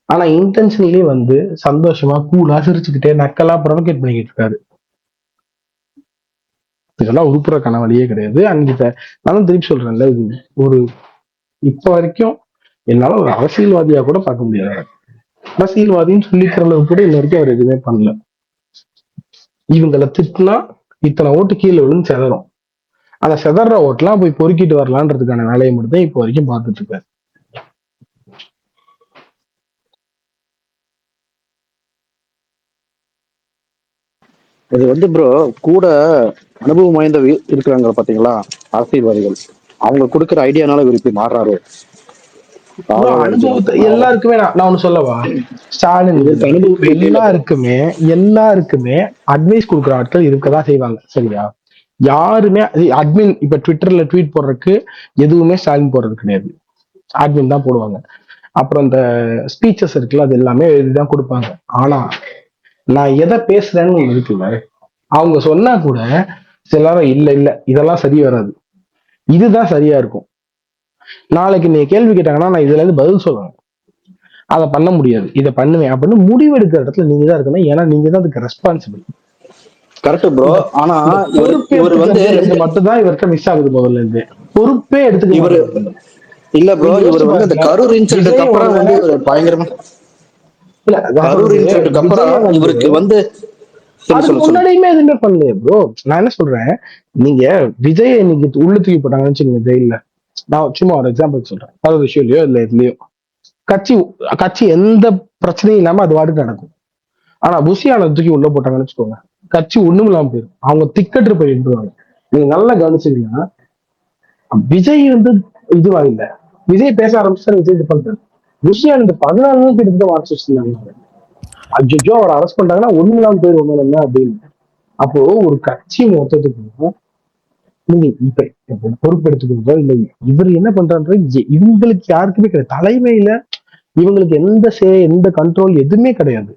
ஆனா இன்டென்ஷன்லயே வந்து சந்தோஷமா கூலா சிரிச்சுக்கிட்டே நக்கலா ப்ரொவோகேட் பண்ணிக்கிட்டு இருக்காரு. இதெல்லாம் உருப்புறக்கான வழியே கிடையாது. அன்னைக்கு நானும் திருப்பி சொல்றேன்ல, இது ஒரு இப்ப வரைக்கும் என்னால ஒரு அரசியல்வாதியா கூட பார்க்க முடியாது. அரசியல்வாதின்னு சொல்லிக்கிற அளவுக்கு கூட இன்ன வரைக்கும் அவர் எதுவுமே பண்ணல. இவங்களை திட்டினா இத்தனை ஓட்டு கீழே விழுந்து செதறும், அந்த செதற ஓட்டெல்லாம் போய் பொறுக்கிட்டு வரலான்றதுக்கான வேலையை மட்டும் தான் இப்போ வரைக்கும் பார்த்துட்டு இருக்காரு. இது வந்து ப்ரோ கூட அனுபவம் வாய்ந்த இருக்கிறாங்க பாத்தீங்களா அரசியல்வாதிகள், அவங்க கொடுக்குற ஐடியானால இவர் இப்படி மாறுறாரு. அனுபவத்தை எல்லாருக்குமே நான் ஒண்ணு சொல்லவா, ஸ்டாலின் எல்லாருக்குமே அட்வைஸ் கொடுக்குற ஆட்கள் இருக்கதான் செய்வாங்க, சரியா? யாருமே அட்மின் இப்ப ட்விட்டர்ல ட்வீட் போடுறதுக்கு எதுவுமே ஸ்டாலின் போடுறது கிடையாது, அட்மின் தான் போடுவாங்க. அப்புறம் இந்த ஸ்பீச்சஸ் இருக்குல்ல, அது எல்லாமே இதுதான் கொடுப்பாங்க. ஆனா நான் எதை பேசுறேன்னு ஒண்ணு இருக்குல்ல, அவங்க சொன்னா கூட சிலரும் இல்ல இல்ல இதெல்லாம் சரி வராது, இதுதான் சரியா இருக்கும், நாளைக்கு நீ கேள்வி கேட்டாங்கன்னா நான் இதுல இருந்து பதில் சொல்லணும், அதை பண்ண முடியாது, இதை பண்ணுவேன் அப்படின்னு முடிவு எடுக்கிற இடத்துல நீங்க தான் இருக்கணும். ஏன்னா நீங்க தான் அதுக்கு ரெஸ்பான்சிபிள். Correct bro. ஆனா இவர் வந்து மட்டும்தான் இவர்கிட்ட மிஸ் ஆகுது. முதல்ல இருந்து பொறுப்பே எடுத்துக்க இவர் இல்ல ப்ரோ. இவர் வந்து இந்த கரூர் இன்சிடென்ட்க்கு அப்புறம் வந்து பயங்கரமா இல்ல, கரூர் இன்சிடென்ட்க்கு அப்புறம் இவருக்கு வந்து முன்னாடியுமே எதுவுமே பண்ணலையே ப்ரோ. நான் என்ன சொல்றேன், நீங்க விஜய் இன்னைக்கு உள்ள தூக்கி போட்டாங்கன்னு வச்சுக்கோங்க ஜெயில, நான் சும்மா ஒரு எக்ஸாம்பிள் சொல்றேன், அதாவது விஷயம்லயோ இல்ல எதுலயோ கட்சி எந்த பிரச்சனையும் இல்லாம அது வாட்டுக்கு நடக்கும். ஆனா புஷியான தூக்கி உள்ள போட்டாங்கன்னு வச்சுக்கோங்க, கட்சி ஒண்ணும் இல்லாம போயிடும், அவங்க திக்கற்று போயிடுவாங்க. நீங்க நல்லா கவனிச்சீங்கன்னா விஜய் வந்து இதுவா இல்ல, விஜய் பேச ஆரம்பிச்சா விஜய் இது பண்றாரு. புஷியான இந்த 14 நாள் கிட்ட வாட்சி வச்சிருந்தாங்க, அஜோ அவரை அரெஸ்ட் பண்ணாங்கன்னா ஒண்ணும் இல்லாம போயிடும் என்ன அப்படின்னு. அப்போ ஒரு கட்சி மொத்தத்துக்கு நீங்க இப்ப பொறுப்பு எடுத்துக்கோ இல்லை, இவர் என்ன பண்றாரு இவங்களுக்கு யாருக்குமே கிடையாது, தலைமையில இவங்களுக்கு எந்த கண்ட்ரோல் எதுவுமே கிடையாது.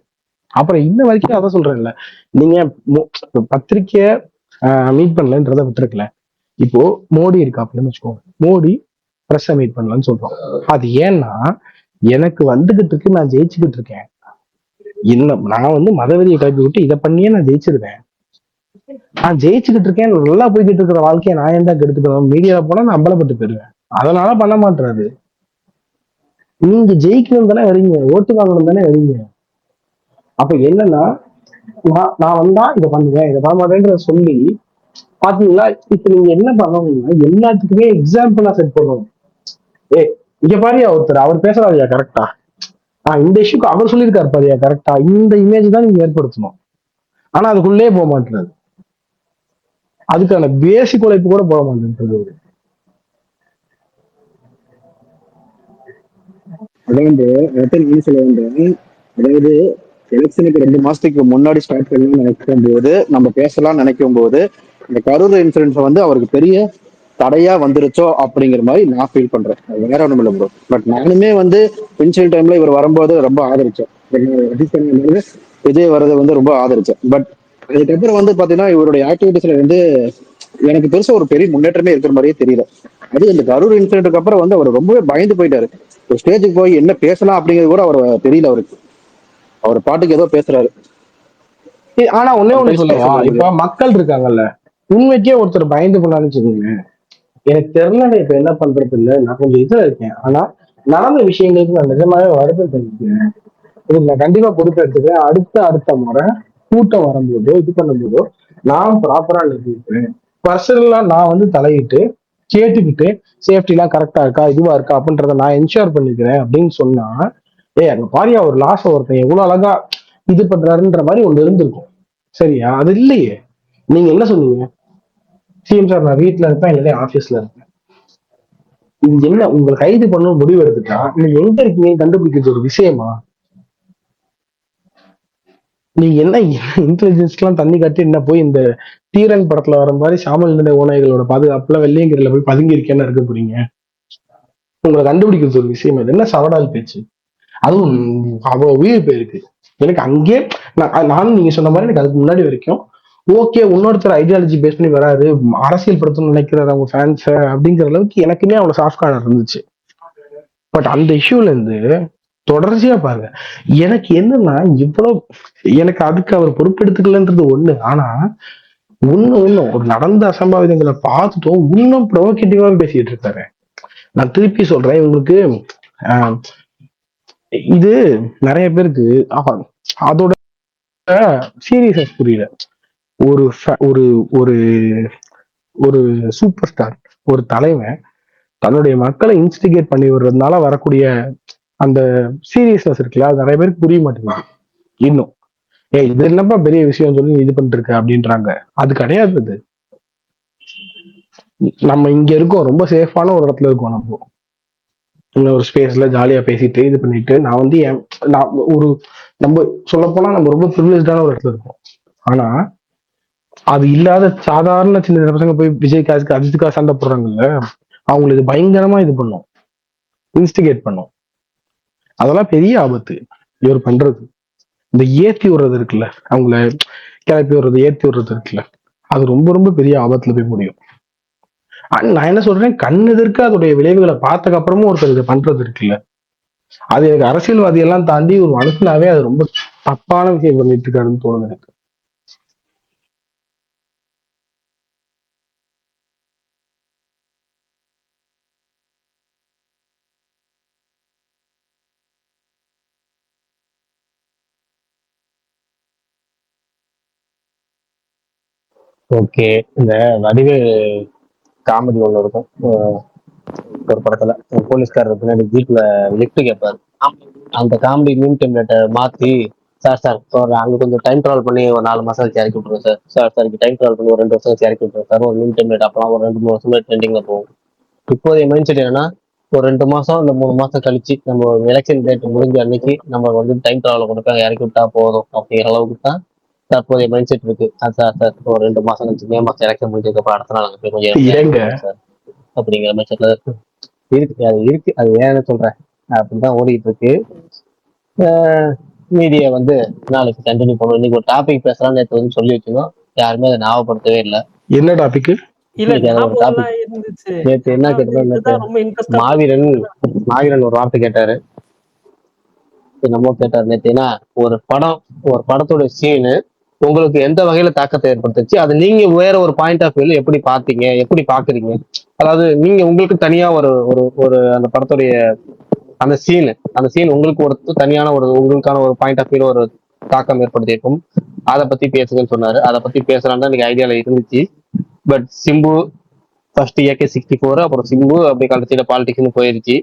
அப்புறம் இன்ன வரைக்கும் அதான் சொல்றேன்ல, நீங்க பத்திரிக்கைய மீட் பண்ணலன்றத விட்டுருக்கல. இப்போ மோடி இருக்காப்புலன்னு வச்சுக்கோங்க, மோடி பிரஸ் மீட் பண்ணலான்னு சொல்றோம். அது ஏன்னா எனக்கு வந்துகிட்டு இருக்கு, நான் ஜெயிச்சுக்கிட்டு இருக்கேன், நான் வந்து மதவெறியை கிளப்பி விட்டு இதை பண்ணியே நான் ஜெயிச்சிருவேன், நான் ஜெயிச்சுக்கிட்டு இருக்கேன், நல்லா போய்கிட்டு இருக்கிற வாழ்க்கையை நான் ஏன் தான் கெடுத்துக்கணும், மீடியால போனா நான் அம்பலப்பட்டு போயிருவேன், அதனால பண்ண மாட்டாரு. நீங்க ஜெயிக்கணும் தானே வரீங்க, ஓட்டு வாங்கணும் தானே வரீங்க. அப்ப என்னன்னா நான் வந்தா இதை பண்ணுவேன், இதை பண்ண மாட்டேன்றத சொல்லி பாத்தீங்களா. இப்ப நீங்க என்ன பண்ணணும்னா எல்லாத்துக்குமே எக்ஸாம்பிளா செட் பண்ணணும். இங்க பாரியா ஒருத்தர் அவர் பேசுறாருயா கரெக்டா, இந்த இஷ்யூக்கு அவர் சொல்லியிருக்காரு பாரியா கரெக்டா, இந்த இமேஜ் தான் நீங்க ஏற்படுத்தணும். ஆனா அதுக்குள்ளே போக மாட்டேறது, அதுக்கான பேசிக் உழைப்பு கூட போக மாட்டேன்றது. அதாவது எலெக்ஷனுக்கு 2 மாசத்துக்கு முன்னாடி ஸ்டார்ட் பண்ணணும்னு நினைக்கும் போது, நம்ம பேசலாம் நினைக்கும் போது, இந்த கரூர் இன்சிடென்ட்ஸ் வந்து அவருக்கு பெரிய தடையா வந்துருச்சோ அப்படிங்கிற மாதிரி நான் ஃபீல் பண்றேன். அது வேற ஒண்ணும் இல்லை ப்ரோ. பட் நானுமே வந்து பென்சில் டைம்ல இவர் வரும்போது ரொம்ப ஆதரிச்சேன். விஜய் வர்றது வந்து ரொம்ப ஆதரிச்சேன். பட் அதுக்கப்புறம் வந்து பாத்தீங்கன்னா இவருடைய ஆக்டிவிட்டிஸ்ல வந்து எனக்கு பெருசா ஒரு பெரிய முன்னேற்றமே இருக்கிற மாதிரியே தெரியல. அது இந்த கரூர் இன்சிடென்ட்க்கு அப்புறம் வந்து அவர் ரொம்பவே பயந்து போயிட்டாரு. ஒரு ஸ்டேஜுக்கு போய் என்ன பேசலாம் அப்படிங்கிறது கூட அவர் தெரியல அவருக்கு. அவர் பாட்டுக்கு ஏதோ பேசுறாரு. ஆனா ஒன்னே ஒண்ணு சம்டைம்ஸ் பேச சொல்லவா, இப்ப முடியல. மக்கள் இருக்காங்கல்ல, உண்மைக்கே ஒருத்தர் பயந்து போனான்னு வச்சுக்கோங்க, எனக்கு தெரியல இப்ப என்ன பண்றது இல்ல, நான் கொஞ்சம் இதுல இருக்கேன். ஆனா நடந்த விஷயங்களுக்கு நான் நிஜமாவே வருத்தம் தெரிவிக்கிறேன். இதுக்கு நான் கண்டிப்பா பொறுப்பெடுத்துக்கிறேன். அடுத்த முறை கூட்டம் வரும்போதோ இது பண்ணும்போதோ நான் ப்ராப்பரா நிறுத்திக்கிறேன். பர்சனலா நான் வந்து தலையிட்டு கேட்டுக்கிட்டு சேஃப்டி எல்லாம் கரெக்டா இருக்கா இதுவா இருக்கா அப்படின்றத நான் என்ஷூர் பண்ணிக்கிறேன் அப்படின்னு சொன்னா, அங்க பாரியா ஒரு லாஸ் ஒருத்தன் எவ்வளவு அழகா இது பண்றாருன்ற மாதிரி ஒண்ணு இருந்திருக்கும். சரியா? அது இல்லையே. நீங்க என்ன சொன்னீங்க? சிஎம் சார் நான் வீட்டுல இருப்பேன் இல்லையா ஆபீஸ்ல இருப்பேன். இது என்ன உங்களை கைது பண்ணணும் முடிவு எடுத்துட்டா நீங்க எங்க இருக்கீங்க கண்டுபிடிக்கிறது ஒரு விஷயமா? நீங்க என்ன இன்டெலிஜென்ஸ் எல்லாம் தண்ணி காட்டி என்ன போய் இந்த தீரன் படத்துல வர மாதிரி சாமல் நிலை ஓநாய்களோட பாதுகாப்புல வெள்ளையங்கிரில போய் பதுங்கி இருக்கேன்னு இருக்க போறீங்க? உங்களை கண்டுபிடிக்கிறது ஒரு விஷயம். இது என்ன சவடால் பேச்சு? அதுவும் அவ்வளவு உயிர் போயிருக்கு எனக்கு அங்கே. நானும் நீங்க சொன்ன மாதிரி எனக்கு அதுக்கு முன்னாடி வரைக்கும் ஓகே இன்னொருத்தர் ஐடியாலஜி பேஸ் பண்ணி வராது, அரசியல் படுத்தணும்னு நினைக்கிறாரு அவங்க ஃபேன்ஸ் அப்படிங்கிற அளவுக்கு எனக்குமே அவ்வளவு சாஃப்ட் கார்னர் இருந்துச்சு. பட் அந்த இஷ்யூல இருந்து தொடர்ச்சியா பாருங்க, எனக்கு என்னன்னா இவ்வளவு எனக்கு அதுக்கு அவர் பொறுப்பெடுத்துக்கலன்றது ஒண்ணு. ஆனா இன்னும் ஒரு நடந்த அசம்பாவிதங்களை பார்த்துட்டும் இன்னும் ப்ரொவோகேட்டிவா பேசிட்டு இருக்காரு. நான் திருப்பி சொல்றேன் உங்களுக்கு, இது நிறைய பேருக்கு அதோட சீரியஸஸ் புரியல. ஒரு ஒரு ஒரு ஒரு சூப்பர் ஸ்டார், ஒரு தலைவன் தன்னுடைய மக்களை இன்ஸ்டிகேட் பண்ணி விடுறதுனால வரக்கூடிய அந்த சீரியஸ்னஸ் இருக்குல்ல, அது நிறைய பேருக்கு புரிய மாட்டேங்குது இன்னும். இது என்னப்பா பெரிய விஷயம் சொல்லி இது பண்ணிட்டு இருக்க அப்படின்றாங்க. அது கிடையாது. அது நம்ம இங்க இருக்கோம், ரொம்ப சேஃபான ஒரு இடத்துல இருக்கோம். நம்ம ஒரு ஸ்பேஸ்ல ஜாலியா பேசிட்டு இது பண்ணிட்டு நான் வந்து நான் ஒரு நம்ம சொல்ல போனா நம்ம ரொம்ப ப்ரிவிலேஜான ஒரு இடத்துல இருக்கோம். ஆனா அது இல்லாத சாதாரண சின்ன பசங்க போய் விஜய்காசுக்கு அஜித்துக்காக சண்டை போடுறாங்கல்ல, அவங்களுக்கு இது பயங்கரமா இது பண்ணும், இன்ஸ்டிகேட் பண்ணும். அதெல்லாம் பெரிய ஆபத்து இவர் பண்றது. இந்த ஏத்தி விடுறது இருக்குல்ல, அவங்கள கிளப்பி விடுறது ஏத்தி விடுறது இருக்குல்ல, அது ரொம்ப ரொம்ப பெரிய ஆபத்துல போய் முடியும். நான் என்ன சொல்றேன், கண் எதிர்க்க அதோடைய விளைவுகளை பார்த்ததுக்கு அப்புறமும் ஒருத்தர் இதை பண்றது இருக்குல்ல, அது எனக்கு அரசியல்வாதி எல்லாம் தாண்டி ஒரு மனுஷனாவே அது ரொம்ப தப்பான விஷயம் பண்ணிட்டு இருக்காருன்னு தோணுது எனக்கு. ஓகே, இந்த வடிவு காமெடி ஒண்ணு இருக்கும் ஒரு படத்துல, போலீஸ்காரர் பின்னாடி ஜீப்ல லிஃப்ட் கேட்பாரு. அந்த காமெடி மீன் டெம்ப்ளேட்டை மாத்தி, சார் ஒரு அங்க கொஞ்சம் டைம் டிராவல் பண்ணி ஒரு 4 மாசம் வச்சு இறக்கி விட்டுருவோம் சார் டைம் டிராவல் பண்ணி ஒரு 2 வருஷம் வச்சு இறக்கி விட்டுருவோம் சார், ஒரு மீன் டெம்ப்ளேட் அப்பலாம் ஒரு 2-3 வருஷம் ட்ரெண்டிங்ல போகும். இப்போதைய மைண்ட் செட் என்னன்னா, ஒரு 2 மாசம் இல்ல 3 மாசம் கழிச்சு நம்ம எலெக்ஷன் டேட் முடிஞ்ச அன்னைக்கு நம்ம வந்து டைம் டிராவல் கொண்டு போய் இறக்கி விட்டா போதும் அப்படிங்கிற அளவுக்கு தான் தற்போதைய மைண்ட் செட் இருக்கு. சார் ஒரு 2 மாசம் கழிச்சு மே மாசம் எலெக்ஷன் முடிஞ்சதுக்கு அப்புறம் அடுத்த நாள் அங்க போய் கொஞ்சம் சார் அப்படிங்கிற மைண்ட் செட்ல இருக்கு. அது இருக்கு, அது ஏன்னு சொல்றேன், அப்படிதான் ஓடிட்டு இருக்கு. மீடியா வந்து நாளைக்கு கண்டினியூ பண்ணுவோம். இன்னைக்கு ஒரு டாபிக் பேசலாம் நேற்று வந்து சொல்லி வச்சிருந்தோம், யாருமே அதை ஞாபகப்படுத்தவே இல்லை. என்ன டாபிக்? இல்ல இன்னைக்கு அது ஒரு டாபிக். இருந்துச்சு. நேற்று என்ன கேட்டோம், நேற்று மாவீரன் ஒரு வார்த்தை கேட்டாரு, நம்ம கேட்டாரு நேற்று. ஏன்னா ஒரு படத்தோட சீனு உங்களுக்கு எந்த வகையில தாக்கத்தை ஏற்படுத்துச்சு, அது நீங்க வேற ஒரு பாயிண்ட் ஆஃப் வியூல எப்படி பாத்தீங்க, எப்படி பாக்குறீங்க, அதாவது நீங்க உங்களுக்கு தனியா ஒரு ஒரு ஒரு அந்த படத்துடைய அந்த சீன் உங்களுக்கு ஒரு தனியான ஒரு உங்களுக்கான ஒரு பாயிண்ட் ஆஃப் வியூல ஒரு தாக்கம் ஏற்படுத்தியிருக்கும், அதை பத்தி பேசுங்கன்னு சொன்னாரு. அதை பத்தி பேசலாம்னு எனக்கு ஐடியால இருந்துச்சு. பட் சிம்பு ஃபர்ஸ்ட் AK-64, அப்புறம் சிம்பு அப்படி கடைசியில பாலிடிக்ஸ்னு போயிருச்சு.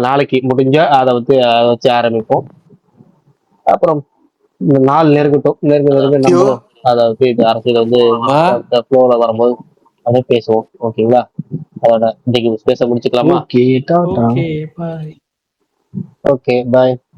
நாளைக்கு முடிஞ்சா அதை வச்சு ஆரம்பிப்போம். அப்புறம் இந்த நாள் நெருங்க நம்மளும் அதை வச்சு இது அரசியல் வந்து ஃப்ளோல வரும்போது அதை பேசுவோம். ஓகேங்களா? அதோட இன்னைக்கு பேச முடிச்சுக்கலாமா? Okay bye. Okay bye.